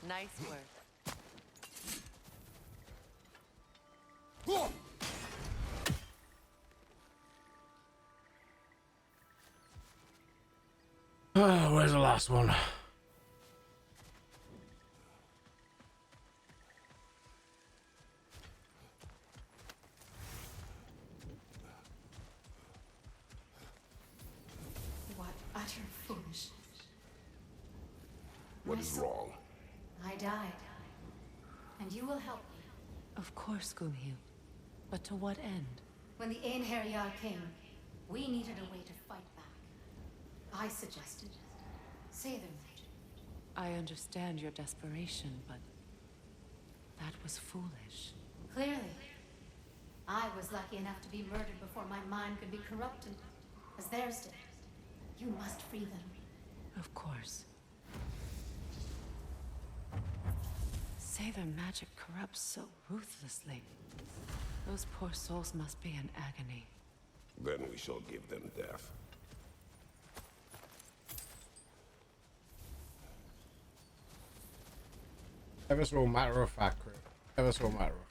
Nice work.
Where's the last one?
What utter foolishness.
What is wrong?
I died. And you will help me.
Of course, Gunhild. But to what end?
When the Einherjar came, we needed a way to fight back. I suggested Sather magic.
I understand your desperation, but that was foolish.
Clearly. I was lucky enough to be murdered before my mind could be corrupted, as theirs did. You must free them.
Of course. Sather magic corrupts so ruthlessly. Those poor souls must be in agony.
Then we shall give them death.
Ever so matter of fact, Chris. Ever so matter of fact.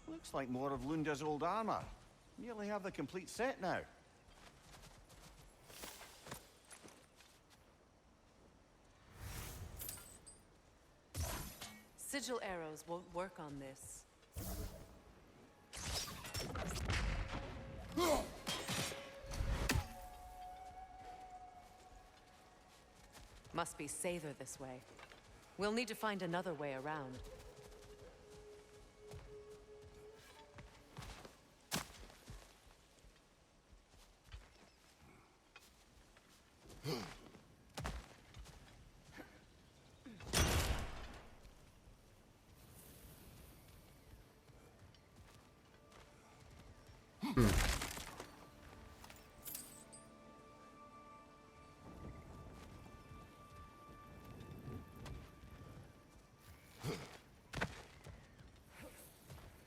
Looks like more of Lunda's old armor. Nearly have the complete set now.
Sigil arrows won't work on this. Must be Sather this way. We'll need to find another way around.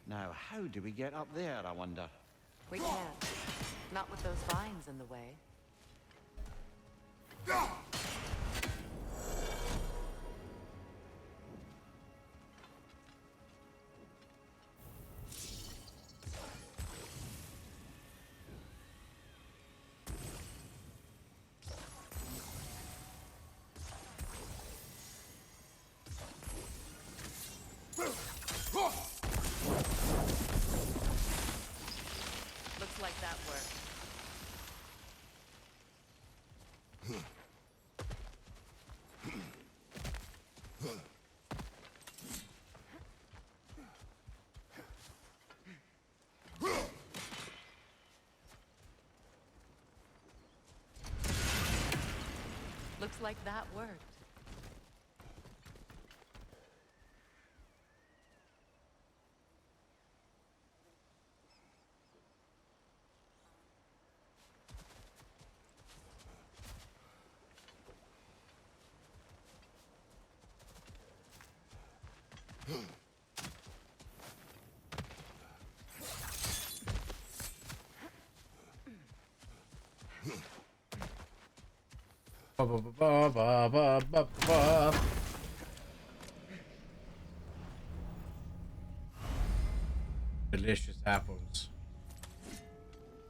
Now, how do we get up there, I wonder?
We can't. Not with those vines in the way. Looks like that worked. Looks like that worked.
Ba, ba, ba, ba, ba, ba, ba. Delicious apples.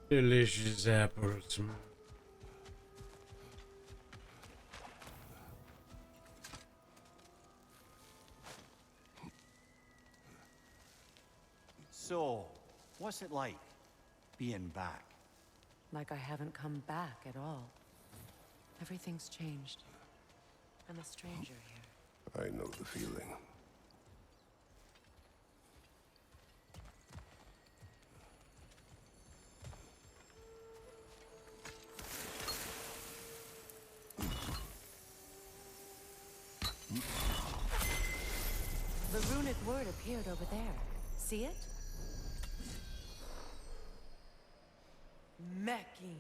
Delicious apples.
So, what's it like, being back?
Like I haven't come back at all. Everything's changed. I'm a stranger here.
I know the feeling.
The runic word appeared over there. See it? Mecking.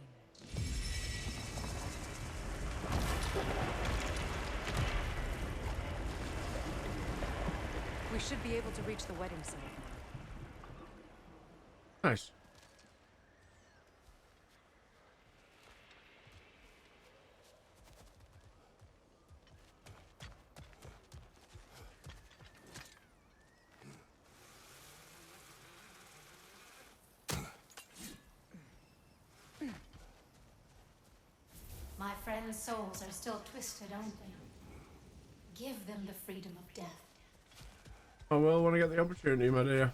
We should be able to reach the wedding site now.
Nice.
My friends' souls are still twisted, aren't they? Give them the freedom of death.
Oh well, when I get the opportunity, my dear.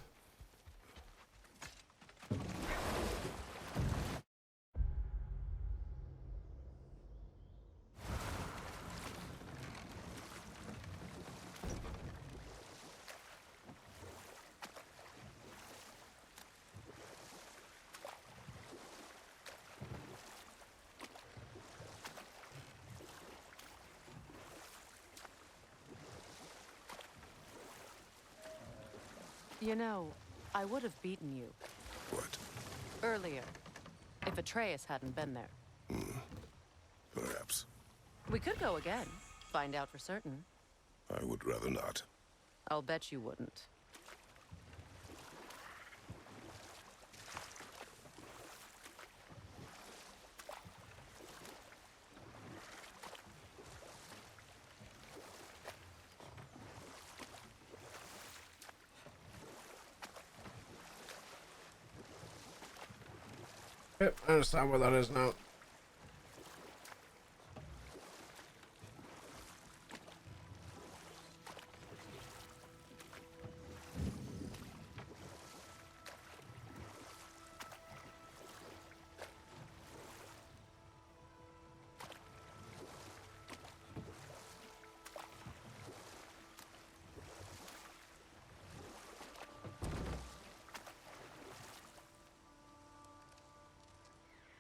You know, I would have beaten you.
What?
Earlier. If Atreus hadn't been there.
Perhaps.
We could go again. Find out for certain.
I would rather not.
I'll bet you wouldn't.
Yep, I understand what that is now.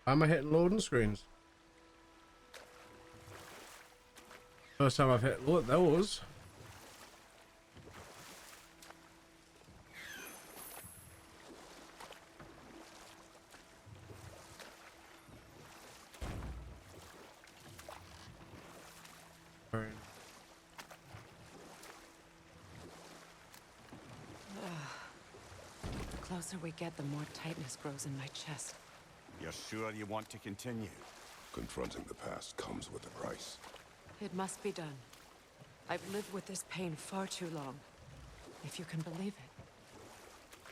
Why am I hitting loading screens? First time I've hit those.
The closer we get, the more tightness grows in my chest.
You're sure you want to continue?
Confronting the past comes with a price.
It must be done. I've lived with this pain far too long. If you can believe it.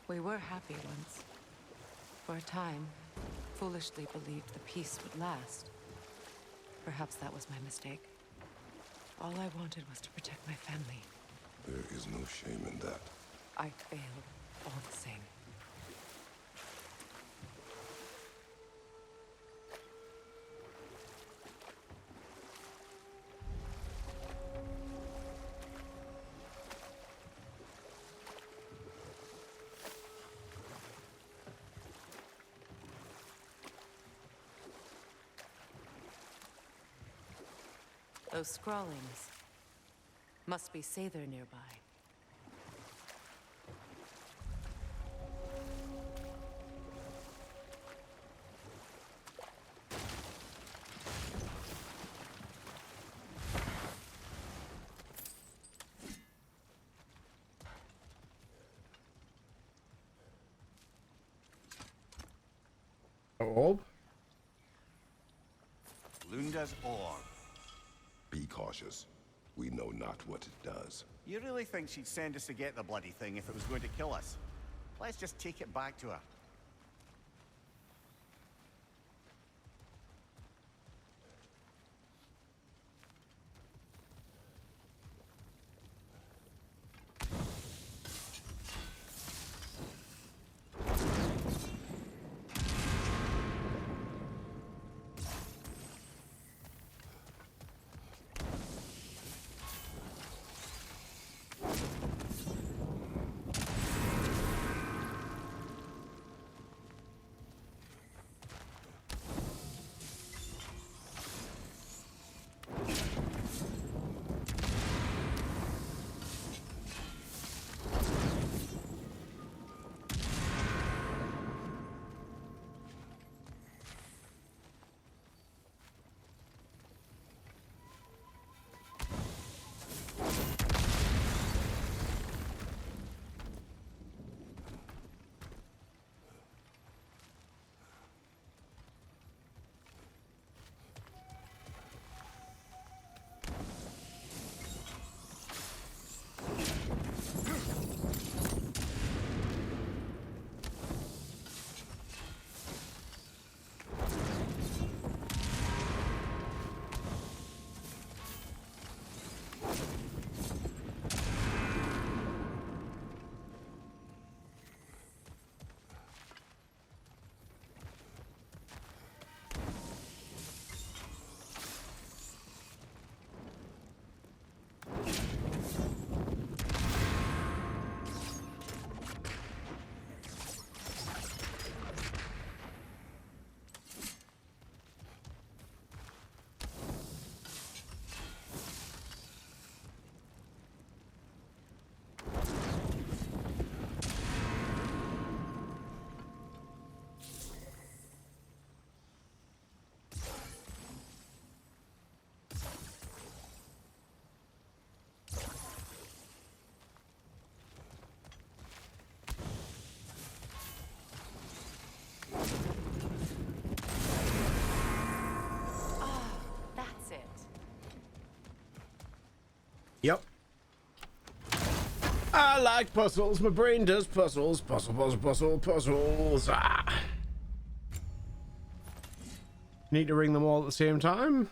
We were happy once. For a time, foolishly believed the peace would last. Perhaps that was my mistake. All I wanted was to protect my family.
There is no shame in that.
I failed all the same. Those scrawlings must be Sather nearby.
orb.
Lunda's orb.
Be cautious. We know not what it does.
You really think she'd send us to get the bloody thing if it was going to kill us? Let's just take it back to her.
Yep. I like puzzles. My brain does puzzles. Puzzles. Ah. Need to ring them all at the same time.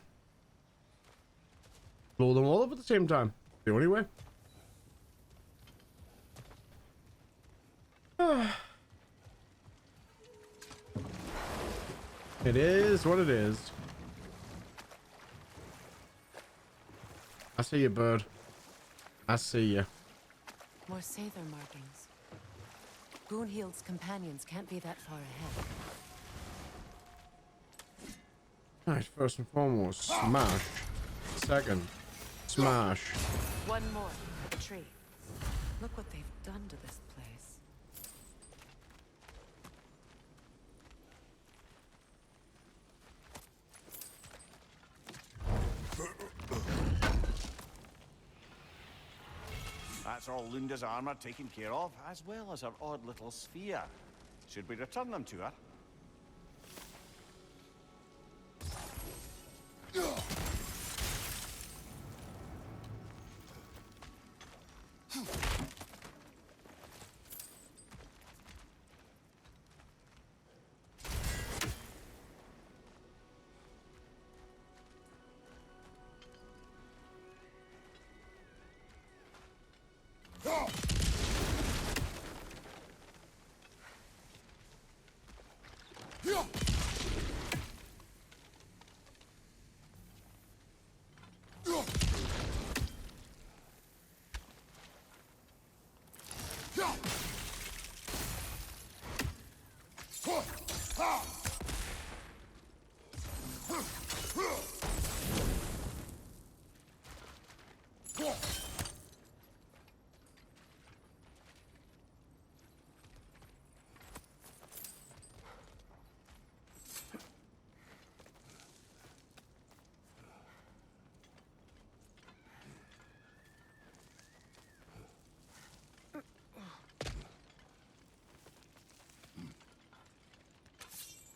Blow them all up at the same time. The only way. It is what it is. I see you, bird. I see you.
More Sather markings. Goonhild's companions can't be that far ahead.
Alright, first and foremost, smash. Second, smash.
One more for the tree. Look what they've done to this place.
That's all Lunda's armor taken care of, as well as her odd little sphere. Should we return them to her?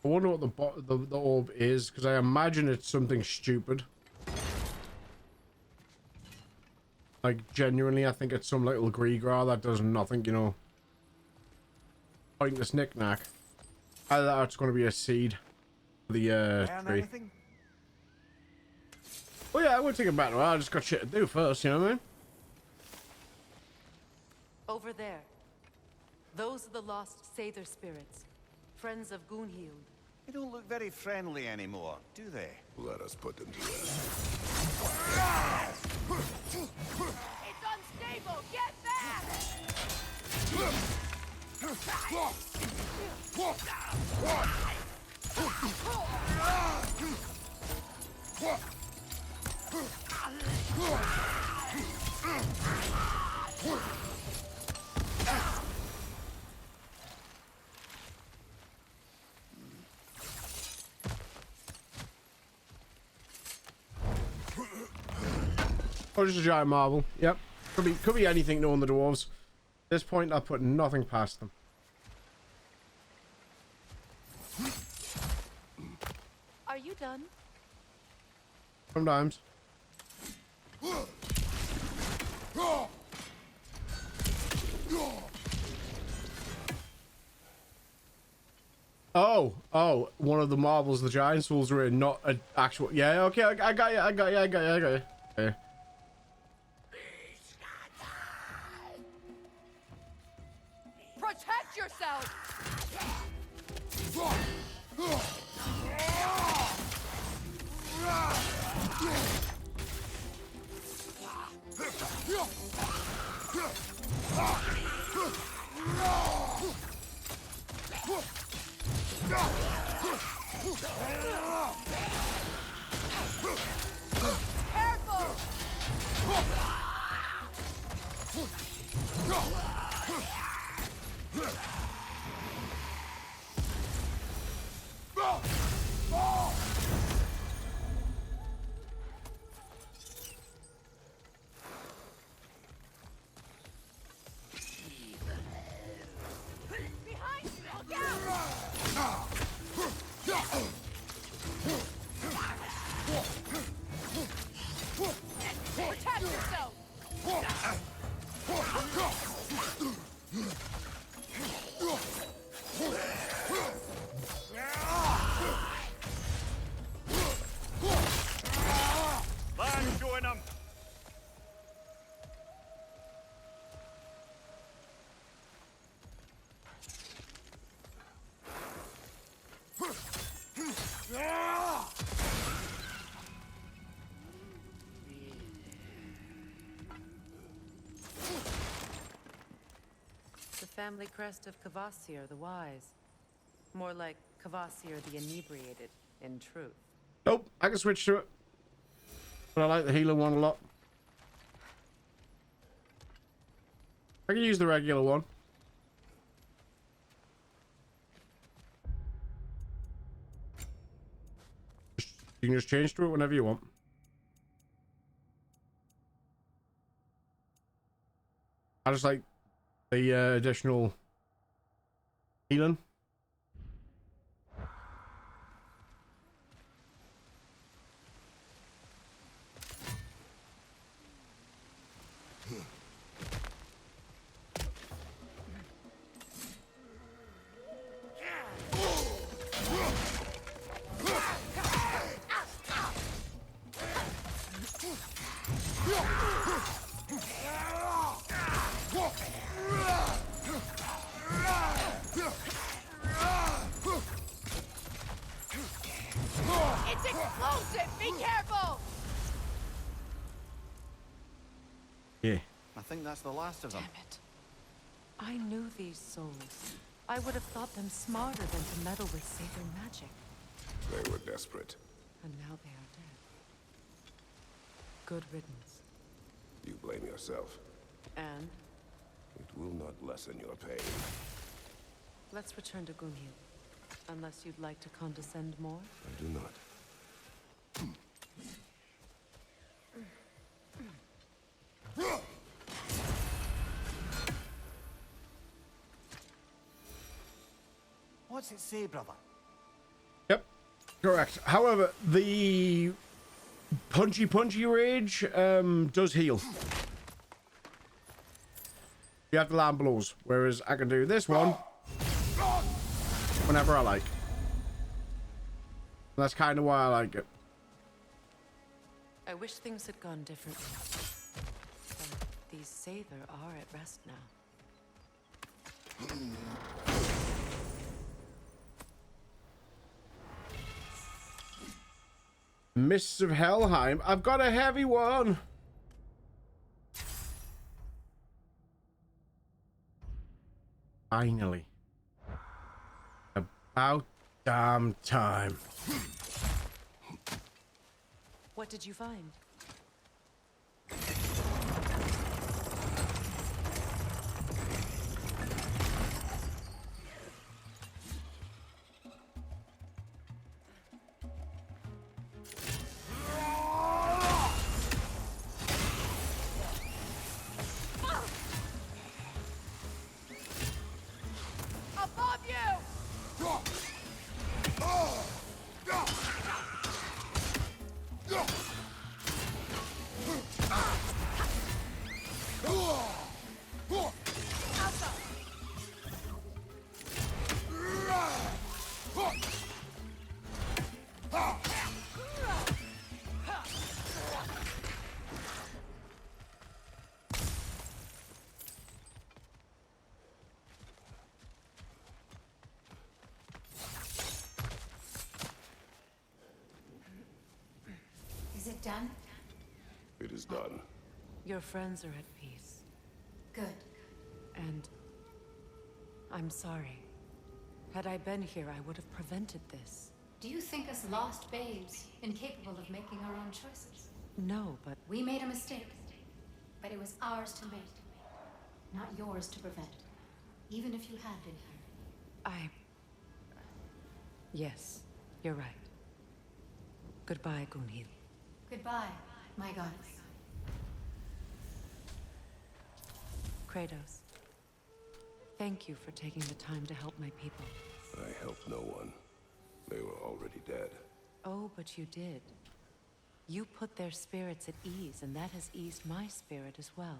I wonder what the orb is, because I imagine it's something stupid. Like, genuinely, I think it's some little Greegar that does nothing, you know. Pointless knick-knack. Either that or it's going to be a seed for the tree.
Anything?
Oh yeah, I would take it back. Well, I just got shit to do first, you know what I mean?
Over there. Those are the lost Sather spirits. Friends of Gunhild.
They don't look very friendly anymore, do they?
Let us put them to rest.
It's unstable! Get back!
Oh, just a giant marble. Yep. Could be anything knowing the dwarves. At this point, I put nothing past them.
Are you done?
Sometimes. Oh, one of the marbles the giant souls were in, not an actual. Yeah, okay, I got you. Okay.
Protect yourself!
The family crest of Kvasir the Wise. More like Kvasir the Inebriated, in truth.
Nope, I can switch to it. But I like the healer one a lot. I can use the regular one. You can just change to it whenever you want. I just like the additional healing.
It's explosive! Be careful!
Yeah.
I think that's the last of them.
Damn it. I knew these souls. I would have thought them smarter than to meddle with Sather magic.
They were desperate.
And now they are dead. Good riddance.
You blame yourself.
And
It will not lessen your pain.
let's return to Gunhild. Unless you'd like to condescend more?
I do not.
What's it say, brother?
Correct. However, the punchy rage does heal. You have to land blows, whereas I can do this one whenever I like. That's kind of why I like it.
I wish things had gone differently. But these Sather are at rest now.
Mists of Helheim. I've got a heavy one. Finally. About damn time.
What did you find?
Above you!
Is it done?
It is done.
Your friends are at peace.
Good.
And I'm sorry. Had I been here, I would have prevented this.
Do you think us lost babes, incapable of making our own choices?
No, but
We made a mistake, but it was ours to make, not yours to prevent. Even if you had been here.
Yes, you're right. Goodbye, Gunhild.
Goodbye, my goddess.
Kratos. Thank you for taking the time to help my people.
I helped no one. They were already dead.
Oh, but you did. You put their spirits at ease, and that has eased my spirit as well.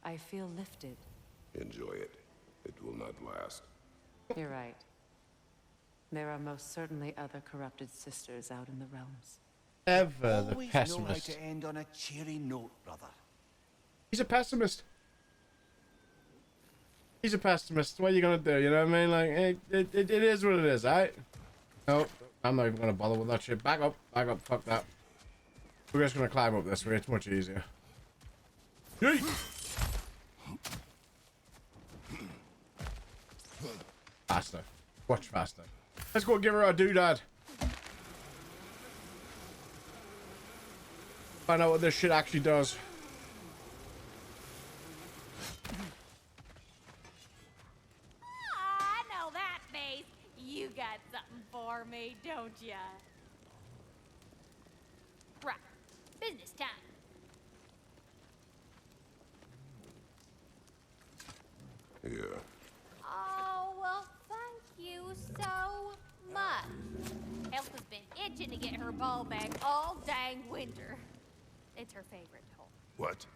I feel lifted.
Enjoy it. It will not last.
You're right. There are most certainly other corrupted sisters out in the realms.
Ever the
Always know how
pessimist.
to end on a cheery note, brother.
He's a pessimist. He's a pessimist. What are you gonna do? You know what I mean? Like, it is what it is, alright? No, I'm not even gonna bother with that shit. Back up, fuck that. We're just gonna climb up this way, it's much easier. Yeet! Faster. Much faster. Let's go give her our doodad. Find out what this shit actually does.
I know that face. You got something for me, don't ya? Right. Business time.
Here.
Oh, well, thank you so much. Elf has been itching to get her ball back all dang winter. It's her favorite hole.
What?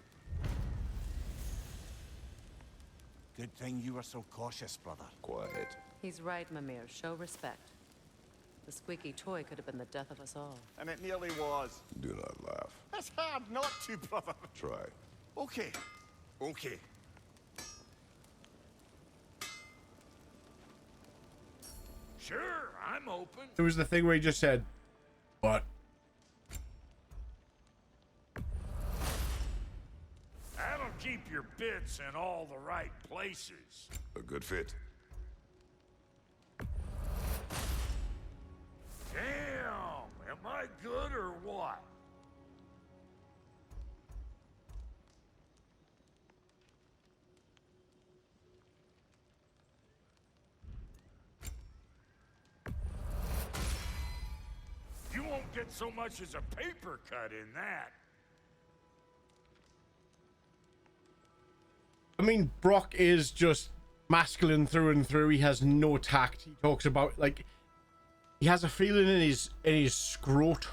Good thing you were so cautious, brother.
Quiet.
He's right, Mimir. Show respect. The squeaky toy could have been the death of us all.
And it nearly was.
Do not laugh.
It's hard not to, brother.
Try.
Okay. Okay.
Sure, I'm open.
It was the thing where he just said, "What?"
That'll keep your bits in all the right places.
A good fit.
Damn, am I good or what? You won't get so much as a paper cut in that.
I mean, Brock is just masculine through and through. He has no tact. He talks about, like, He has a feeling in his scrot,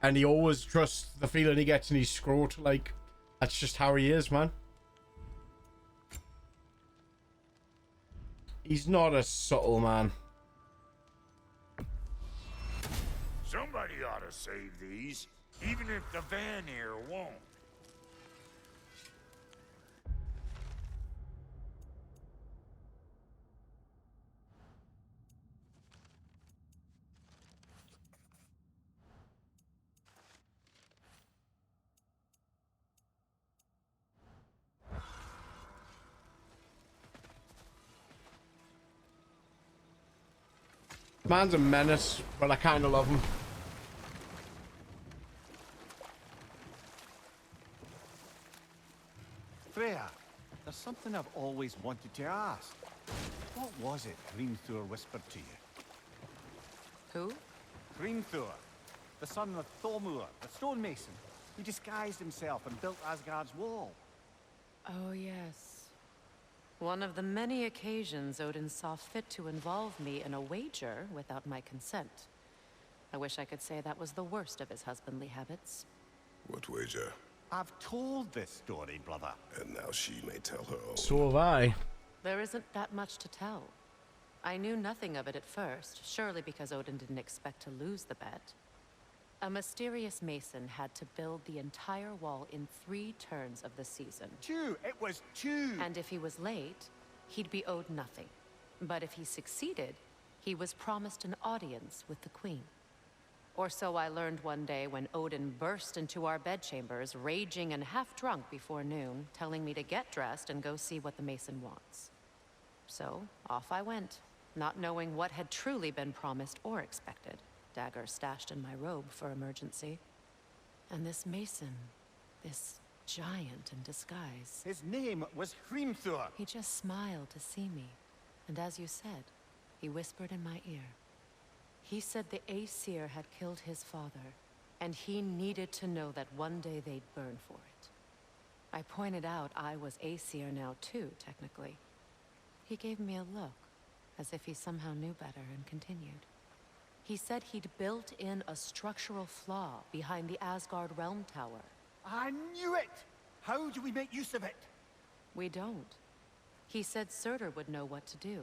and he always trusts the feeling he gets in his scrot. Like, that's just how he is, man. He's not a subtle man.
Somebody ought to save these, even if the Vanir won't.
Man's a menace, but I kind of love him.
Freya, there's something I've always wanted to ask. What was it Hrimthur whispered to you?
Who?
Hrimthur, the son of Thormur, the stonemason. He disguised himself and built Asgard's wall.
Oh, yes. One of the many occasions Odin saw fit to involve me in a wager without my consent. I wish I could say that was the worst of his husbandly habits.
What wager?
I've told this story, brother.
And now she may tell her own.
So have I.
There isn't that much to tell. I knew nothing of it at first, surely because Odin didn't expect to lose the bet. A mysterious mason had to build the entire wall in 3 turns of the season.
2! It was 2!
And if he was late, he'd be owed nothing. But if he succeeded, he was promised an audience with the queen. Or so I learned one day when Odin burst into our bedchambers, raging and half drunk before noon, telling me to get dressed and go see what the mason wants. So, off I went, not knowing what had truly been promised or expected. Dagger stashed in my robe for emergency. And this mason, this giant in disguise.
His name was Hrimthur.
He just smiled to see me. And as you said, he whispered in my ear. He said the Aesir had killed his father, and he needed to know that one day they'd burn for it. I pointed out I was Aesir now too, technically. He gave me a look, as if he somehow knew better, and continued. He said he'd built in a structural flaw behind the Asgard Realm Tower.
I knew it! How do we make use of it?
We don't. He said Surtur would know what to do.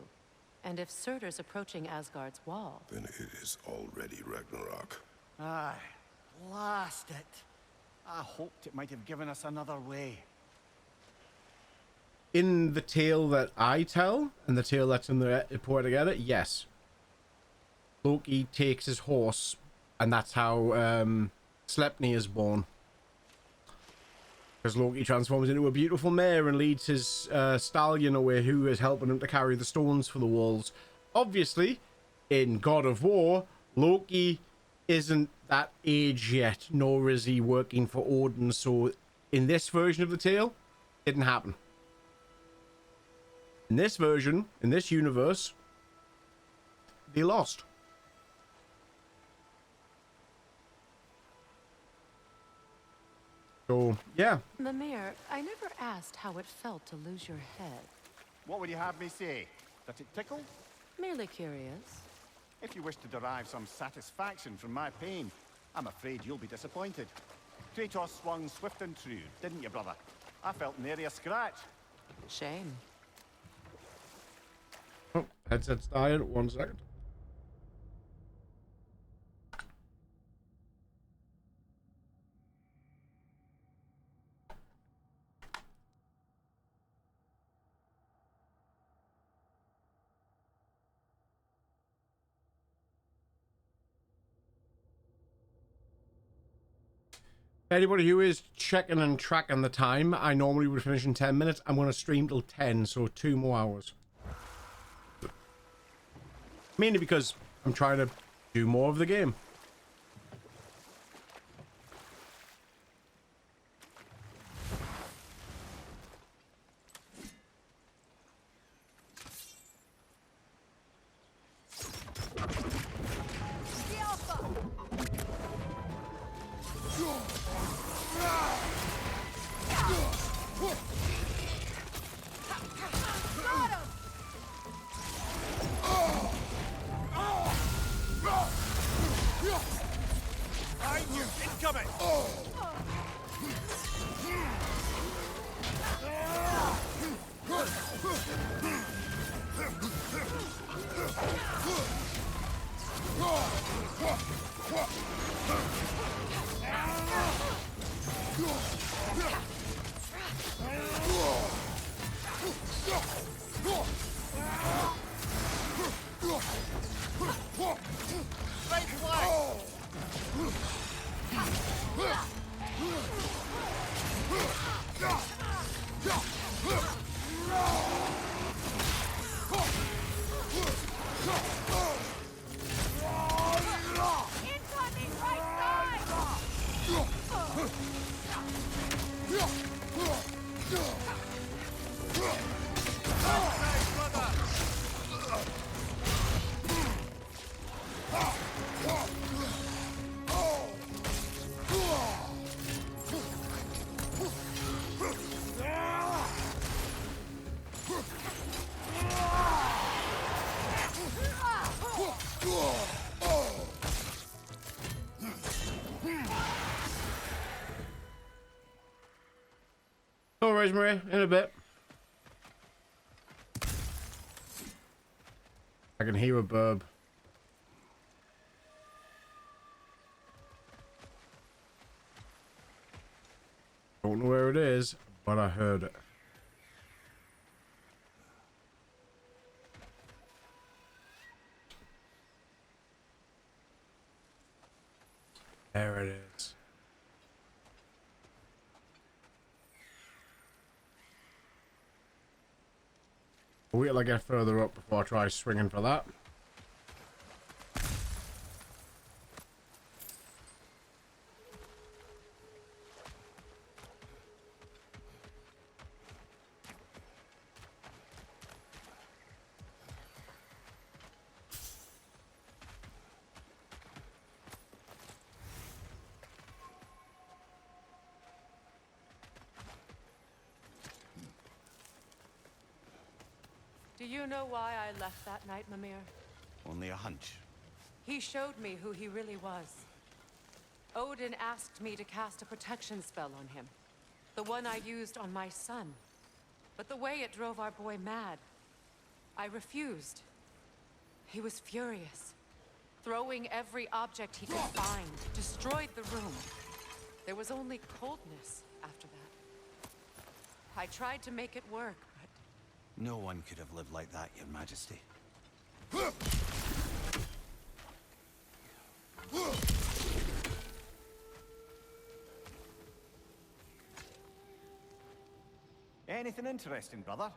And if Surtur's approaching Asgard's wall...
Then it is already Ragnarok.
Aye, blast it. I hoped it might have given us another way.
In the tale that I tell, and the tale that's in the Poetic Edda, yes. Loki takes his horse, and that's how Sleipnir is born. Because Loki transforms into a beautiful mare and leads his stallion away, who is helping him to carry the stones for the walls. Obviously, in God of War, Loki isn't that age yet, nor is he working for Odin, so in this version of the tale, it didn't happen. In this version, in this universe, they lost. So, yeah.
Mimir, I never asked how it felt to lose your head.
What would you have me say? That it tickled?
Merely curious.
If you wish to derive some satisfaction from my pain, I'm afraid you'll be disappointed. Kratos swung swift and true, didn't you, brother? I felt nary a scratch.
Shame.
Oh, headset's died. 1 second. Anybody who is checking and tracking the time, I normally would finish in 10 minutes. I'm going to stream till 10, so 2 more hours. Mainly because I'm trying to do more of the game. Oh, Rosemary, in a bit. I can hear a burb. Don't know where it is, but I heard it. There it is. I'll wait till I get further up before I try swinging for that.
Do you know why I left that night, Mimir?
Only a hunch.
He showed me who he really was. Odin asked me to cast a protection spell on him. The one I used on my son. But the way it drove our boy mad, I refused. He was furious, throwing every object he could find, destroyed the room. There was only coldness after that. I tried to make it work, but...
No one could have lived like that, Your Majesty. Anything interesting, brother?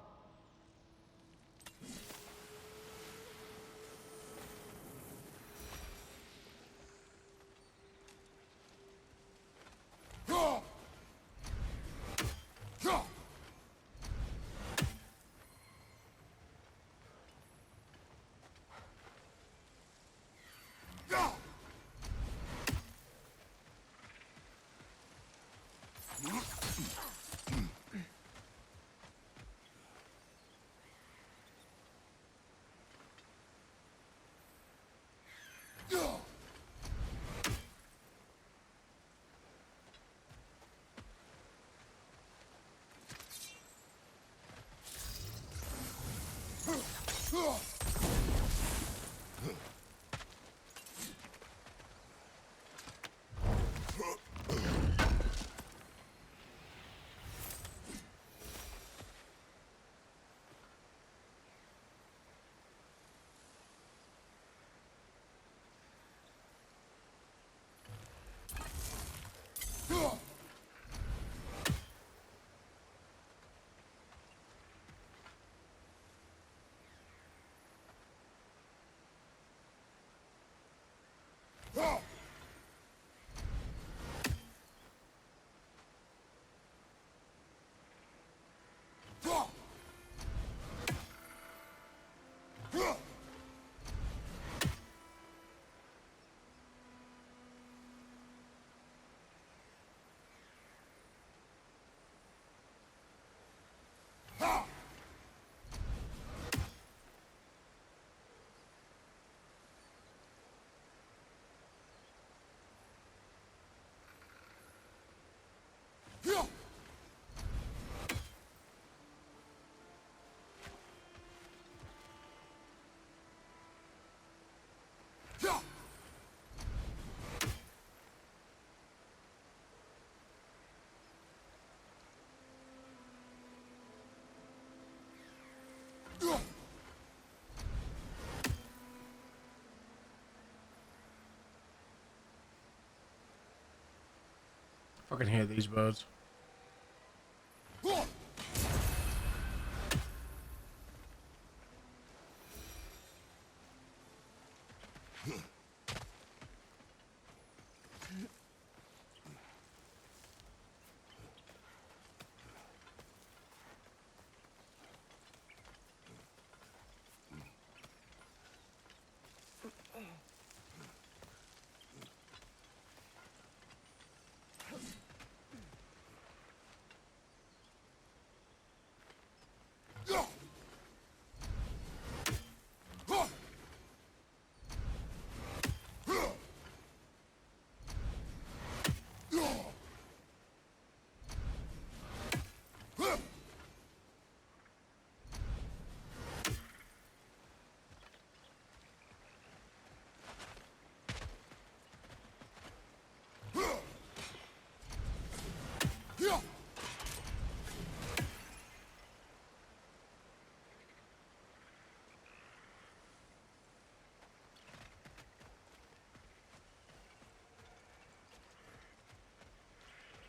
Fucking hate these birds.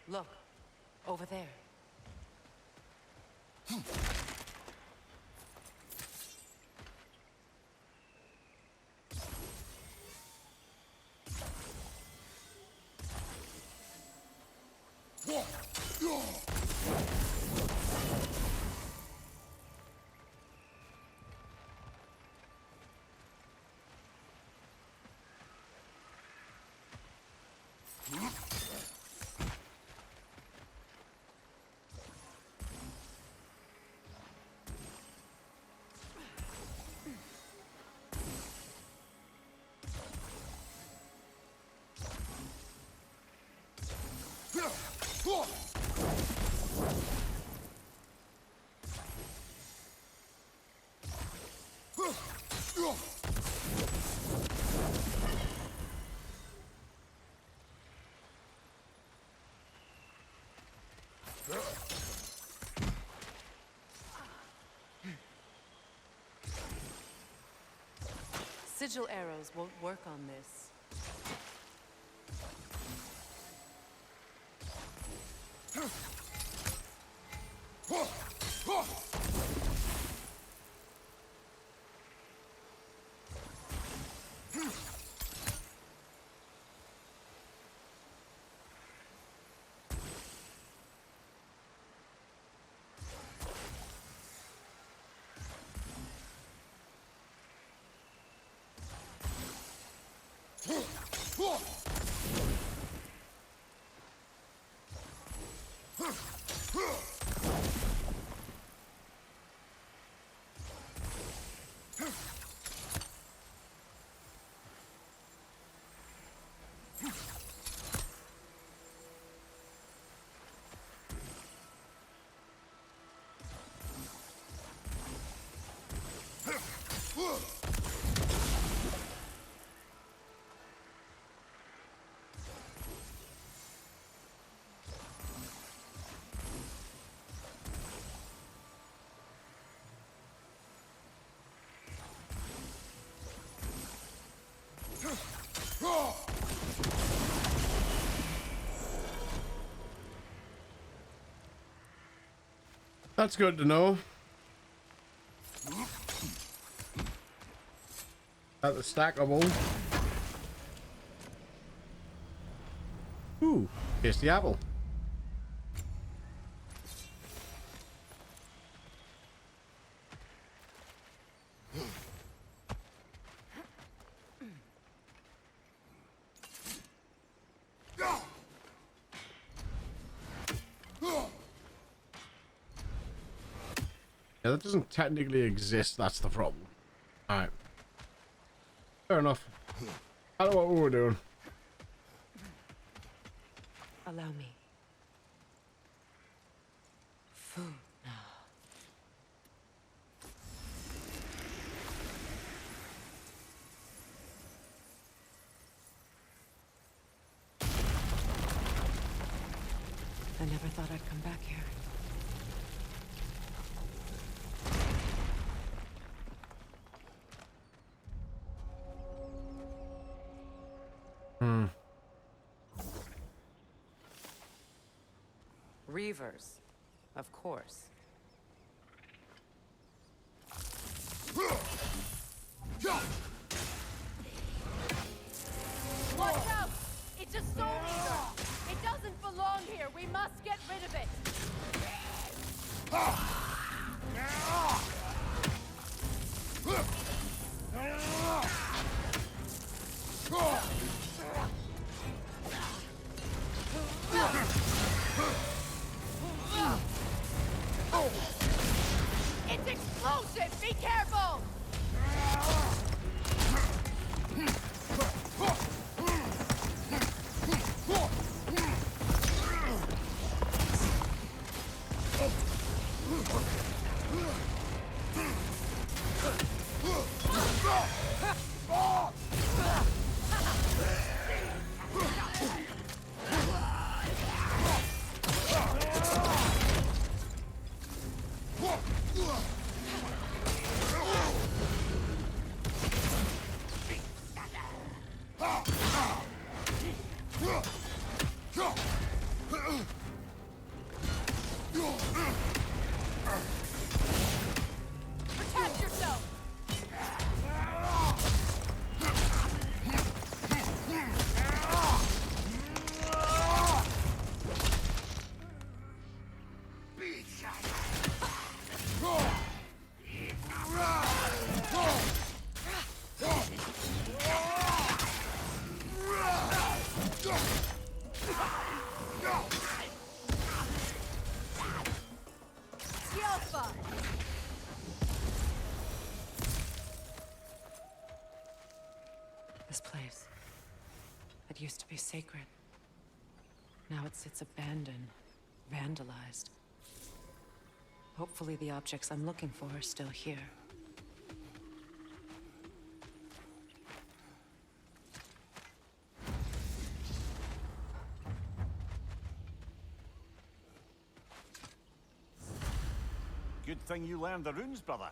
Look, over there. Sigil arrows won't work on this.
That's good to know. That's stackable. Ooh, here's the apple. Yeah, that doesn't technically exist. That's the problem. All right. Fair enough. I don't know what we were doing.
Allow me. Food now. I never thought I'd come back here.
Reavers, of course.
Watch out! It's a soul eater! It doesn't belong here! We must get rid of it! It's explosive! Be careful! Protect yourself! Alpha!
This place. It used to be sacred. Now it sits abandoned, vandalized. Hopefully the objects I'm looking for are still here.
Good thing you learned the runes, brother.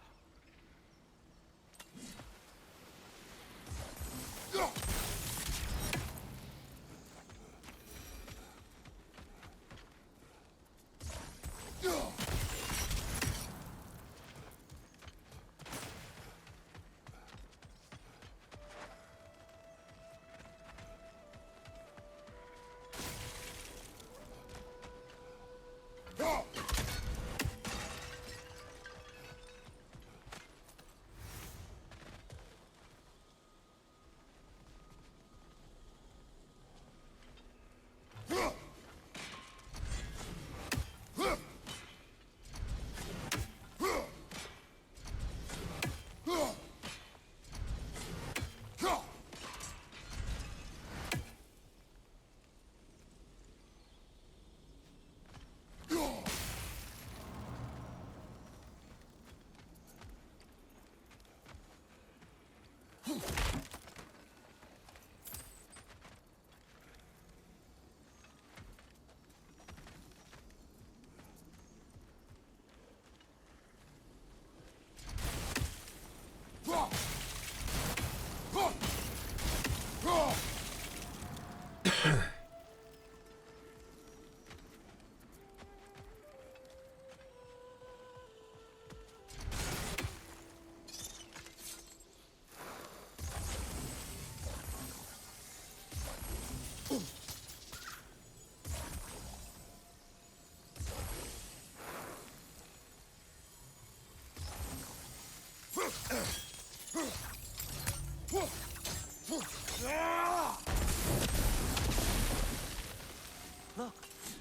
Look,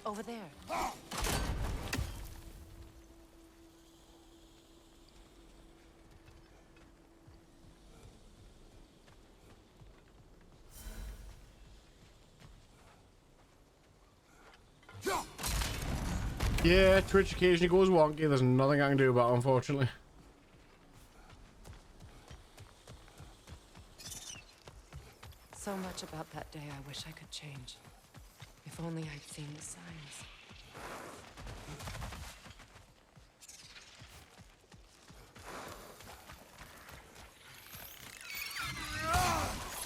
over there.
Yeah, Twitch occasionally goes wonky. There's nothing I can do about it, unfortunately.
So much about that day I wish I could change. If only I'd seen the signs.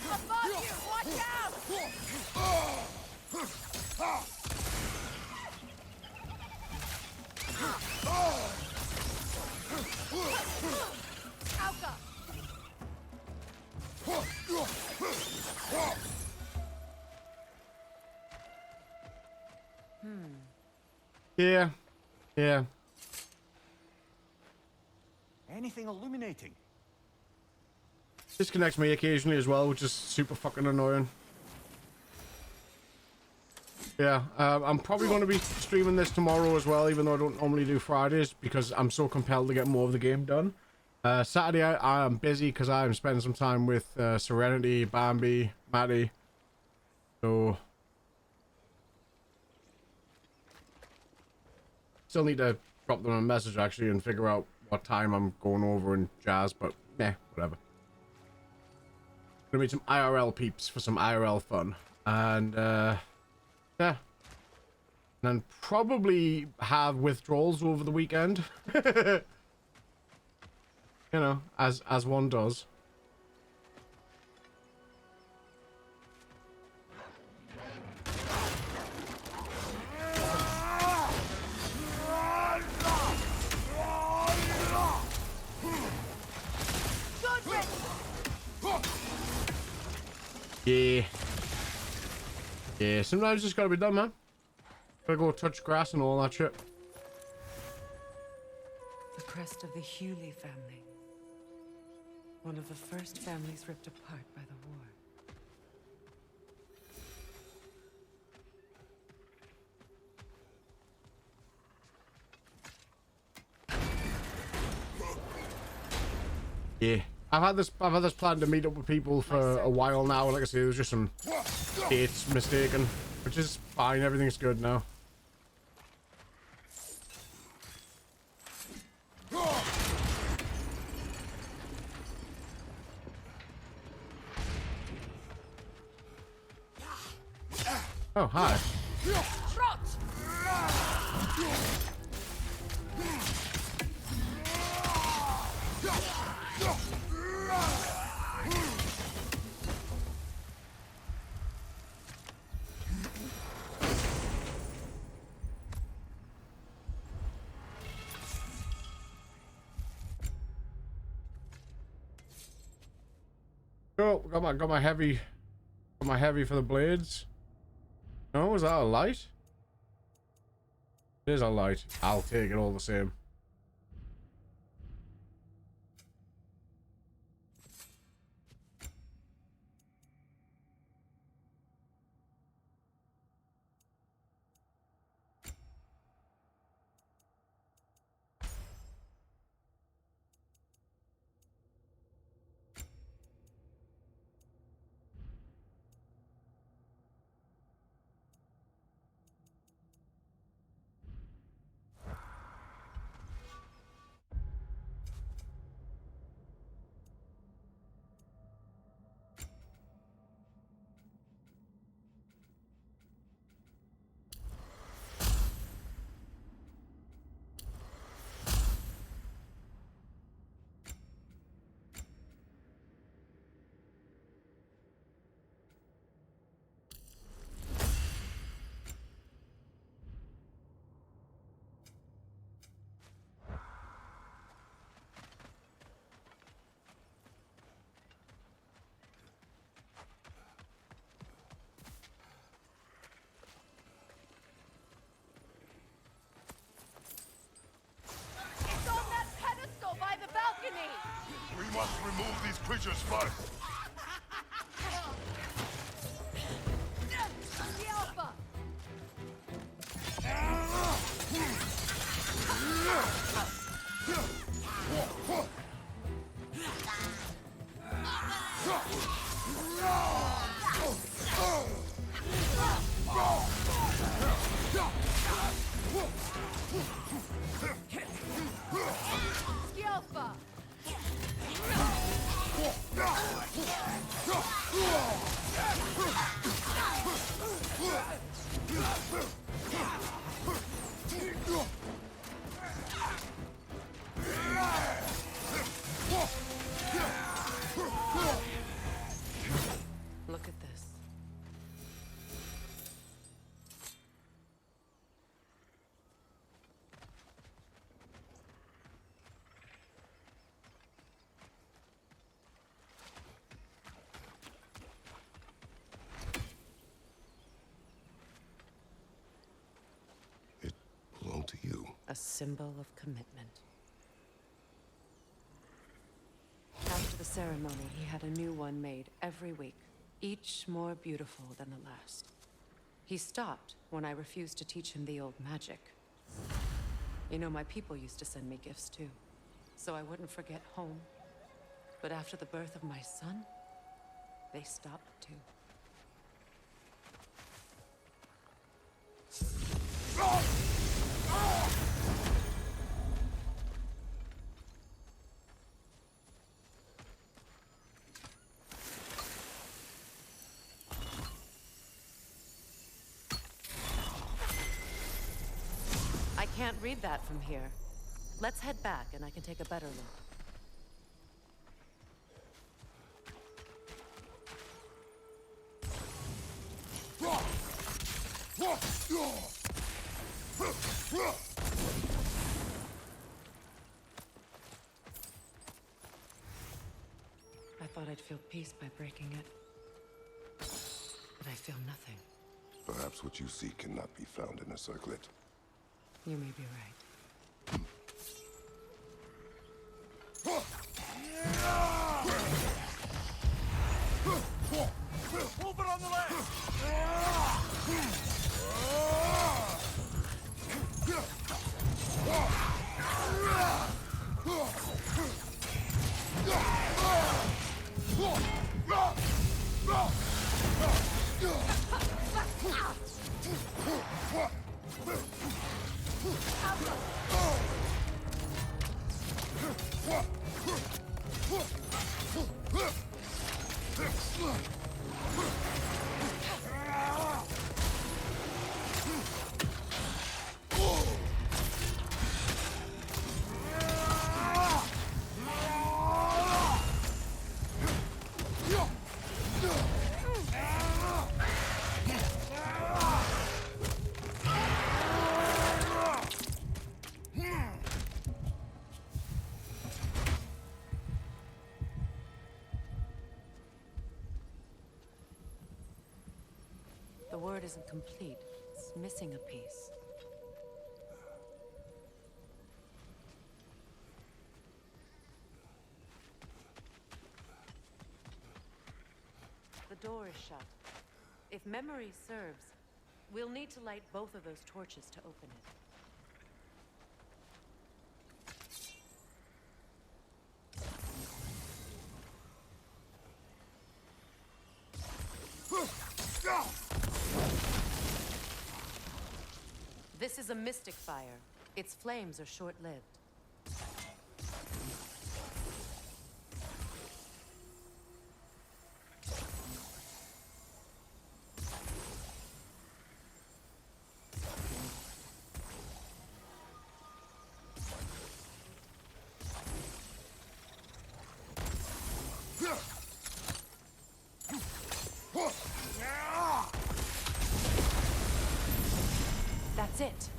Above you! Watch out!
Yeah. Yeah.
Anything illuminating?
Disconnects me occasionally as well, which is super fucking annoying. Yeah, I'm probably going to be streaming this tomorrow as well, even though I don't normally do Fridays, because I'm so compelled to get more of the game done. Saturday, I am busy because I'm spending some time with Serenity, Bambi, Maddie. So... still need to drop them a message, actually, and figure out what time I'm going over and jazz, but meh, whatever. Gonna meet some IRL peeps for some IRL fun. And, yeah. And then probably have withdrawals over the weekend. You know, as one does. Yeah. Yeah, sometimes it's gotta be done, man. Gotta go touch grass and all that shit.
The crest of the Hewley family. One of the first families ripped apart by the war.
Yeah. I've had this plan to meet up with people for a while now. Like I say, there's just some dates mistaken, which is fine. Everything's good now. Oh, hi. Oh, got my heavy for the blades. No, is that a light? It is a light. I'll take it all the same.
We must remove these creatures first.
The Alpha!
Look at this.
symbol of commitment. After the ceremony, he had a new one made every week, each more beautiful than the last. He stopped when I refused to teach him the old magic. You know, my people used to send me gifts too, so I wouldn't forget home. But after the birth of my son, they stopped too. I can't read that from here. Let's head back and I can take a better look. I thought I'd feel peace by breaking it. But I feel nothing.
Perhaps what you seek cannot be found in a circlet.
You may be right.
Move it on the left!
The word isn't complete. It's missing a piece. The door is shut. If memory serves, we'll need to light both of those torches to open it. This is a mystic fire. Its flames are short-lived. That's it.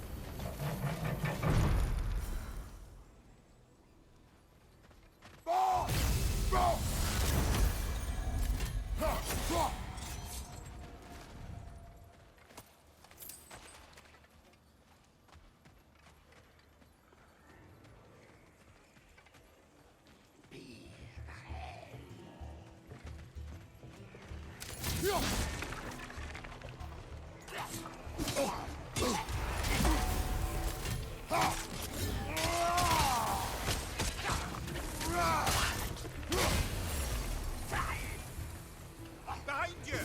Behind you!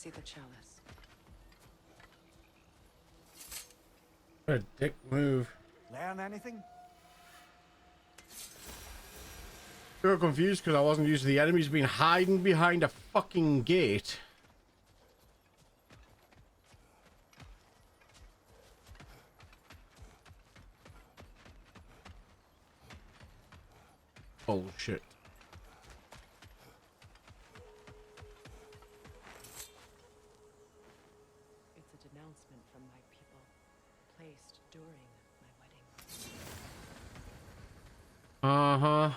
see the chalice.
What a dick move.
Learn anything?
I got confused because I wasn't used to the enemies being hiding behind a fucking gate. Bullshit.
It's a denouncement from my people, placed during my wedding.
Uh-huh.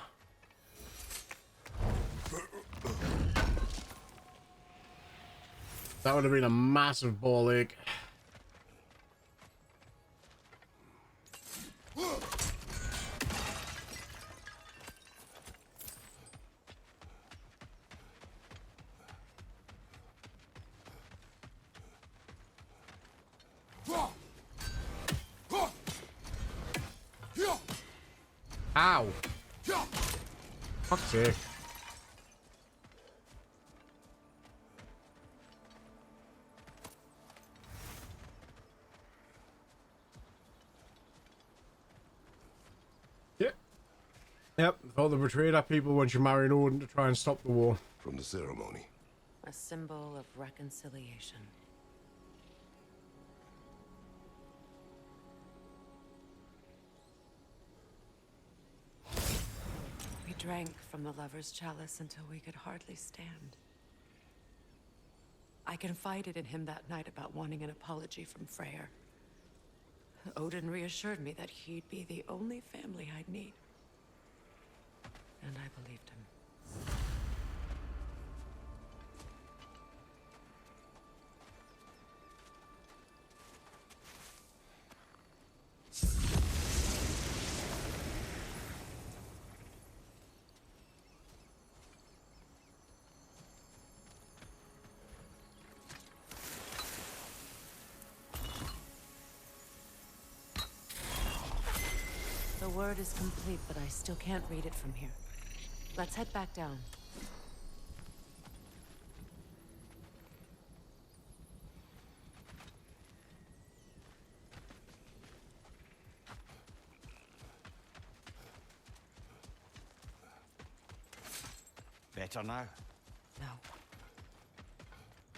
That would have been a massive ball ache. Ow. Fuck's sake. Yep, thought they betrayed our people when she married Odin to try and stop the war.
From the ceremony.
A symbol of reconciliation. We drank from the lover's chalice until we could hardly stand. I confided in him that night about wanting an apology from Freyr. Odin reassured me that he'd be the only family I'd need. And I believed him. The word is complete, but I still can't read it from here. Let's head back down.
Better now?
No.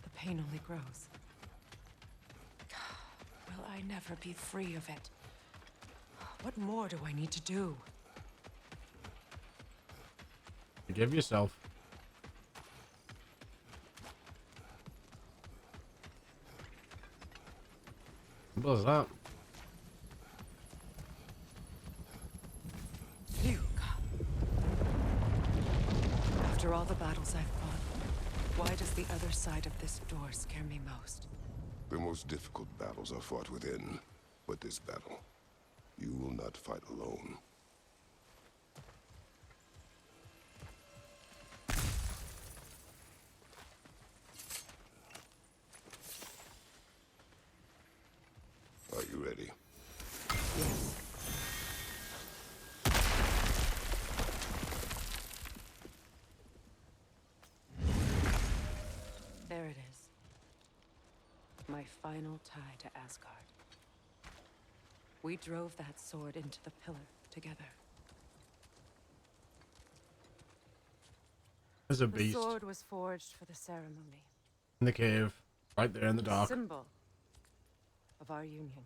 The pain only grows. Will I never be free of it? What more do I need to do?
Forgive yourself. Simple as that.
After all the battles I've fought, why does the other side of this door scare me most?
The most difficult battles are fought within. But this battle, you will not fight alone. Are you ready?
Yes. There it is. My final tie to Asgard. We drove that sword into the pillar together.
There's a beast.
The sword was forged for the ceremony.
In the cave. Right there in the dark.
Symbol of our union.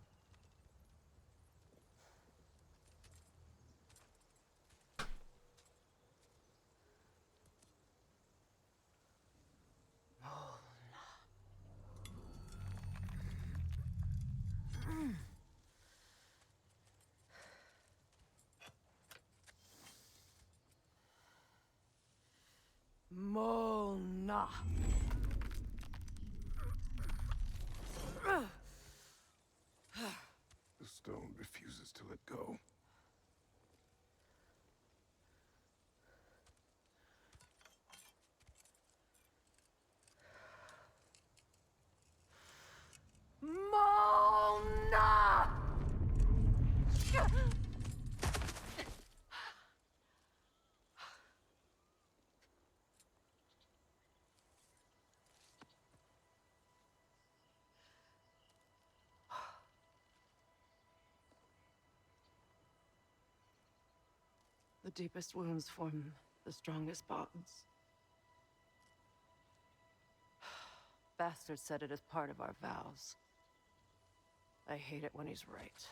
Mona.
The stone refuses to let go.
Mona!
deepest wounds form the strongest bonds. Bastard said it as part of our vows. I hate it when he's right.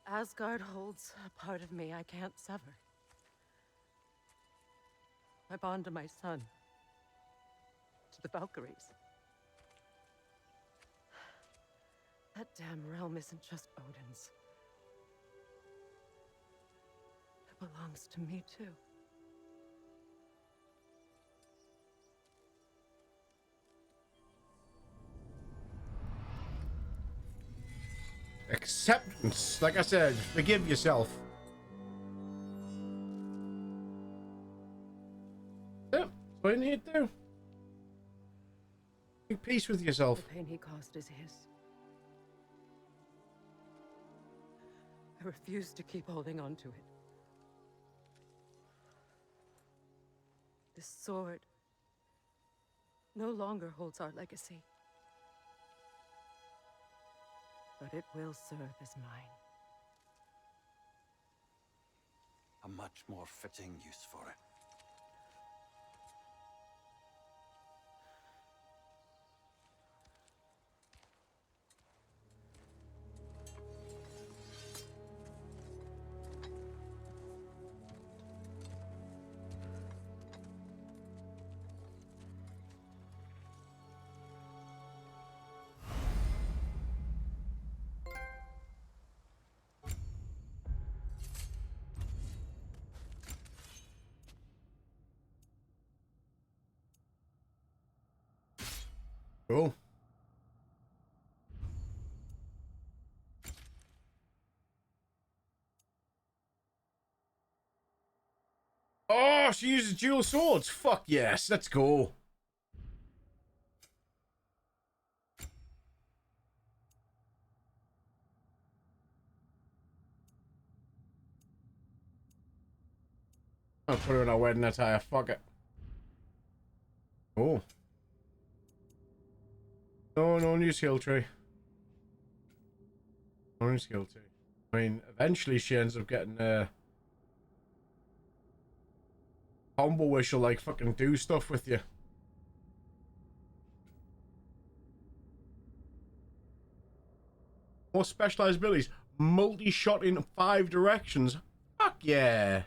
Asgard holds a part of me I can't sever. My bond to my son. To the Valkyries. That damn realm isn't just Odin's. It belongs to me, too.
Acceptance. Like I said, forgive yourself. Yeah, that's what you need to do. Make peace with yourself.
The pain he caused is his. I refuse to keep holding on to it. This sword no longer holds our legacy. But it will serve as mine.
A much more fitting use for it.
Cool. Oh, she uses dual swords. Fuck yes, let's go. I'll put her in our wedding attire. Fuck it. Oh. No new skill tree. No new skill tree. I mean, eventually she ends up getting a combo where she'll like fucking do stuff with you. More specialized abilities. Multi-shot in 5 directions. Fuck yeah.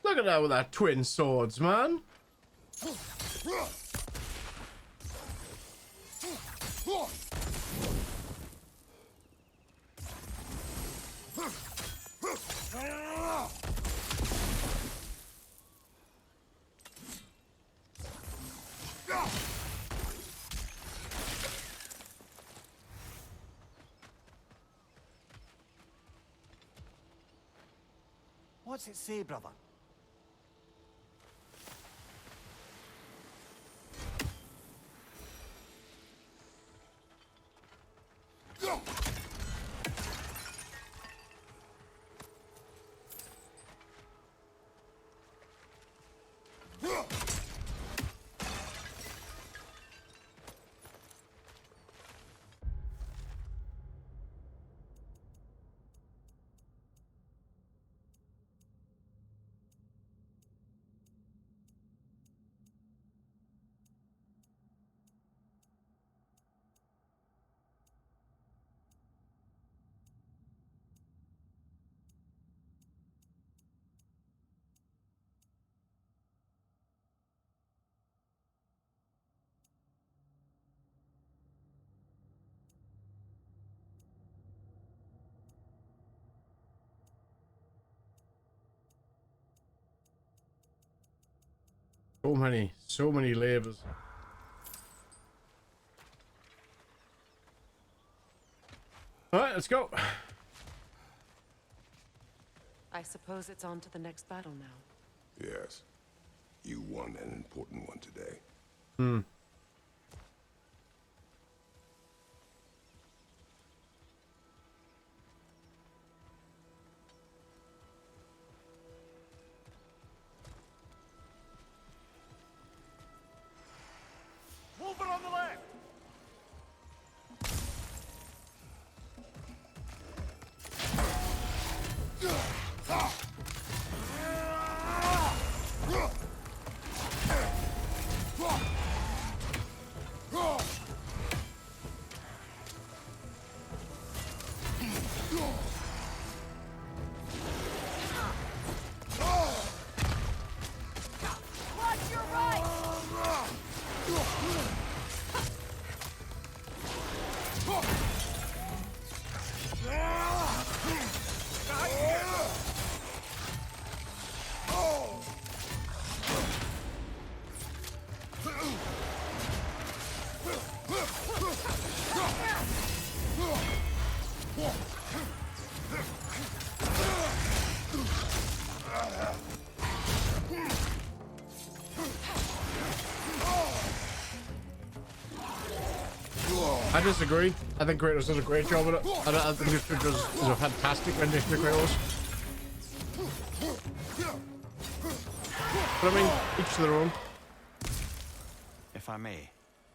Look at that with that twin swords, man.
What's it say, brother?
So many labors. Alright, let's go.
I suppose it's on to the next battle now.
Yes. You won an important one today.
Hmm.
Watch your right!
I disagree. I think Kratos does a great job at it. I think this dude is a fantastic rendition of Kratos. But I mean, each to their own.
If I may.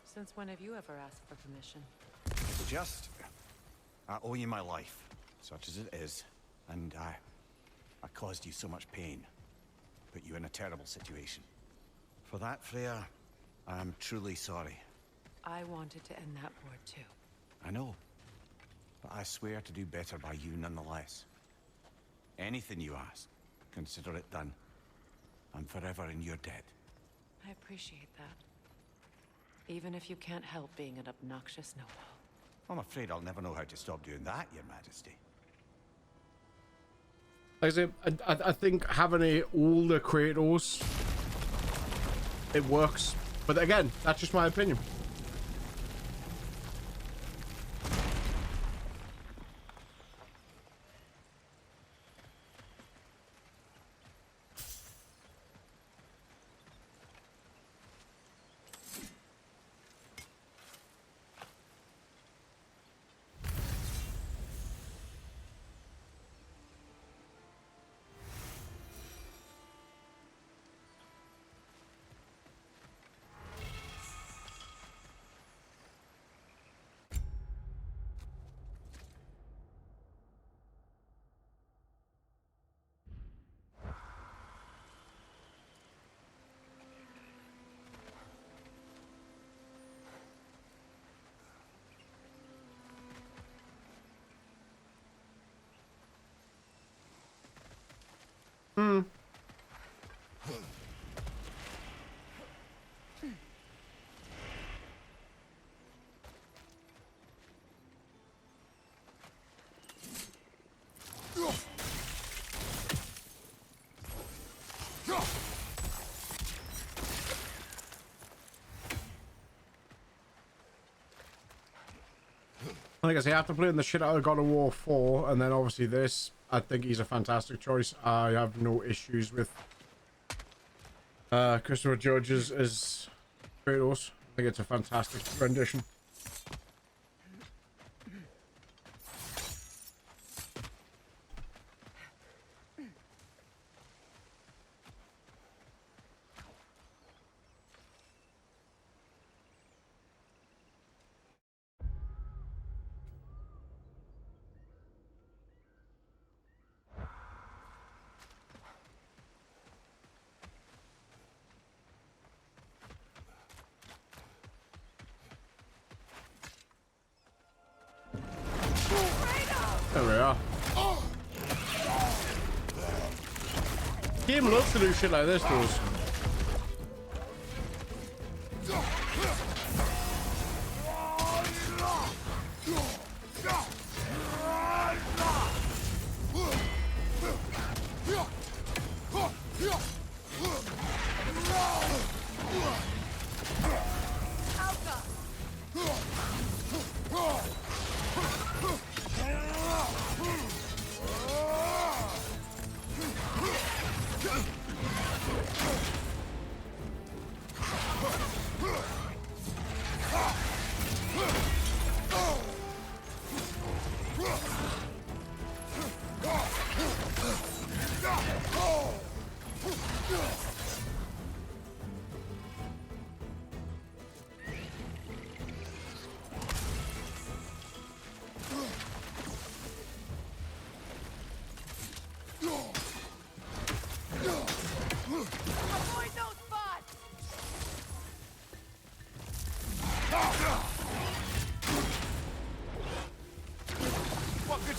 Since when have you ever asked for permission?
I owe you my life, such as it is, and I caused you so much pain, put you in a terrible situation. For that, Freya, I am truly sorry.
I wanted to end that war too.
I know, but I swear to do better by you nonetheless. Anything you ask, consider it done. I'm forever in your debt.
I appreciate that. Even if you can't help being an obnoxious know-all.
I'm afraid I'll never know how to stop doing that, Your Majesty.
Like I say, I think having a older Kratos, it works. But again, that's just my opinion. Like I say, after playing the shit out of God of War 4, and then obviously this, I think he's a fantastic choice. I have no issues with Christopher Judge as Kratos. I think it's a fantastic rendition. There we are. Game loves to do shit like this, does.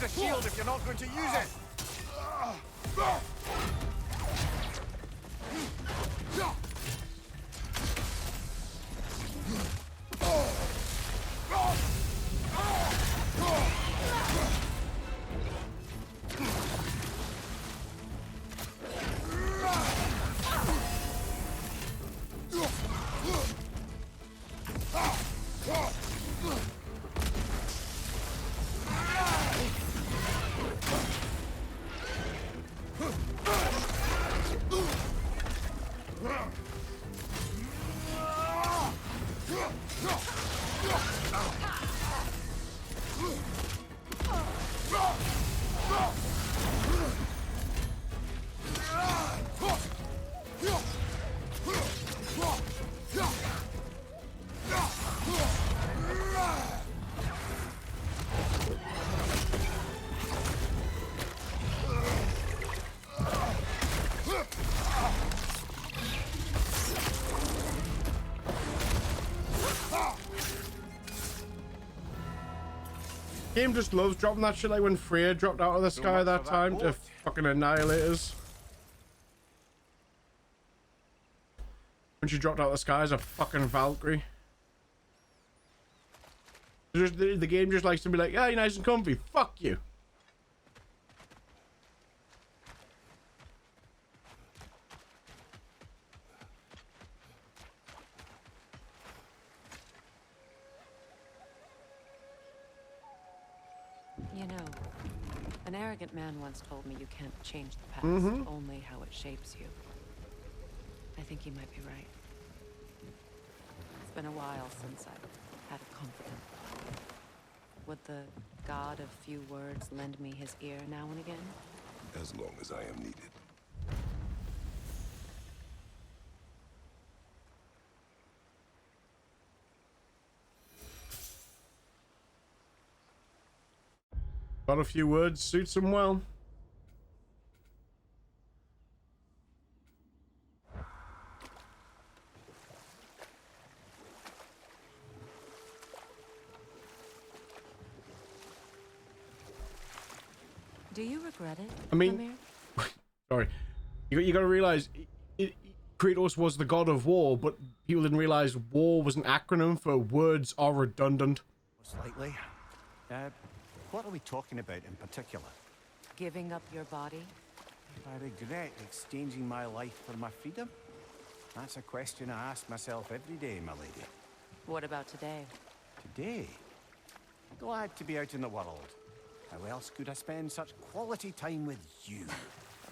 good's a shield if you're not going to use it?
Game just loves dropping that shit, like when Freya dropped out of the sky that time to fucking annihilators. When she dropped out of the sky as a fucking Valkyrie. The game just likes to be like, yeah, you're nice and comfy. Fuck you.
You know, an arrogant man once told me you can't change the past, only how it shapes you. I think he might be right. It's been a while since I've had a confidant. Would the god of few words lend me his ear now and again?
As long as I am needed.
Got a few words, suits him well.
Do you regret it?
I mean, sorry, you got to realize, Kratos was the god of war, but people didn't realize war was an acronym for words are redundant.
Slightly. What are we talking about in particular?
Giving up your body?
I regret exchanging my life for my freedom? That's a question I ask myself every day, my lady.
What about today?
Today? Glad to be out in the world. How else could I spend such quality time with you?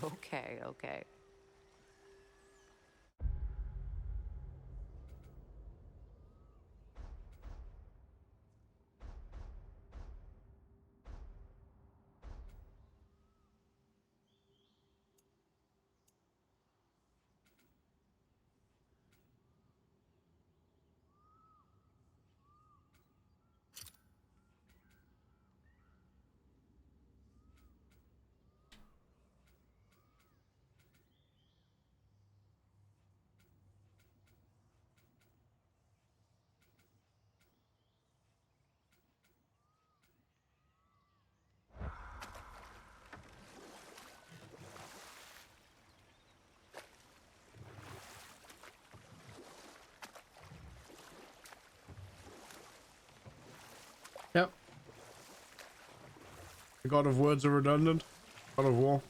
Okay, okay.
Yep. The god of words are redundant. God of war.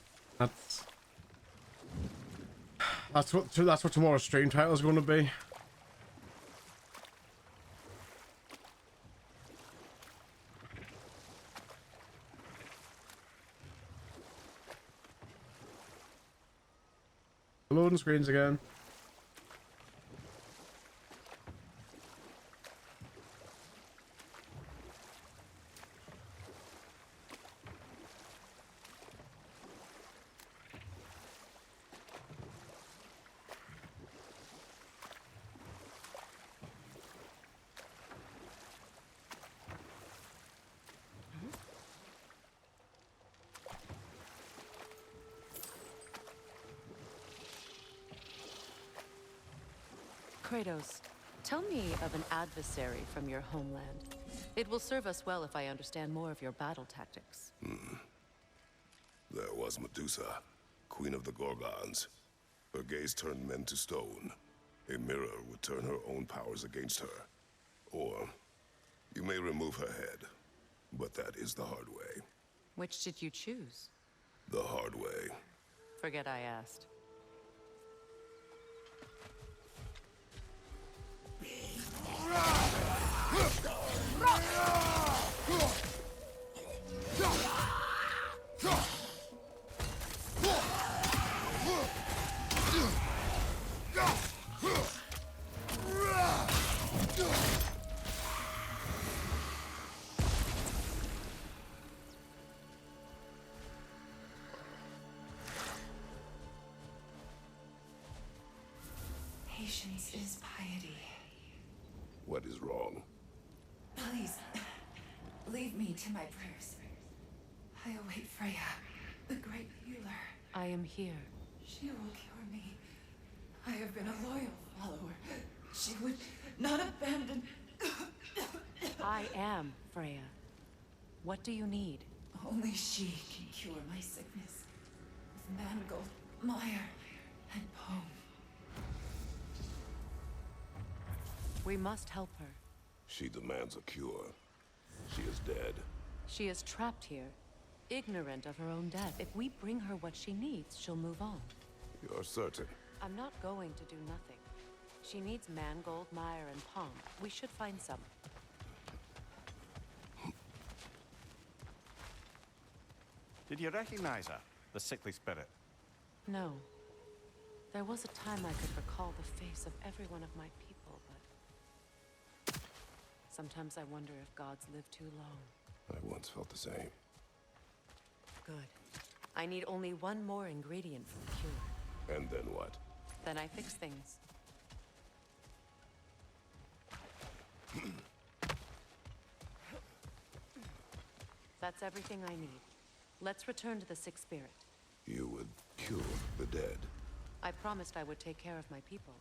That's what tomorrow's stream title is going to be. Loading screens again.
Kratos, tell me of an adversary from your homeland. It will serve us well if I understand more of your battle tactics.
There was Medusa, queen of the Gorgons. Her gaze turned men to stone. A mirror would turn her own powers against her. Or, you may remove her head, but that is the hard way.
Which did you choose?
The hard way.
Forget I asked.
Patience is piety.
What is wrong?
Please, leave me to my prayers. I await Freya, the great healer.
I am here.
She will cure me. I have been a loyal follower. She would not abandon...
I am Freya. What do you need?
Only she can cure my sickness. With mangold, mire, and poem.
We must help her.
She demands a cure. She is dead.
She is trapped here, ignorant of her own death. If we bring her what she needs, she'll move on.
You're certain?
I'm not going to do nothing. She needs mangold, mire, and palm. We should find some.
Did you recognize her, the sickly spirit?
No. There was a time I could recall the face of every one of my people, but... sometimes I wonder if gods live too long.
I once felt the same.
Good. I need only one more ingredient for the cure.
And then what?
Then I fix things. That's everything I need. Let's return to the Sick Spirit.
You would cure the dead.
I promised I would take care of my people.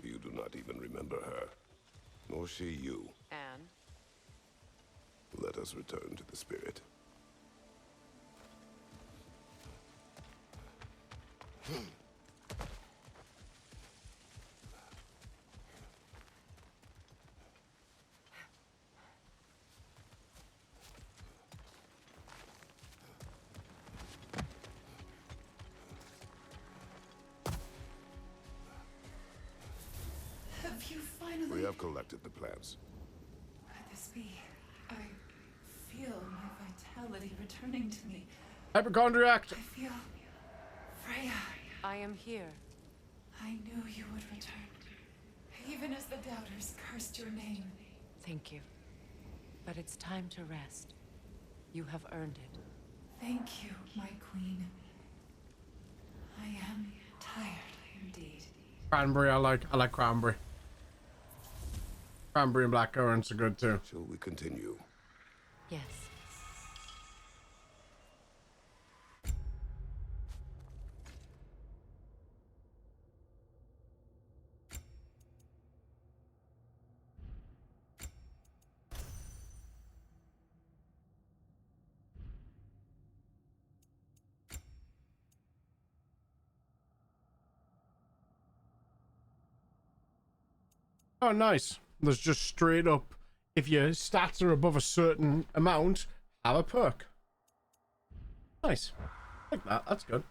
You do not even remember her. Nor she you.
And?
Let us return to the spirit.
Have you finally...
We have collected the plants.
Could this be? I feel my vitality returning to me.
Hypochondriac!
I feel... Freya.
I am here.
I knew you would return. Even as the doubters cursed your name.
Thank you. But it's time to rest. You have earned it.
Thank you, my queen. I am tired indeed.
Cranberry, I like cranberry. Cranberry and black currants are good too.
Shall we continue?
Yes.
Oh, nice. There's just straight up, if your stats are above a certain amount, have a perk. Nice. Like that. That's good.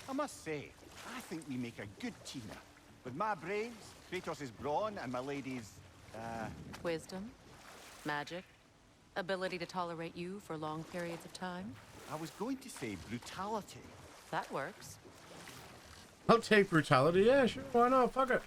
I must say, I think we make a good team. With my brains, Kratos' brawn, and my lady's,
Wisdom, magic, ability to tolerate you for long periods of time.
I was going to say brutality.
That works.
I'll take brutality. Yeah, sure. Why not? Fuck it.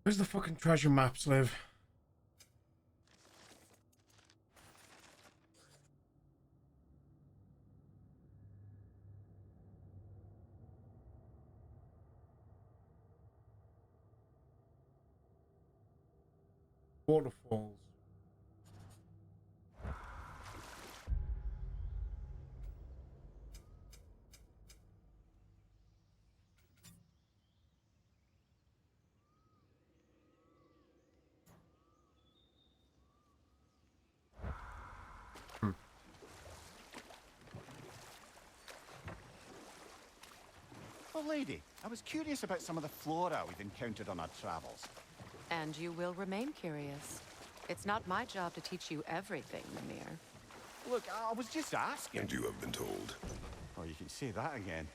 Where's the fucking treasure maps live? Waterfalls.
Oh, lady, I was curious about some of the flora we've encountered on our travels.
And you will remain curious. It's not my job to teach you everything, Mimir.
Look, I was just asking.
And you have been told.
Oh, you can say that again.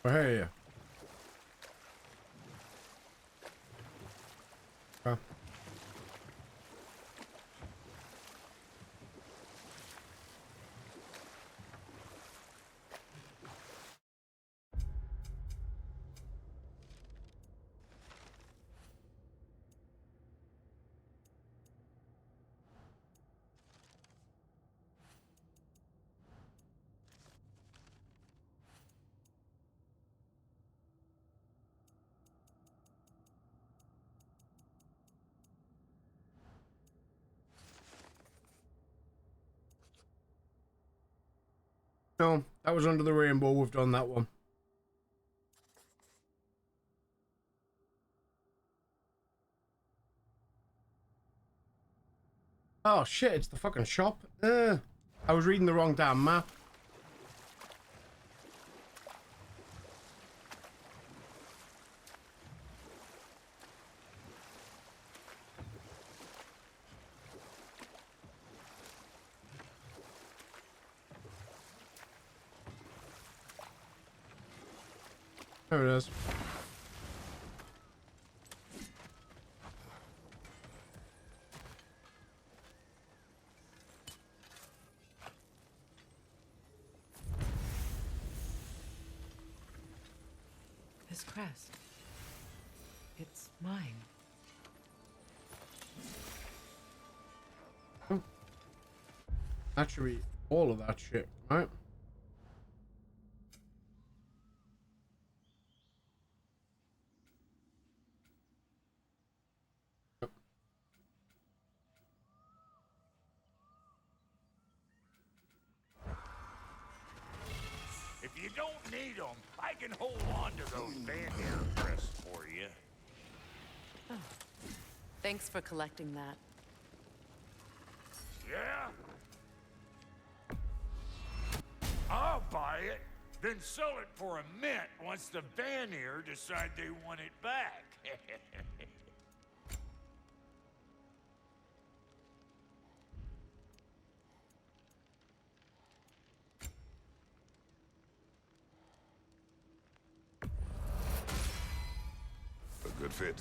Oh, hey, yeah. Huh. No, that was Under the Rainbow. We've done that one. Oh shit, it's the fucking shop. I was reading the wrong damn map. There it is.
This crest. It's mine.
That should be all of that shit, right?
If you don't need them, I can hold on to those Vanir crests for you.
Oh. Thanks for collecting that.
Yeah? I'll buy it, then sell it for a mint once the Vanir decide they want it back.
A good fit.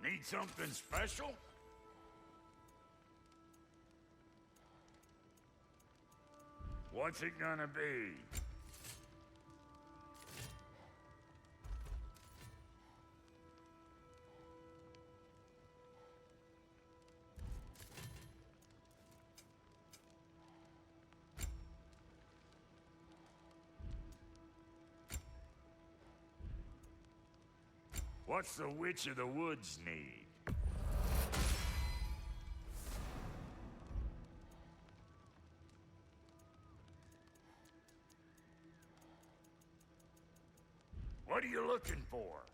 Need something special? What's it gonna be? What's the Witch of the Woods need? What are you looking for?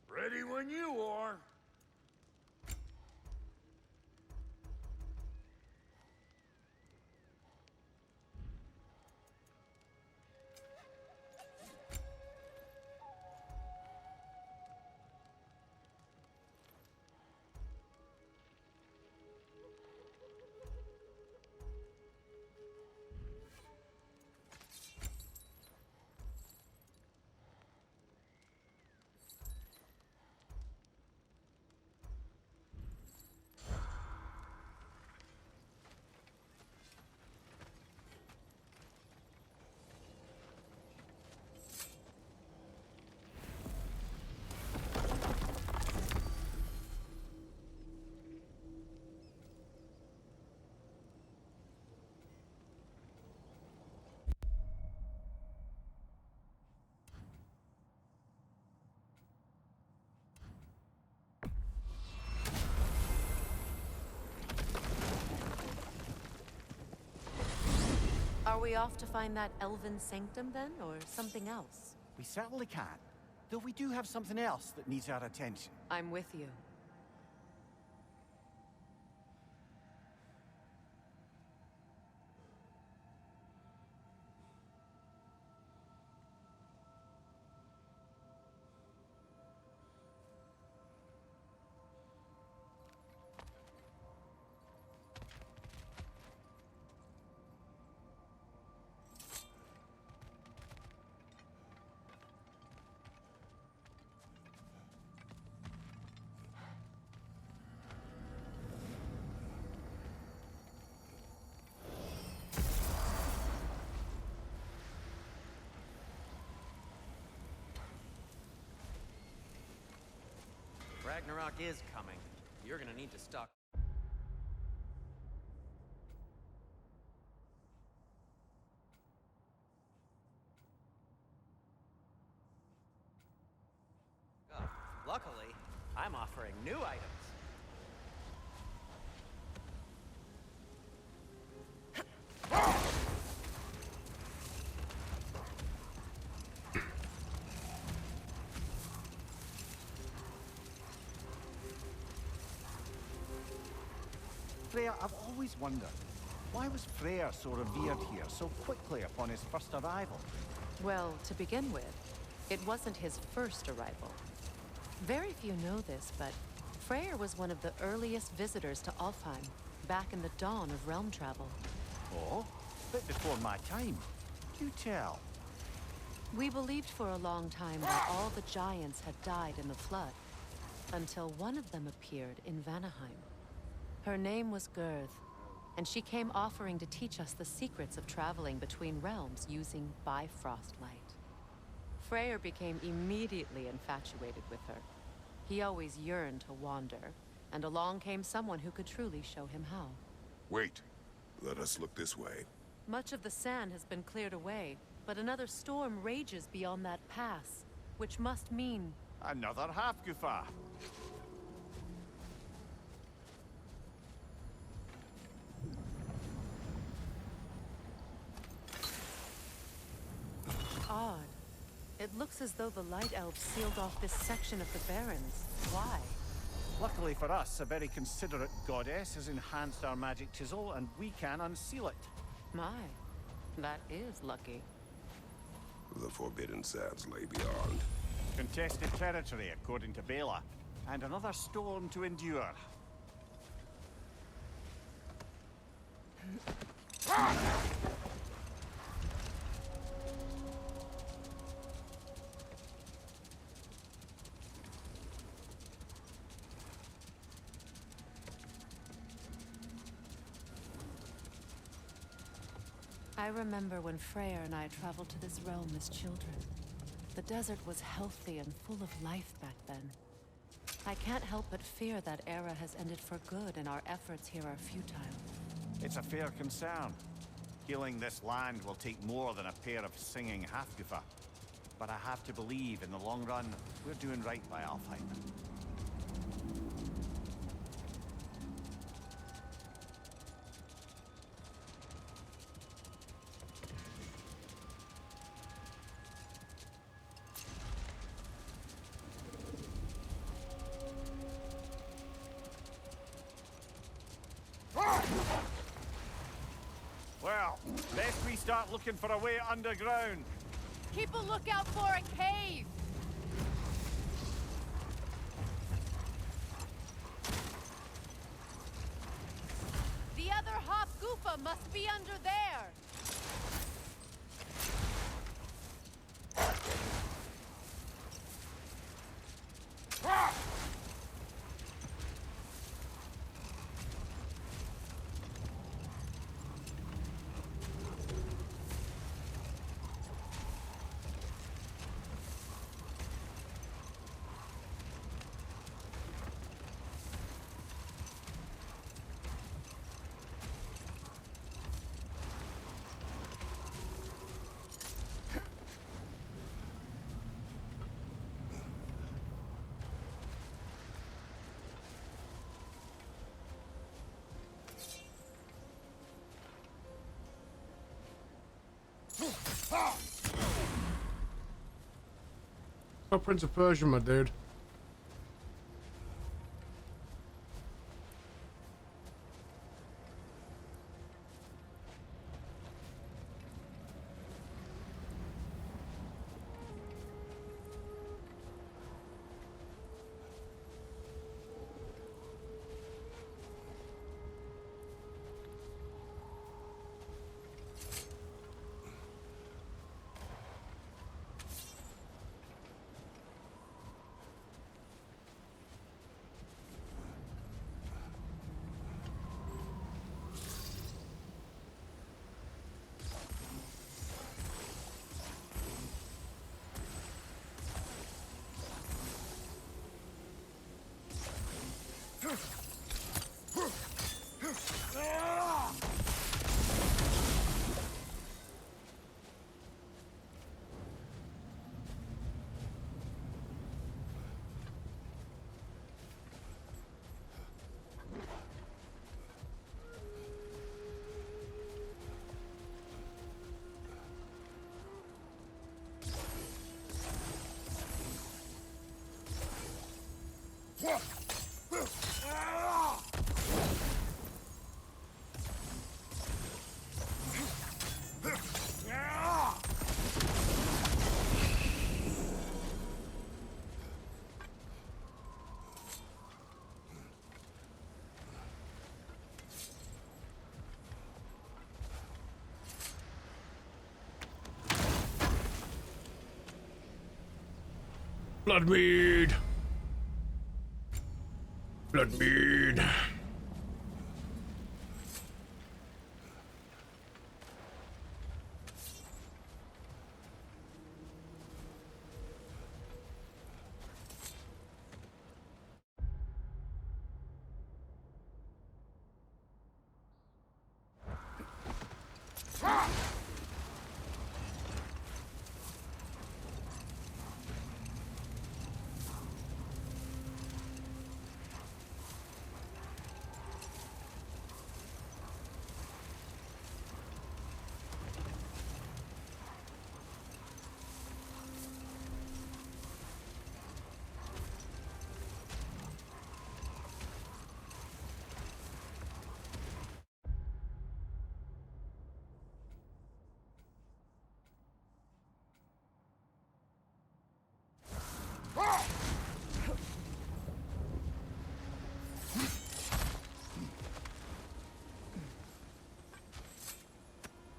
Ready when you are.
Are we off to find that elven sanctum then, or something else?
We certainly can. Though we do have something else that needs our attention.
I'm with you.
Ragnarok is coming. You're gonna need to stock. Luckily, I'm offering new items.
Yeah, I've always wondered, why was Freyr so revered here so quickly upon his first arrival?
Well, to begin with, it wasn't his first arrival. Very few know this, but Freyr was one of the earliest visitors to Alfheim, back in the dawn of realm travel.
Oh? Bit before my time. Do tell.
We believed for a long time that all the giants had died in the flood, until one of them appeared in Vanaheim. Her name was Girth, and she came offering to teach us the secrets of traveling between realms using Bifrost light. Freyr became immediately infatuated with her. He always yearned to wander, and along came someone who could truly show him how.
Wait. Let us look this way.
Much of the sand has been cleared away, but another storm rages beyond that pass, which must mean...
Another Hafgufa.
Odd. It looks as though the Light Elves sealed off this section of the Barrens. Why?
Luckily for us, a very considerate goddess has enhanced our magic chisel, and we can unseal it.
My, that is lucky.
The Forbidden Sands lay beyond.
Contested territory, according to Bela, and another storm to endure.
I remember when Freyr and I traveled to this realm as children. The desert was healthy and full of life back then. I can't help but fear that era has ended for good and our efforts here are futile.
It's a fair concern. Healing this land will take more than a pair of singing Hafgufa. But I have to believe, in the long run, we're doing right by Alfheim. Well, best we start looking for a way underground.
Keep a lookout for a cave! The other Hofgufa must be under there!
Oh, Prince of Persia, my dude. Bloodmead. Bloodmead.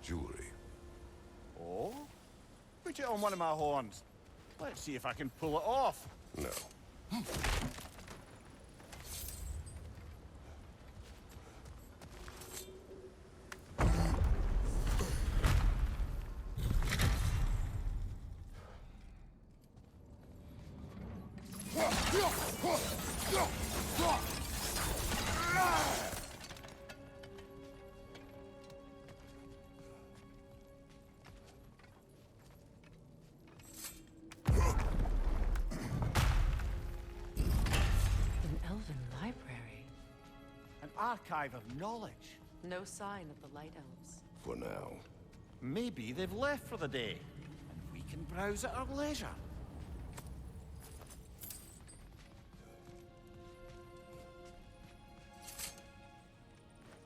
Jewelry.
Oh? Put it on one of my horns. Let's see if I can pull it off.
No.
An elven library.
An archive of knowledge.
No sign of the Light Elves.
For now.
Maybe they've left for the day, and we can browse at our leisure.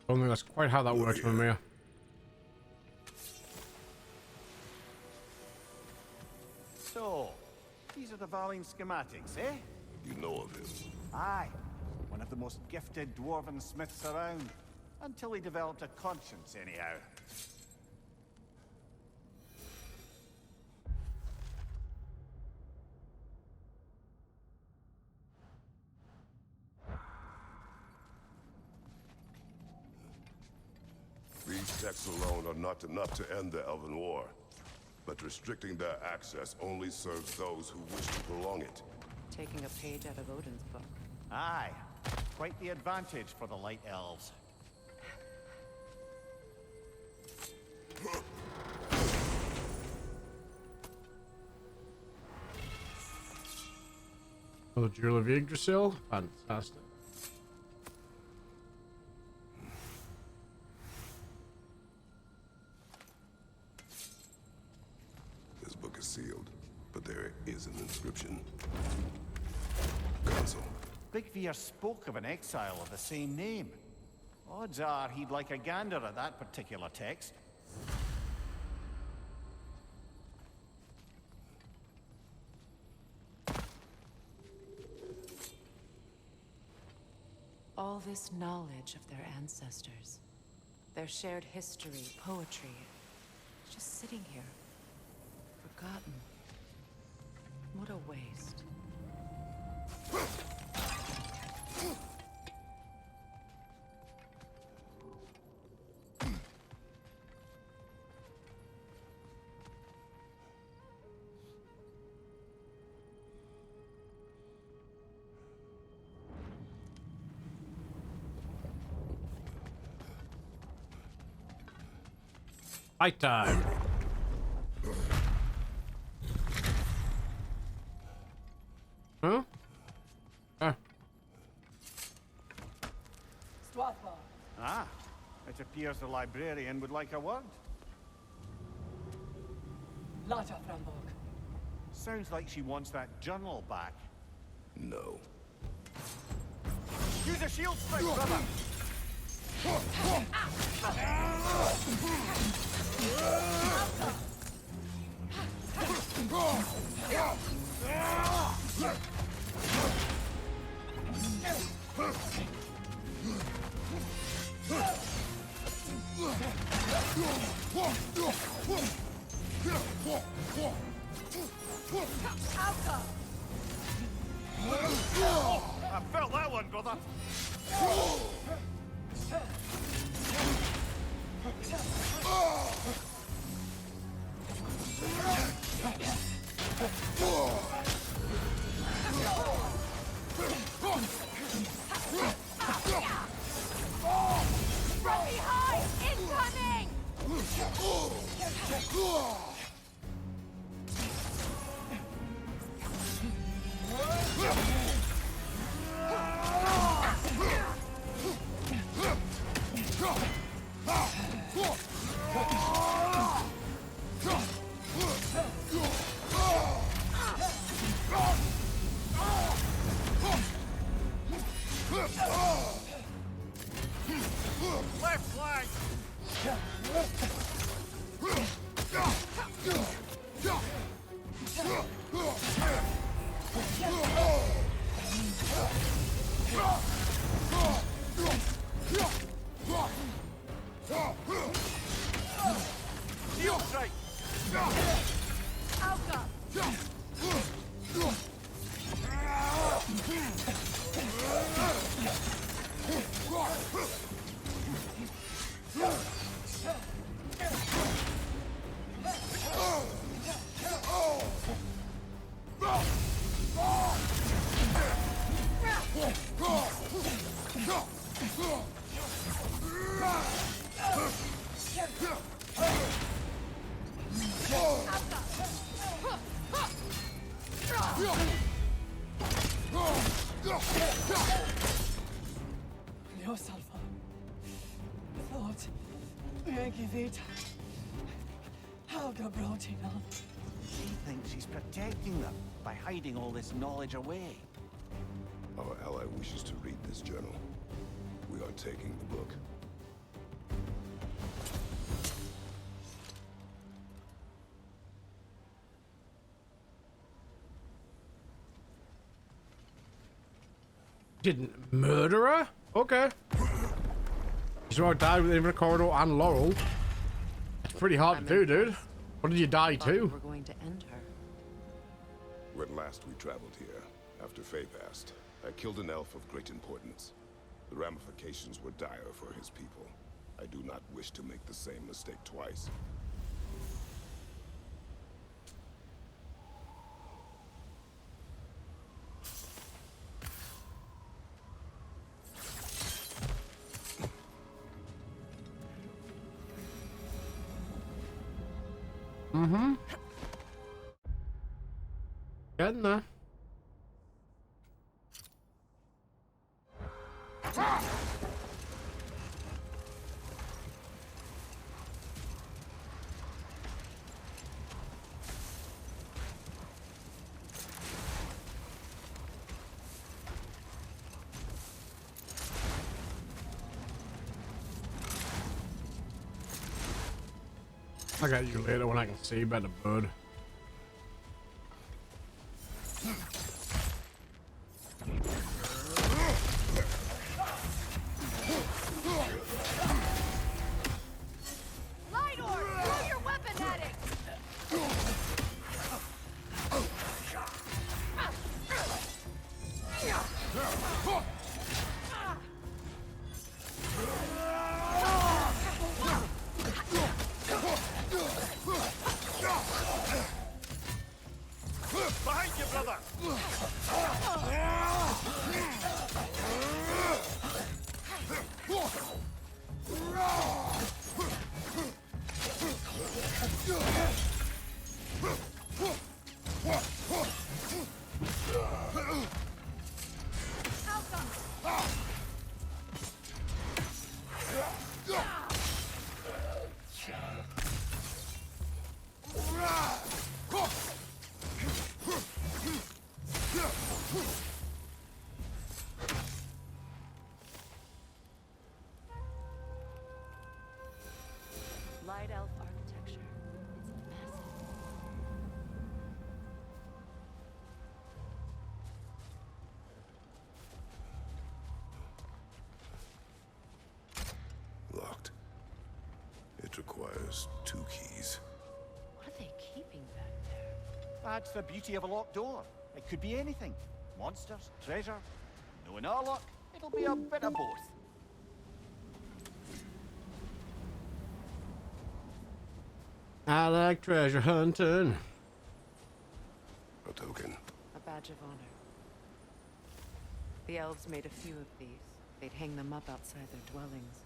I don't think that's quite how that works for me.
So, these are the Valine schematics, eh?
You know of him.
Aye. One of the most gifted dwarven smiths around. Until he developed a conscience, anyhow.
These texts alone are not enough to end the Elven War. But restricting their access only serves those who wish to prolong it.
Taking a page out of Odin's book.
Aye. Quite the advantage for the Light Elves.
Another Jewel of Yggdrasil. Fantastic.
This book is sealed, but there is an inscription. Consul.
Bigvier spoke of an exile of the same name. Odds are he'd like a gander at that particular text.
All this knowledge of their ancestors, their shared history, poetry, just sitting here, forgotten. What a waste.
Fight time. Huh?
Ah, it appears the librarian would like a word. Sounds like she wants that journal back.
No.
Use a shield strike, brother!
I felt that one, brother.
From behind! Incoming!
Left flank! Shield strike!
Alka!
Los Alpha. Thought Yankee Vita. Helga brought him on.
She thinks she's protecting them by hiding all this knowledge away.
Our ally wishes to read this journal. We are taking the book.
Didn't murder her? Okay. She's about died within the corridor and Laurel. It's pretty hard to do, dude. What did you die to?
We're going to end her.
When last we traveled here, after Faye passed, I killed an elf of great importance. The ramifications were dire for his people. I do not wish to make the same mistake twice.
Mm-hmm. Getting there. I got you later when I can see better, bud.
Light orb! Throw your weapon at it!
Behind you, brother!
Light elf architecture. It's massive.
Locked. It requires 2 keys.
What are they keeping back there?
That's the beauty of a locked door. It could be anything. Monsters? Treasure? Knowing our luck, it'll be a bit of both.
I like treasure hunting.
A token.
A badge of honor. The elves made a few of these. They'd hang them up outside their dwellings.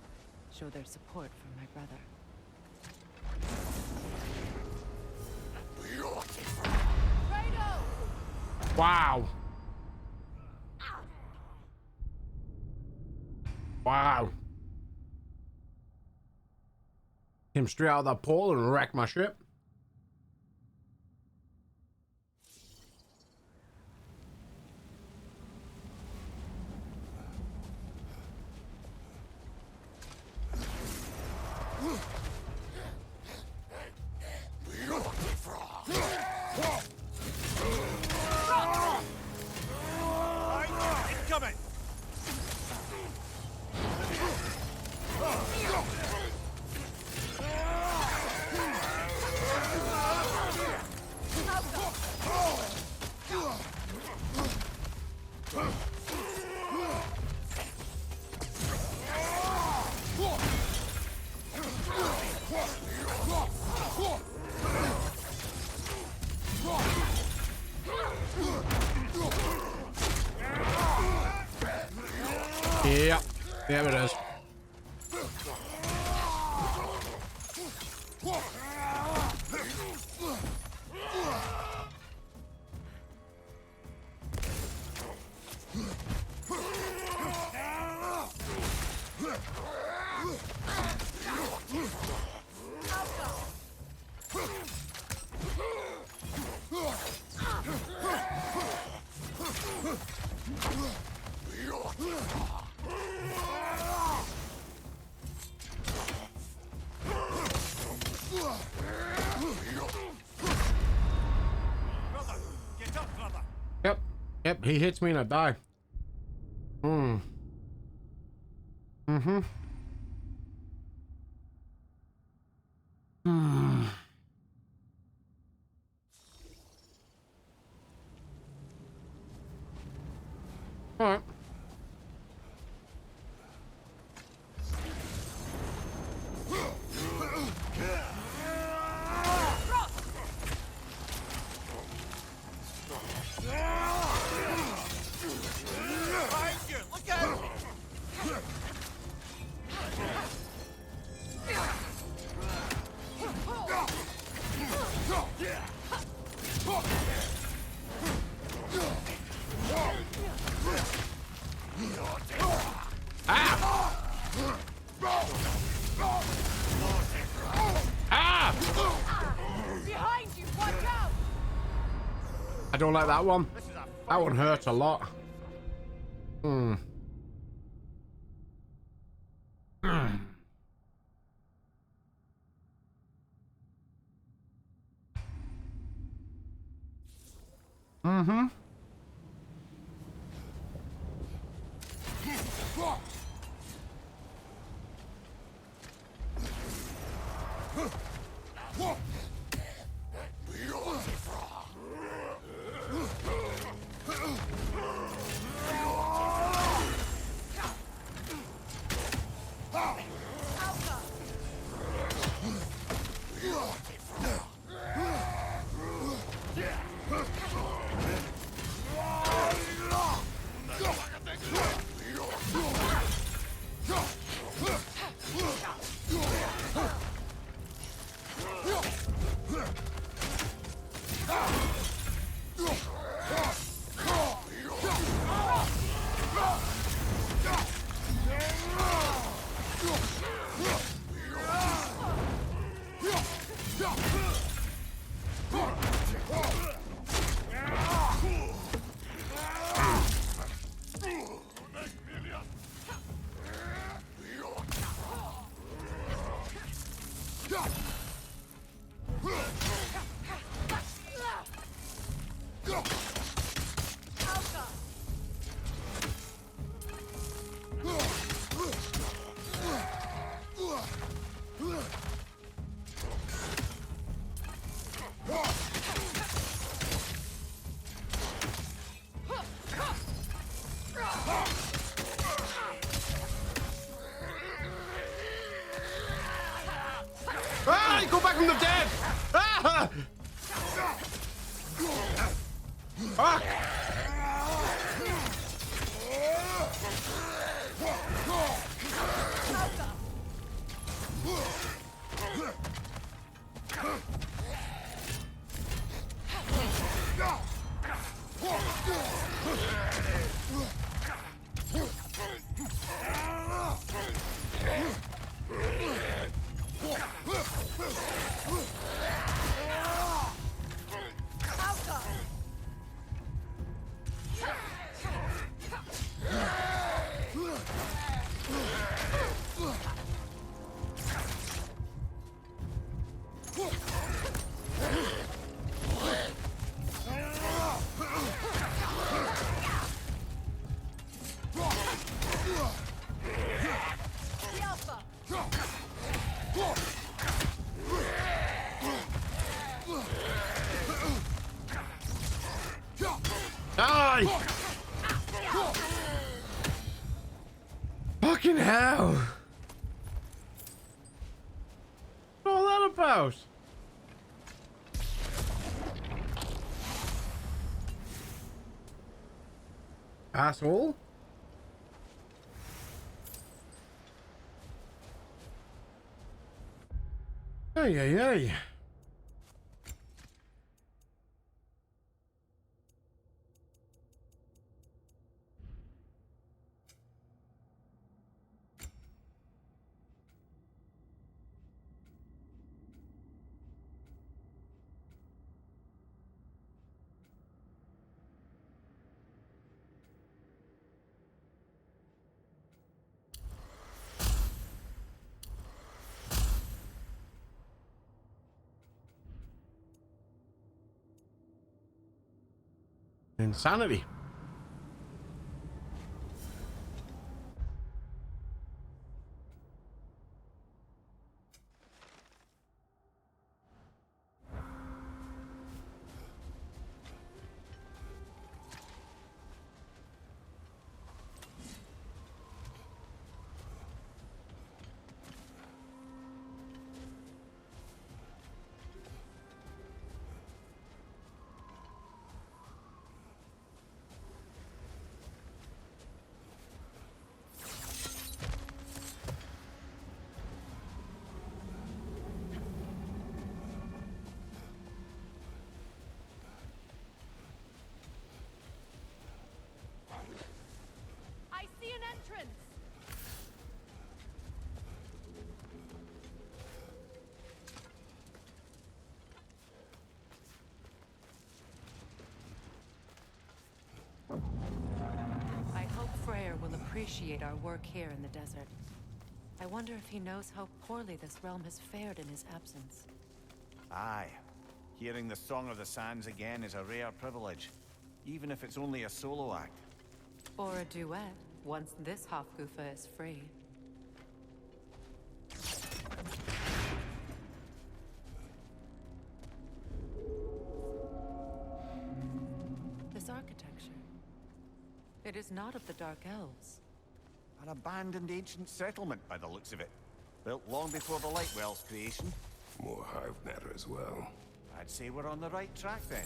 Show their support for my brother.
Wow. Wow. Came straight out of that pole and wrecked my ship.
Incoming!
Yeah, there it is. Yep, he hits me and I die. Alright.
Behind you, watch out!
I don't like that one. That one hurts a lot. Fuck! Die! Fucking hell! What's all that about? Asshole? Hey, hey, hey. Insanity.
I see an entrance.
I hope Freyr will appreciate our work here in the desert. I wonder if he knows how poorly this realm has fared in his absence.
Aye. Hearing the Song of the Sands again is a rare privilege, even if it's only a solo act.
Or a duet, once this Hofgufa is free. This architecture. It is not of the Dark Elves.
An abandoned ancient settlement by the looks of it. Built long before the Lightwell's creation.
More hive matter as well.
I'd say we're on the right track then.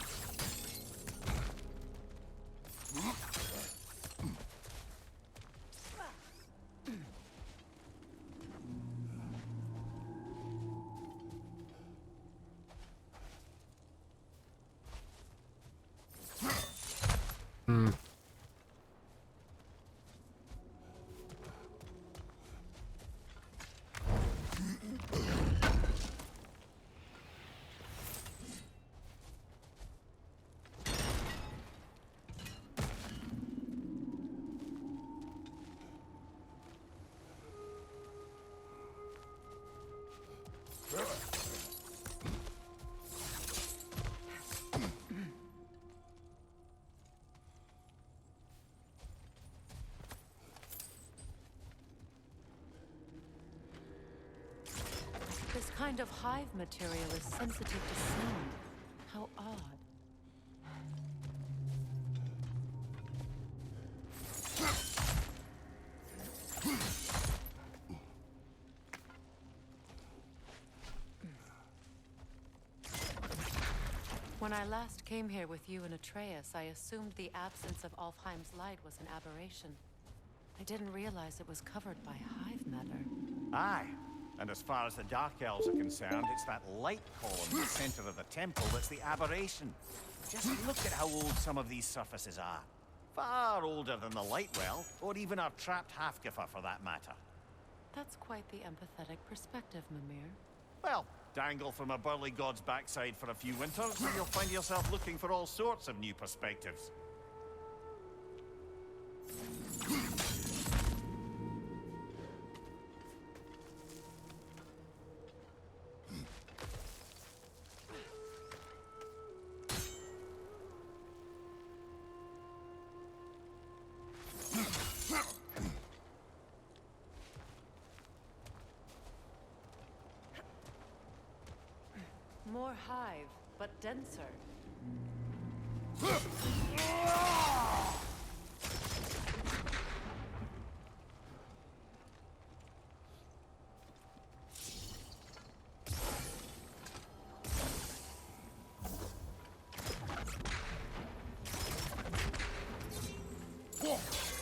This kind of hive material is sensitive to sound. How odd. When I last came here with you and Atreus, I assumed the absence of Alfheim's light was an aberration. I didn't realize it was covered by hive matter.
Aye. And as far as the Dark Elves are concerned, it's that light column in the center of the temple that's the aberration. Just look at how old some of these surfaces are. Far older than the Lightwell, or even our trapped Halfgiffer for that matter.
That's quite the empathetic perspective, Mimir.
Well, dangle from a burly god's backside for a few winters, and you'll find yourself looking for all sorts of new perspectives.
More hive, but denser.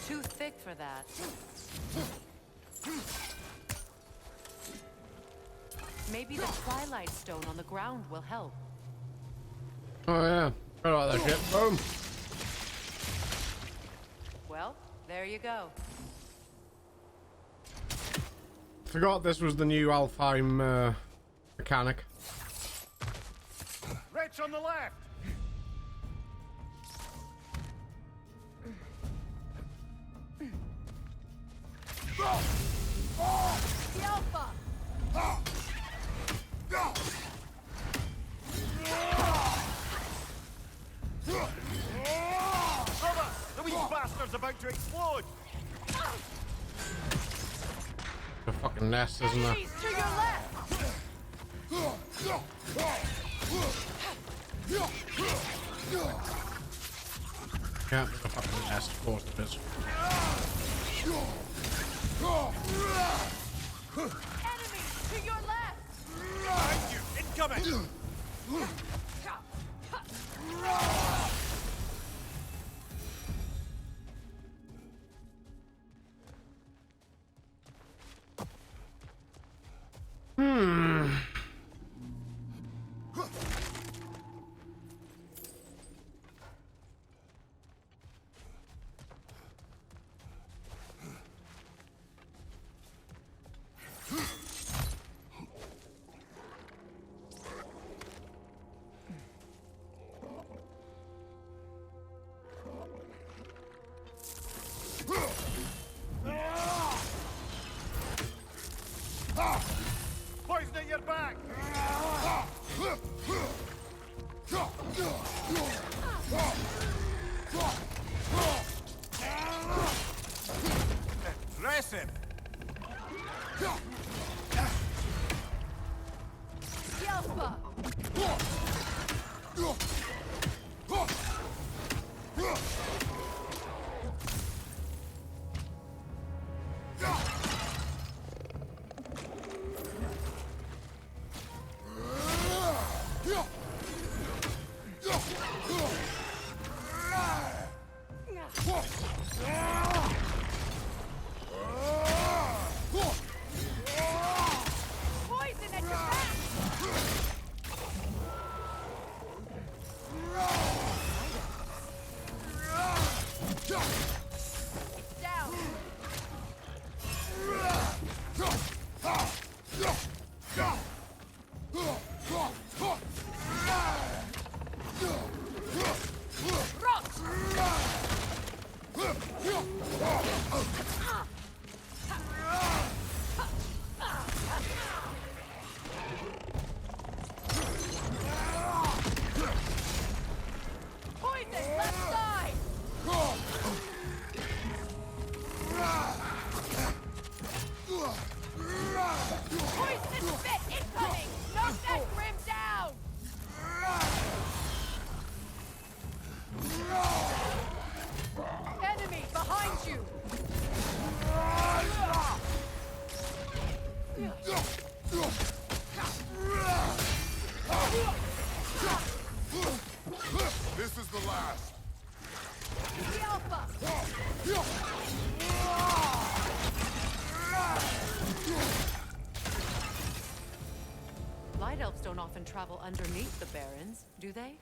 Too thick for that. Maybe the Twilight Stone on the ground will help.
Oh yeah, I like that shit. Boom.
Well, there you go.
Forgot this was the new Alfheim mechanic.
Wretch on the left!
The Alpha!
Brother, the wee bastard's about to explode!
The fucking nest, isn't there?
Enemies to your left!
Yeah, the fucking nest, of course it is.
Enemies to your left!
Behind you! Incoming! Poison at your back! Impressive!
The Alpha! Poison at your back! It's down! Rot!
This is the last.
The Alpha!
Light elves don't often travel underneath the barrens, do they?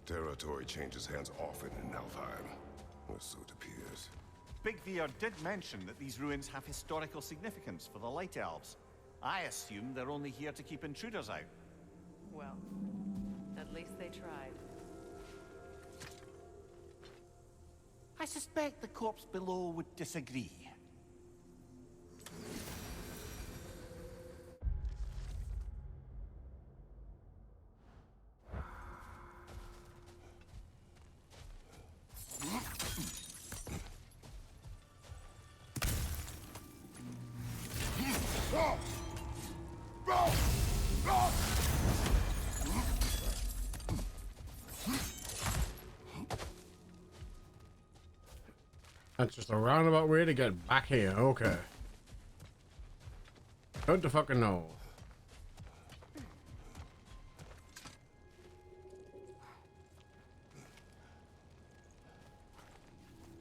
Territory changes hands often in Alfheim, or so it appears.
Big Veer did mention that these ruins have historical significance for the Light Elves. I assume they're only here to keep intruders out.
Well, at least they tried.
I suspect the corpse below would disagree.
That's just a roundabout way to get back here. Okay. Good to fucking know.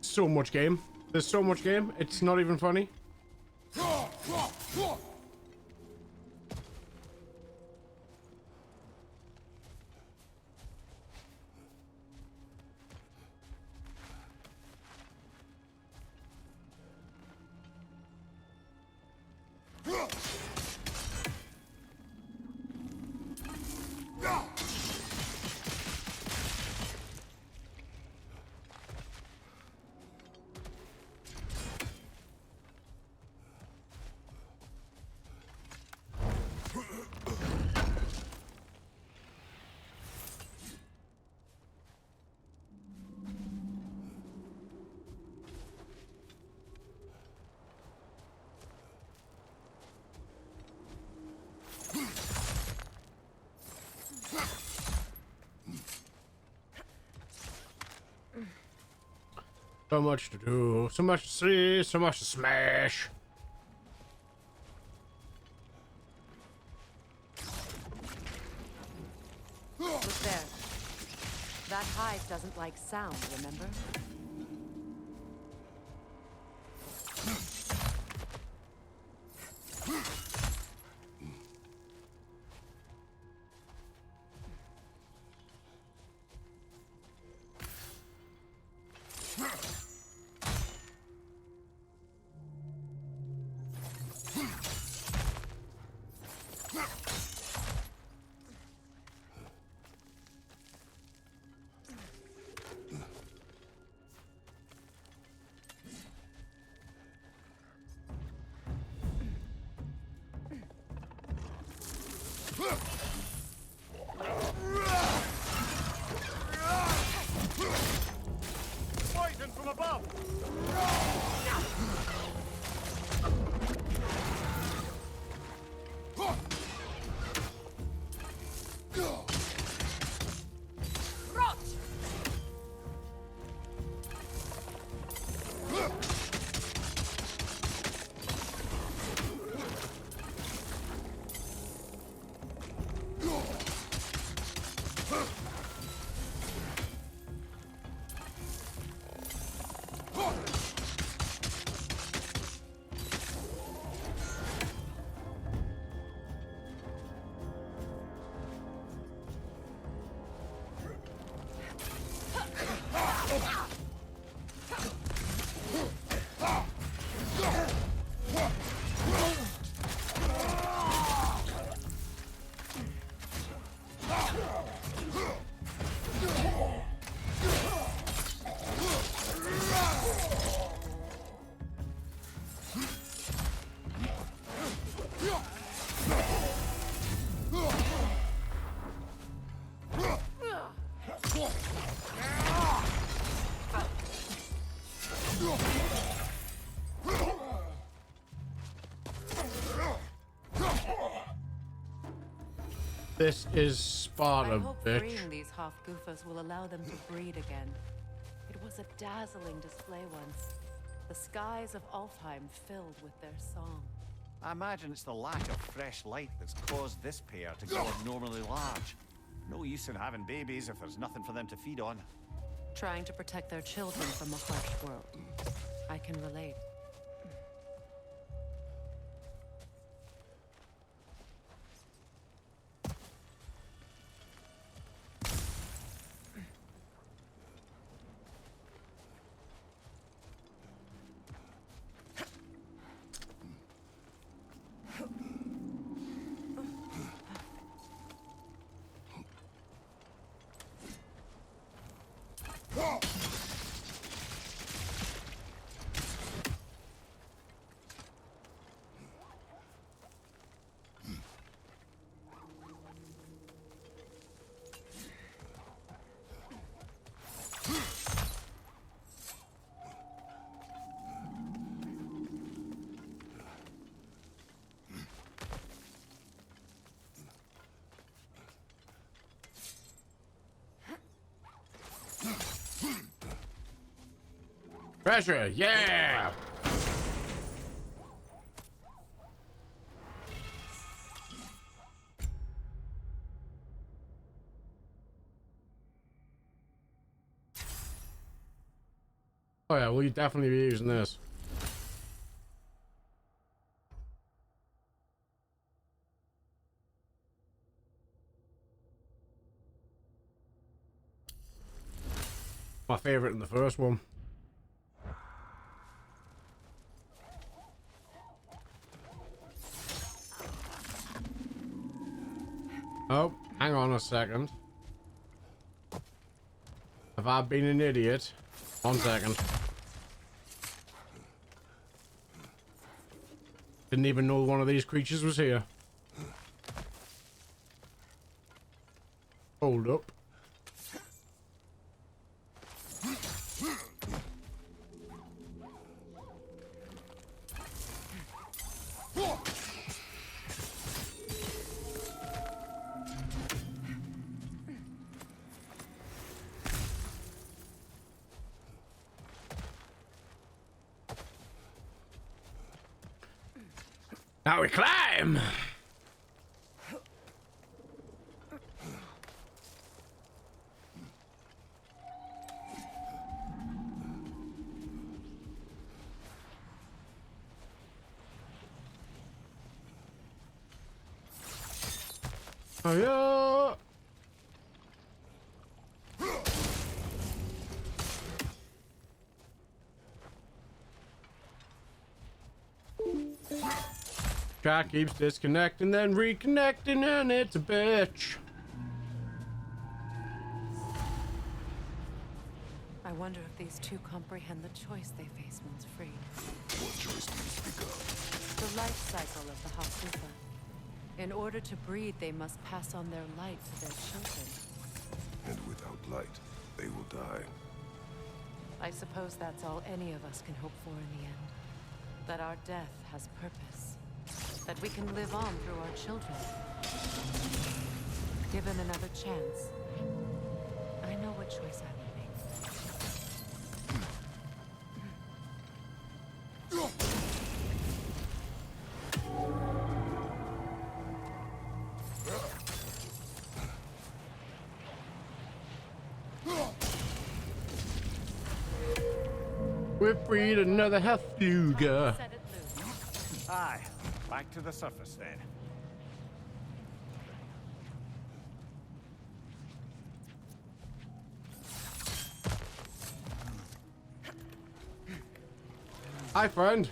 So much game. There's so much game. It's not even funny. So much to do, so much to see, so much to smash.
Look there. That hive doesn't like sound, remember?
Poison from above!
This is Sparta,
I hope
bitch.
freeing these half-goofers will allow them to breed again. It was a dazzling display once. The skies of Alfheim filled with their song.
I imagine it's the lack of fresh light that's caused this pair to grow abnormally large. No use in having babies if there's nothing for them to feed on.
Trying to protect their children from a harsh world. I can relate.
Treasure, yeah! Oh yeah, we'll definitely be using this. My favorite in the first one. Oh, hang on a second. Have I been an idiot? 1 second. Didn't even know one of these creatures was here. Hold up. Now we climb! Oh yeah! Track keeps disconnecting, then reconnecting, and it's a bitch.
I wonder if these two comprehend the choice they face once freed.
What choice do you speak of?
The life cycle of the Hakufa. In order to breed, they must pass on their light to their children.
And without light, they will die.
I suppose that's all any of us can hope for in the end. That our death has purpose. That we can live on through our children. Given another chance, I know what choice I will make.
We've freed another Hefluger.
Aye, back to the surface then.
Hi, friend.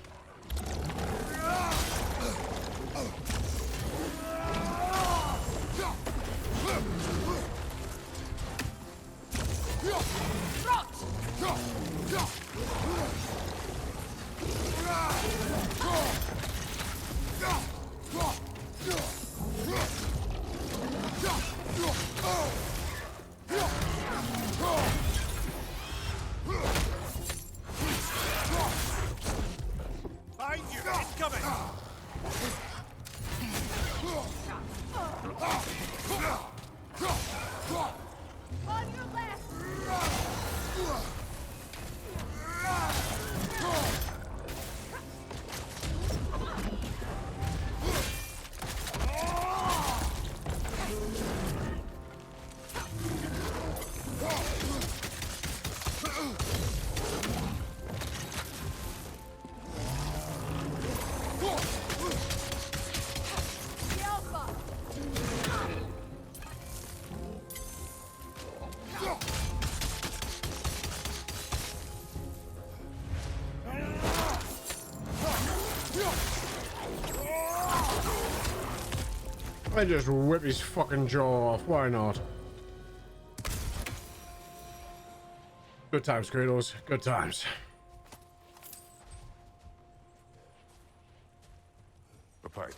Behind you! Incoming!
On your left!
And just whip his fucking jaw off. Why not? Good times, Kratos. Good times.
A pipe.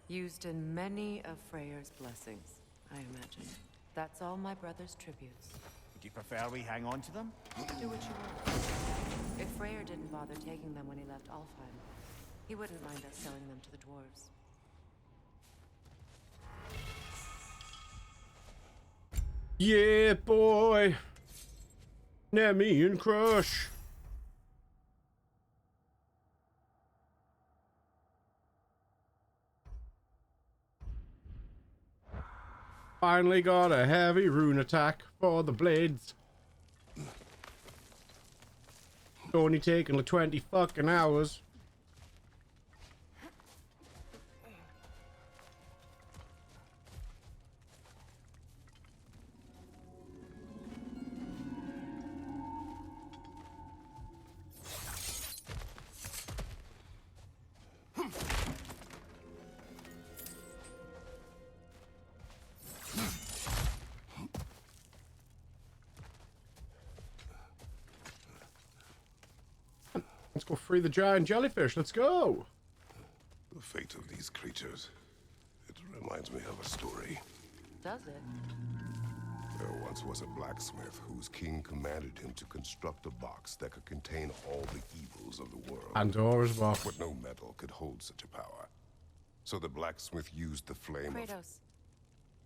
Used in many of Freyr's blessings, I imagine. That's all my brother's tributes.
Would you prefer we hang on to them?
Do what you want. If Freyr didn't bother taking them when he left Alfheim, he wouldn't mind us selling them to the dwarves.
Yeah, boy. Now me and Crush. Finally got a heavy rune attack for the blades. Only taking like 20 fucking hours. Let's go free the giant jellyfish. Let's go.
The fate of these creatures. It reminds me of a story.
Does it?
There once was a blacksmith whose king commanded him to construct a box that could contain all the evils of the world.
Pandora's box.
But no metal could hold such a power. So the blacksmith used the flame
Kratos,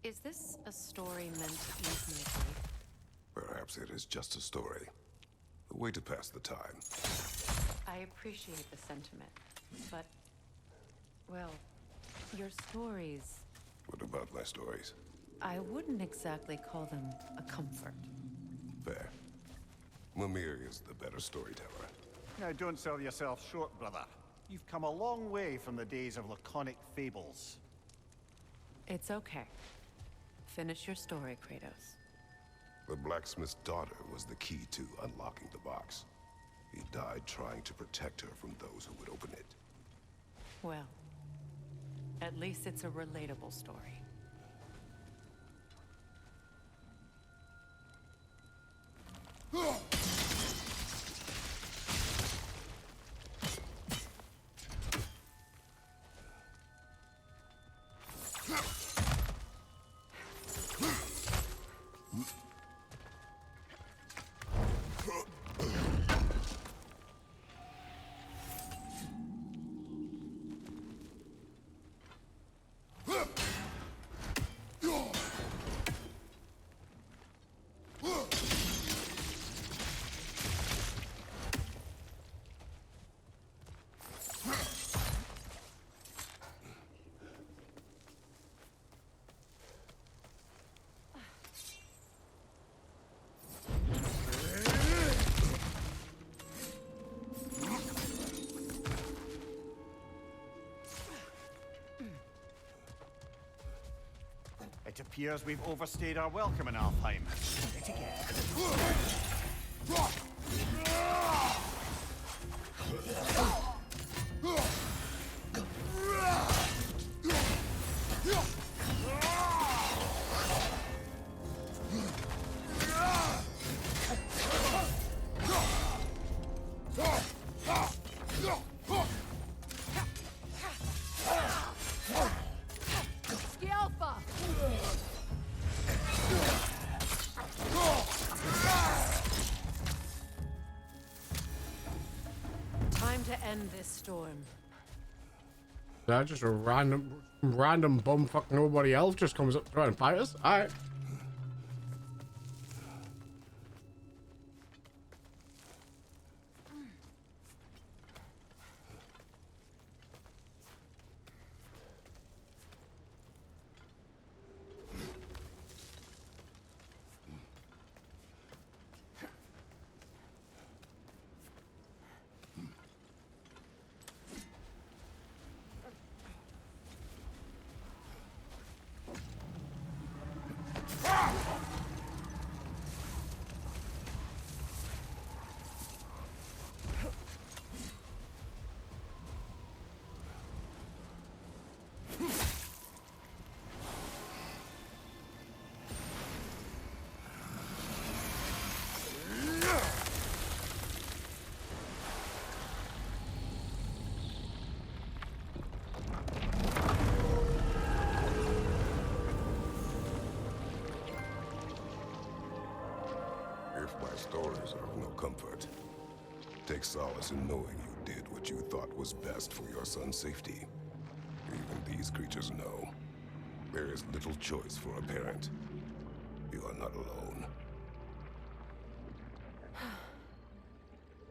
is this a story meant to ease my grief?
Perhaps it is just a story. A way to pass the time.
I appreciate the sentiment, but, well, your stories...
What about my stories?
I wouldn't exactly call them a comfort.
Fair. Mimir is the better storyteller.
Now, don't sell yourself short, brother. You've come a long way from the days of laconic fables.
It's okay. Finish your story, Kratos.
The blacksmith's daughter was the key to unlocking the box. He died trying to protect her from those who would open it.
Well, at least it's a relatable story.
It appears we've overstayed our welcome in Alfheim. Yet again.
Time to end this storm.
That just a random bumfuck nobody else just comes up to try and fight us? Alright.
If my stories are of no comfort, take solace in knowing you did what you thought was best for your son's safety. Even these creatures know. There is little choice for a parent. You are not alone.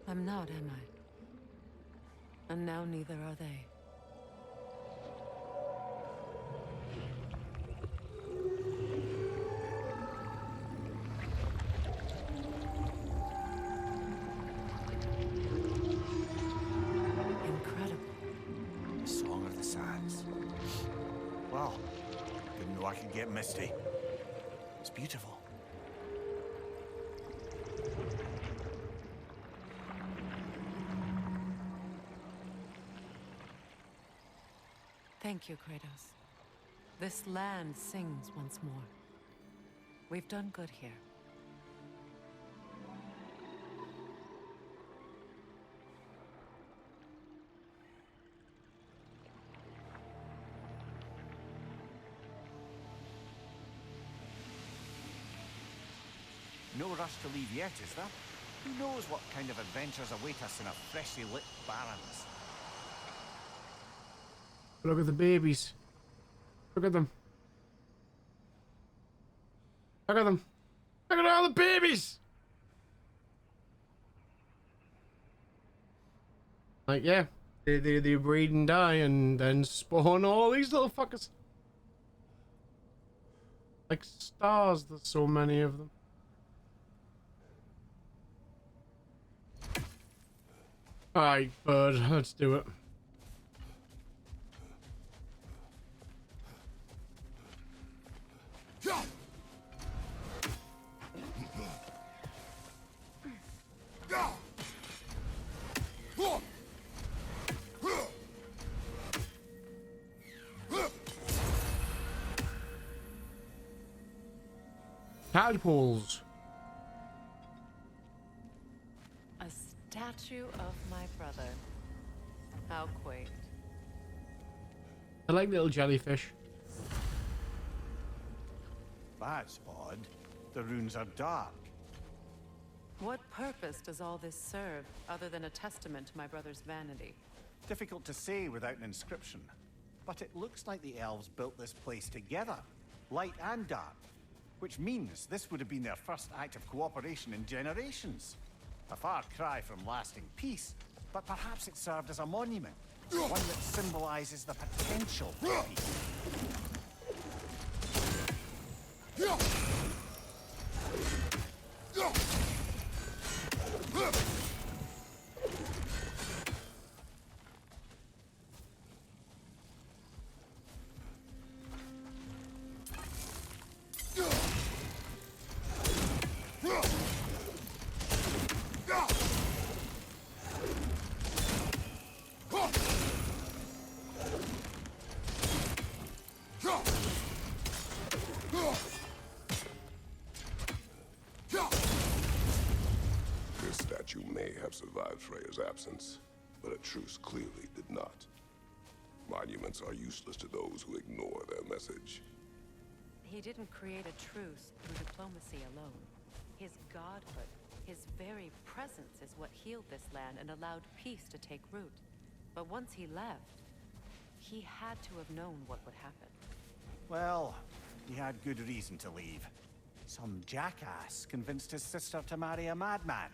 I'm not, am I? And now neither are they. Incredible.
The Song of the Sands. Wow. Didn't know I could get misty. It's beautiful.
Thank you, Kratos. This land sings once more. We've done good here.
No rush to leave yet, is there? Who knows what kind of adventures await us in a freshly lit Barrens?
Look at the babies. Look at them. Look at them. Look at all the babies. Like, yeah, they breed and die and then spawn all these little fuckers. Like stars, there's so many of them. Alright, bird, let's do it. Tadpoles.
A statue of my brother. How quaint.
I like little jellyfish.
That's odd. The runes are dark.
What purpose does all this serve, other than a testament to my brother's vanity?
Difficult to say without an inscription. But it looks like the elves built this place together, light and dark. Which means this would have been their first act of cooperation in generations. A far cry from lasting peace, but perhaps it served as a monument. One that symbolizes the potential for peace.
This statue may have survived Freya's absence, but a truce clearly did not. Monuments are useless to those who ignore their message.
He didn't create a truce through diplomacy alone. His godhood, his very presence is what healed this land and allowed peace to take root. But once he left, he had to have known what would happen.
Well, he had good reason to leave. Some jackass convinced his sister to marry a madman.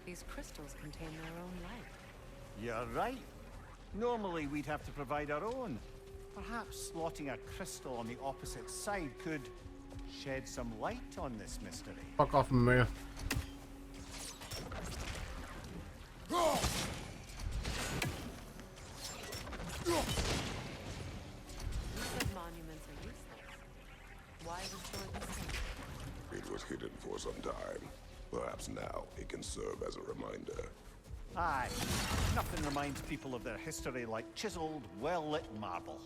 These crystals contain their own life.
You're right. Normally we'd have to provide our own. Perhaps slotting a crystal on the opposite side could shed some light on this mystery.
Fuck off, Mimir.
Monuments are useless. Why restore this one?
It was hidden for some time. Perhaps now it can serve as a reminder.
Aye, nothing reminds people of their history like chiseled, well-lit marble.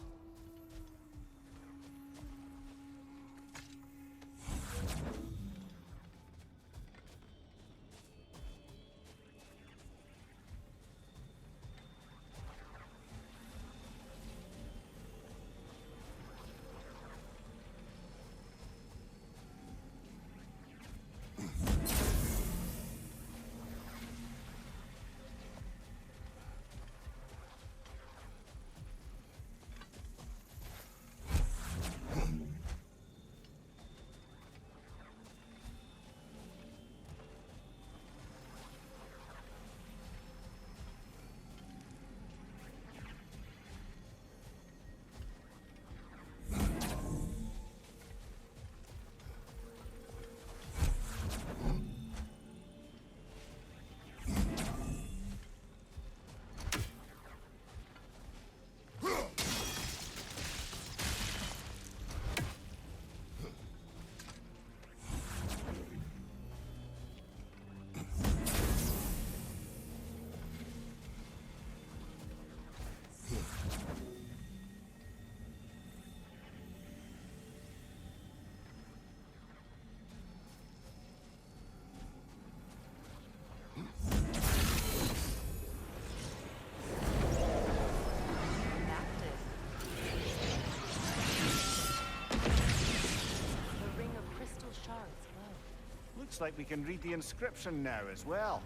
Looks like we can read the inscription now as well.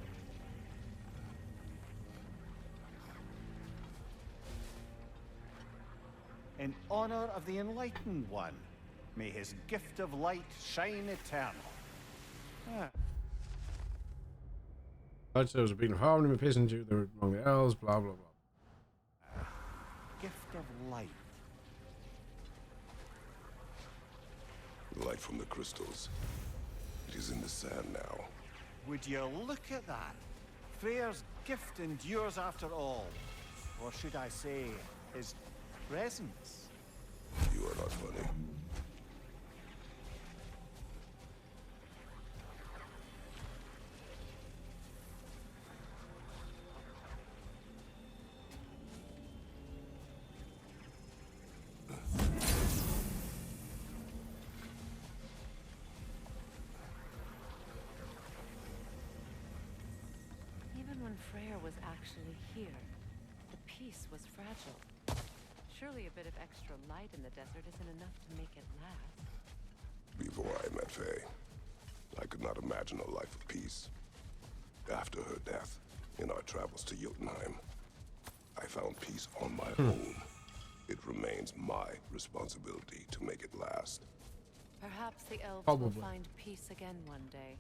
In honor of the Enlightened One, may his gift of light shine eternal. Ah.
Light serves a beacon of harmony, peace and truth among the elves, blah blah blah.
Gift of light.
Light from the crystals. It is in the sand now.
Would you look at that? Freyr's gift endures after all. Or should I say, his presence?
You are not funny.
Freyr was actually here. The peace was fragile. Surely a bit of extra light in the desert isn't enough to make it last.
Before I met Faye, I could not imagine a life of peace. After her death, in our travels to Jotunheim, I found peace on my own. It remains my responsibility to make it last.
Perhaps the elves
Probably
will find peace again one day,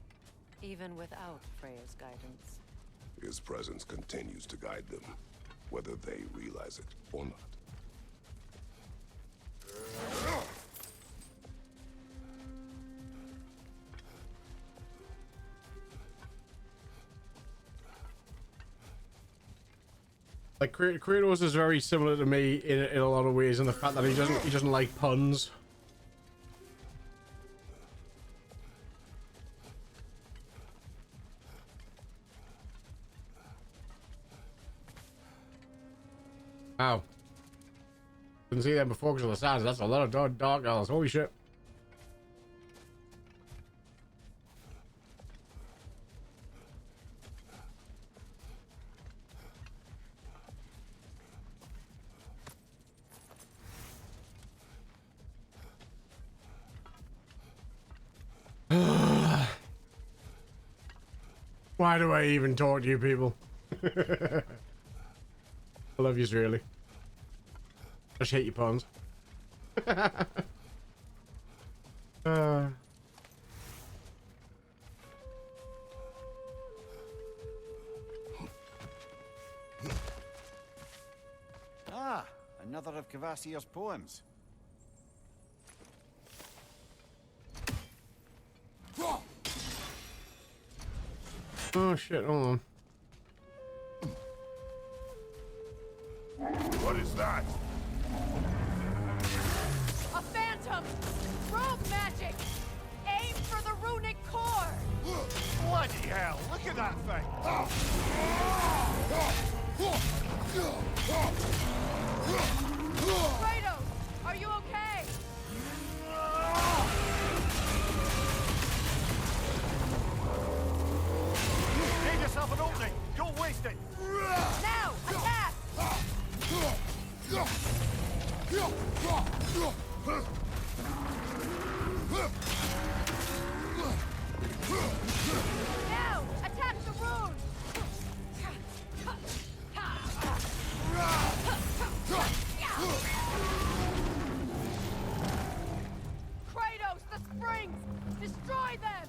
even without Freyr's guidance.
His presence continues to guide them, whether they realize it or not.
Like Kratos is very similar to me in a lot of ways, in the fact that he doesn't like puns. Wow. Couldn't see that before because of the size. That's a lot of dark elves. Holy shit. Why do I even talk to you people? I love yous really. I just hate your puns.
Ah, a Another of Kvasir's poems.
Oh shit, hold on.
What is that?
A phantom! Rogue magic! Aim for the runic core!
Bloody hell, look at that thing!
Kratos, are you okay?
Give yourself an opening! Don't waste it!
Now, attack! Now, attack the rune! Kratos, the springs! Destroy them!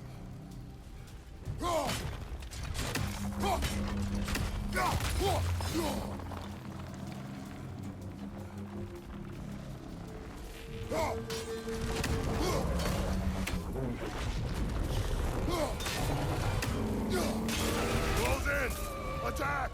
Close in! Attack!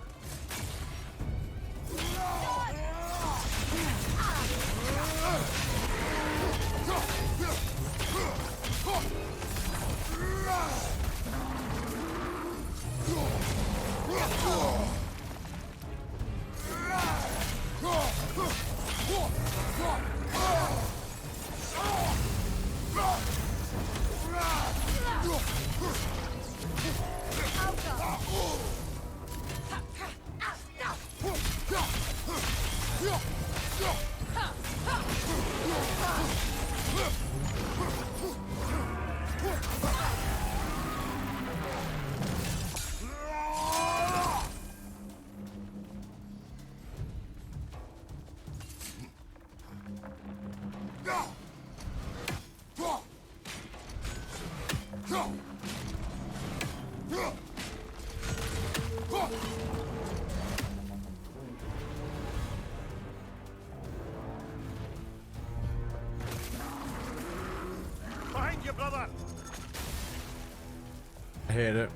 Behind you, brother!
I hate it.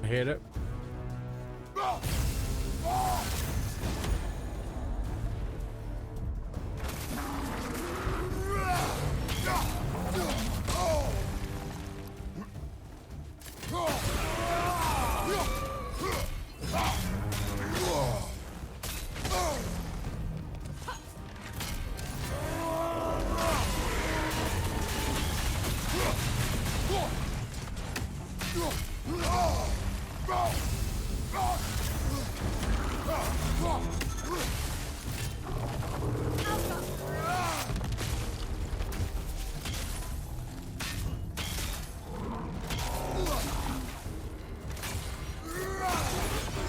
I hate it.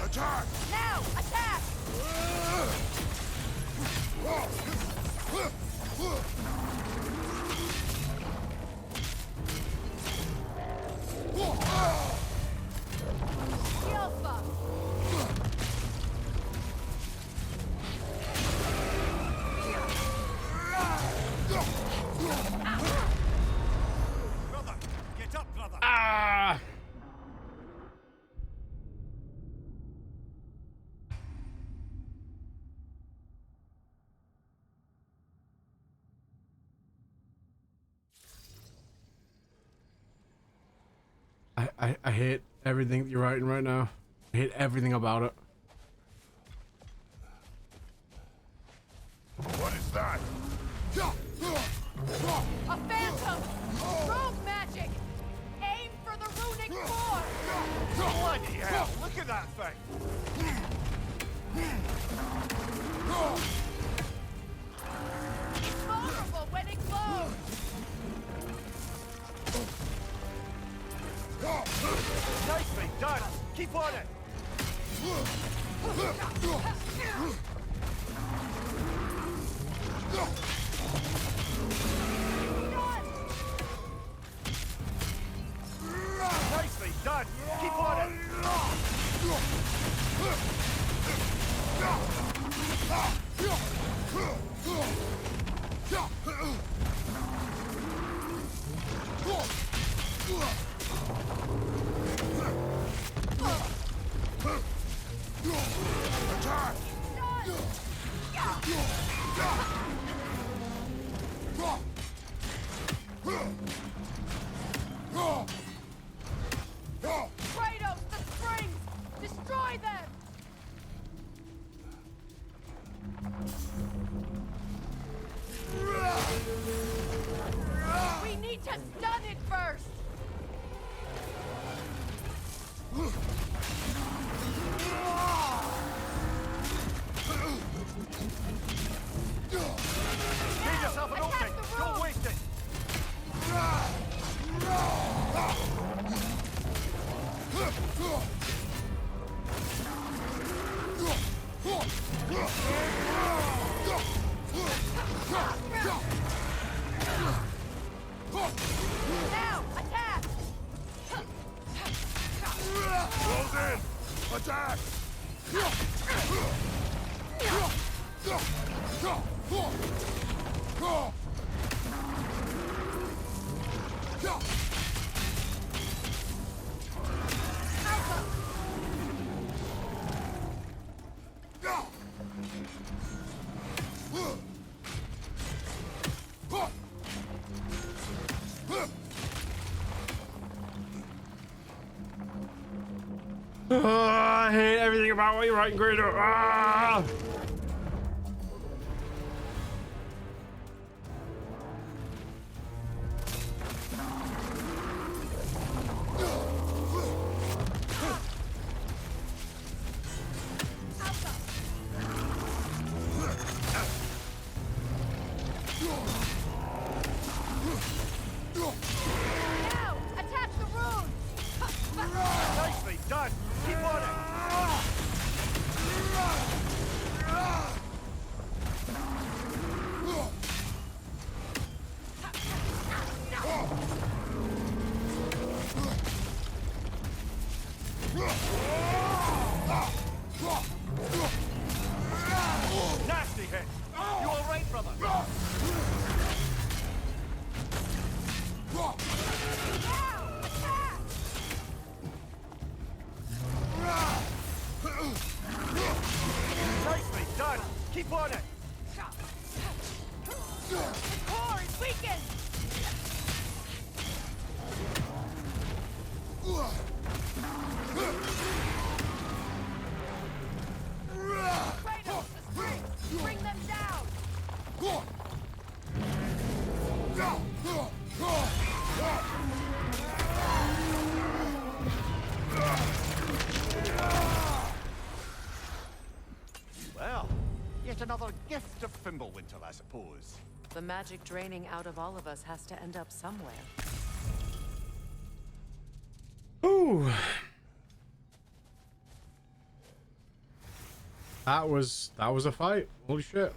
Attack!
Now, attack! Alpha!
Brother! Get up, brother!
Ah! I hate everything that you're writing right now. I hate everything about it.
What is that?
A phantom! Rogue magic! Aim for the runic core!
Bloody hell, look at that thing!
It's vulnerable when it glows!
Nicely done! Keep on it! Nicely done! Keep on it!
Stun it first!
Give yourself an opening! Don't waste it!
Now, attack!
Close in! Attack!
I hate everything about what you're writing, Greedo. Ah!
Now, attack the rune!
Nicely done! Keep on it! Nasty hit! You all right, brother?
Now, attack!
Nicely done! Keep on it!
The core is weakened! Kratos, the spring! Bring them down!
Well, yet another gift of Fimbulwinter, I suppose.
The magic draining out of all of us has to end up somewhere.
Ooh. That was a fight. Holy shit.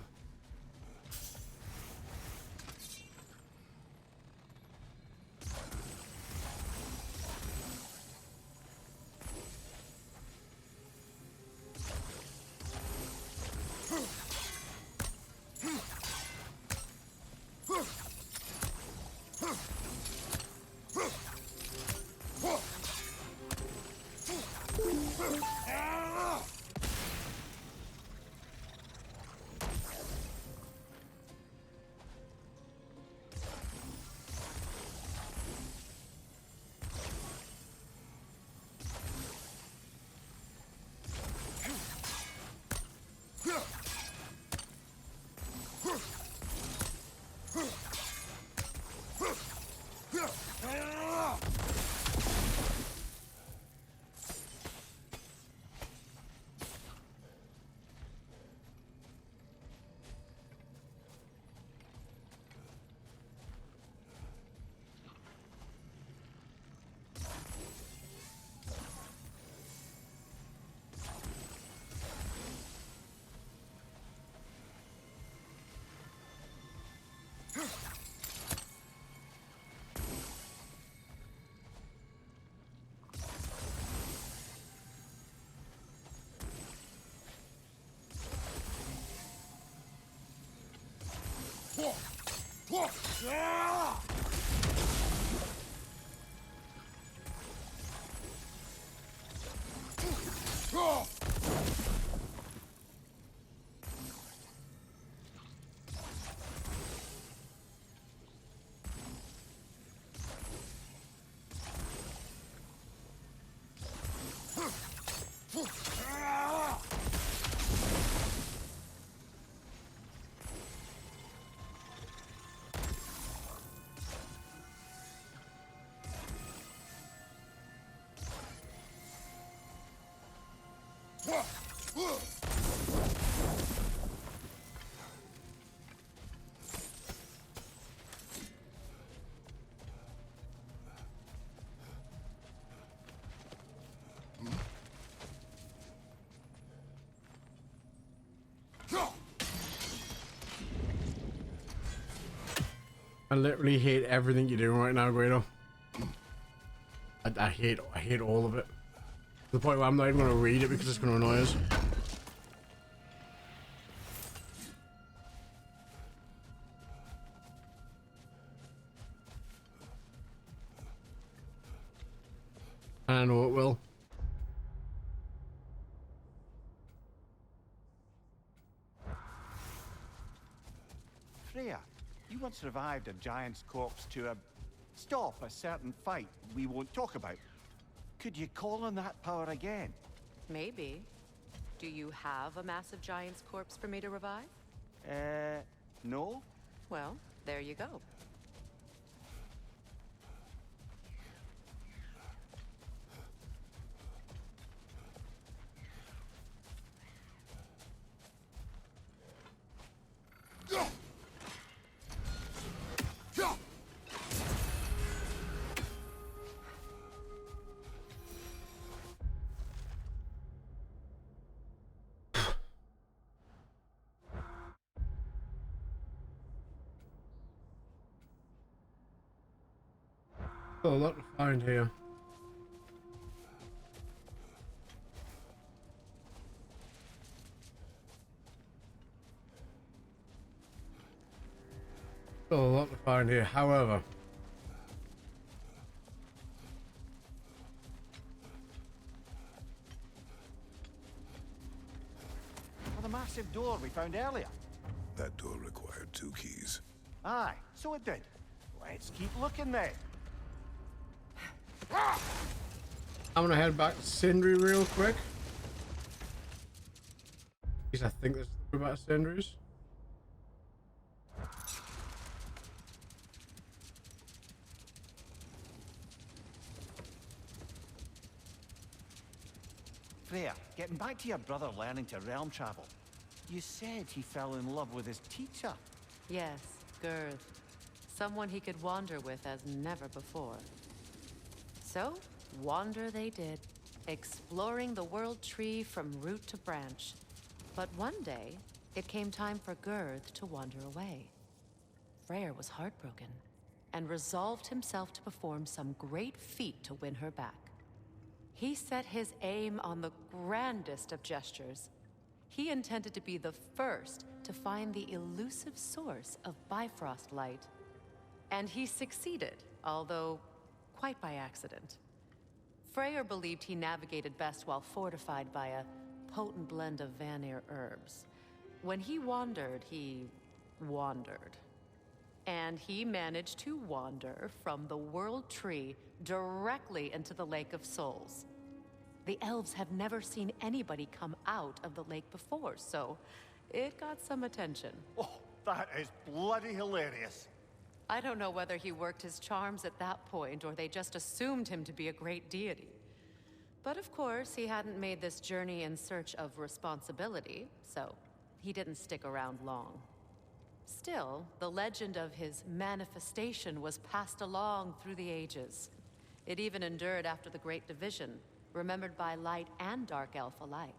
I literally hate everything you're doing right now, Guido. I hate all of it. To the point where I'm not even going to read it because it's going to annoy us. I know it will.
Freya, you once revived a giant's corpse to stop a certain fight we won't talk about. Could you call on that power again?
Maybe. Do you have a massive giant's corpse for me to revive?
No?
Well, there you go.
Oh, a lot to find here. Still a lot to find here, however.
Well, the massive door we found earlier.
That door required 2 keys.
Aye, so it did. Let's keep looking then.
I'm gonna head back to Sindri real quick. Because I think there's something about Sindri's.
Freya, getting back to your brother learning to realm travel. You said he fell in love with his teacher.
Yes, Girth. Someone he could wander with as never before. So, wander they did, exploring the world tree from root to branch. But one day, it came time for Girth to wander away. Freyr was heartbroken, and resolved himself to perform some great feat to win her back. He set his aim on the grandest of gestures. He intended to be the first to find the elusive source of Bifrost light. And he succeeded, although quite by accident. Freyr believed he navigated best while fortified by a potent blend of Vanir herbs. When he wandered, he wandered. And he managed to wander from the World Tree directly into the Lake of Souls. The elves have never seen anybody come out of the lake before, so it got some attention.
Oh, that is bloody hilarious.
I don't know whether he worked his charms at that point or they just assumed him to be a great deity. But of course, he hadn't made this journey in search of responsibility, so he didn't stick around long. Still, the legend of his manifestation was passed along through the ages. It even endured after the Great Division, remembered by Light and Dark Elf alike.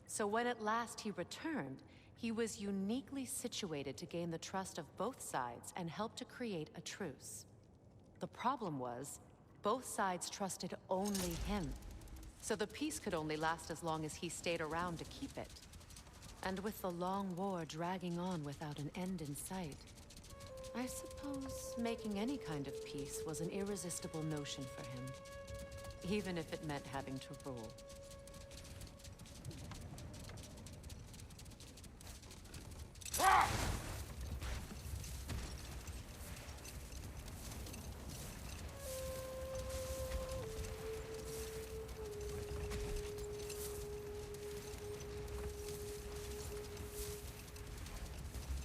So when at last he returned, he was uniquely situated to gain the trust of both sides and help to create a truce. The problem was, both sides trusted only him. So the peace could only last as long as he stayed around to keep it. And with the long war dragging on without an end in sight, I suppose making any kind of peace was an irresistible notion for him. Even if it meant having to rule.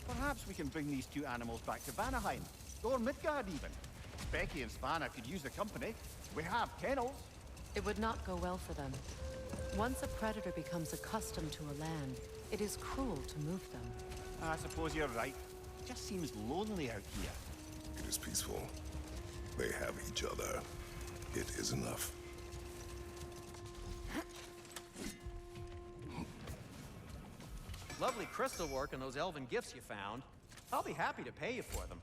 Perhaps we can bring these 2 animals back to Vanaheim, or Midgard even. Becky and Svanna could use the company. We have kennels.
It would not go well for them. Once a predator becomes accustomed to a land, it is cruel to move them.
I suppose you're right. It just seems lonely out here.
It is peaceful. They have each other. It is enough.
Lovely crystal work and those elven gifts you found. I'll be happy to pay you for them.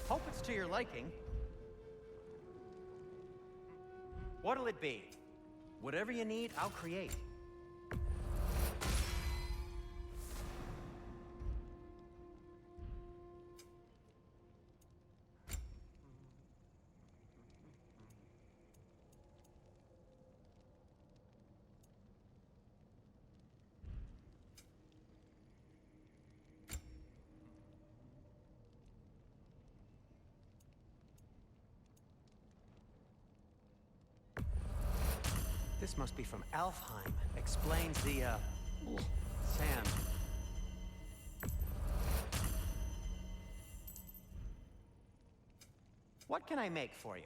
Hope it's to your liking. What'll it be? Whatever you need, I'll create. This must be from Alfheim. Explains the, sand. What can I make for you?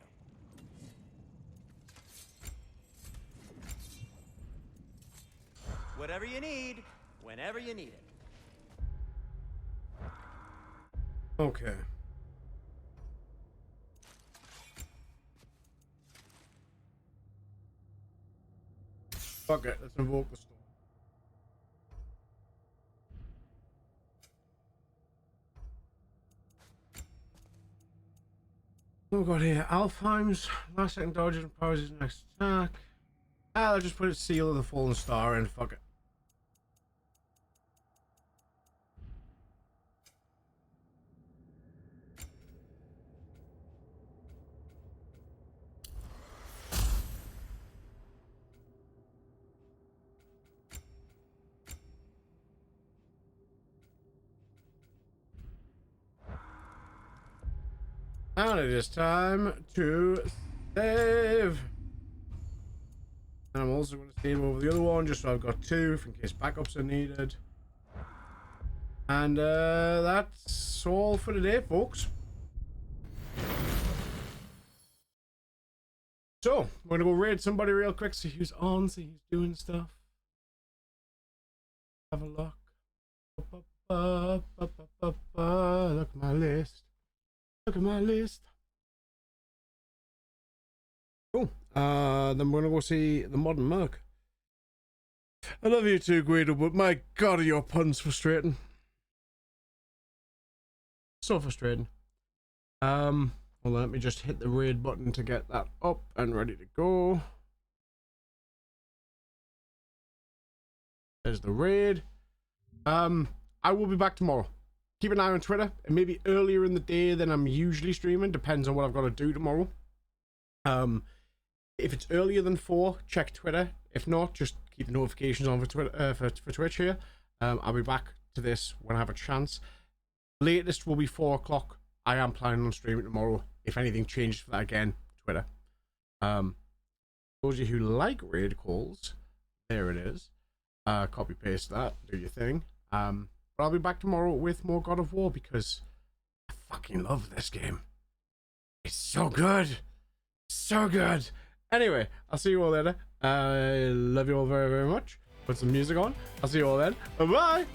Whatever you need, whenever you need it.
Okay. Fuck it, let's invoke the storm. What have we got here? Alfheim's last second dodges and powers his next attack. I'll just put a seal of the fallen star in. Fuck it. And it is time to save. And I'm also going to save over the other one just so I've got two in case backups are needed. And that's all for today, folks. So, we're going to go raid somebody real quick, see who's on, see who's doing stuff. Have a look. Look at my list. Look at my list. Cool. Then we're gonna go see the Modern Merc. I love you too, Guido, but my god, are your puns frustrating. So frustrating. Well, let me just hit the raid button to get that up and ready to go. There's the raid. I will be back tomorrow. Keep an eye on Twitter, and maybe earlier in the day than I'm usually streaming. Depends on what I've got to do tomorrow. If it's earlier than 4, check Twitter. If not, just keep the notifications on for Twitter, for Twitch here. I'll be back to this when I have a chance. Latest will be 4 o'clock. I am planning on streaming tomorrow. If anything changes for that again, Twitter. Those of you who like raid calls, there it is. Copy paste that. Do your thing. But I'll be back tomorrow with more God of War because I fucking love this game. It's so good. So good. Anyway, I'll see you all later. I love you all very, very much. Put some music on. I'll see you all then. Bye-bye.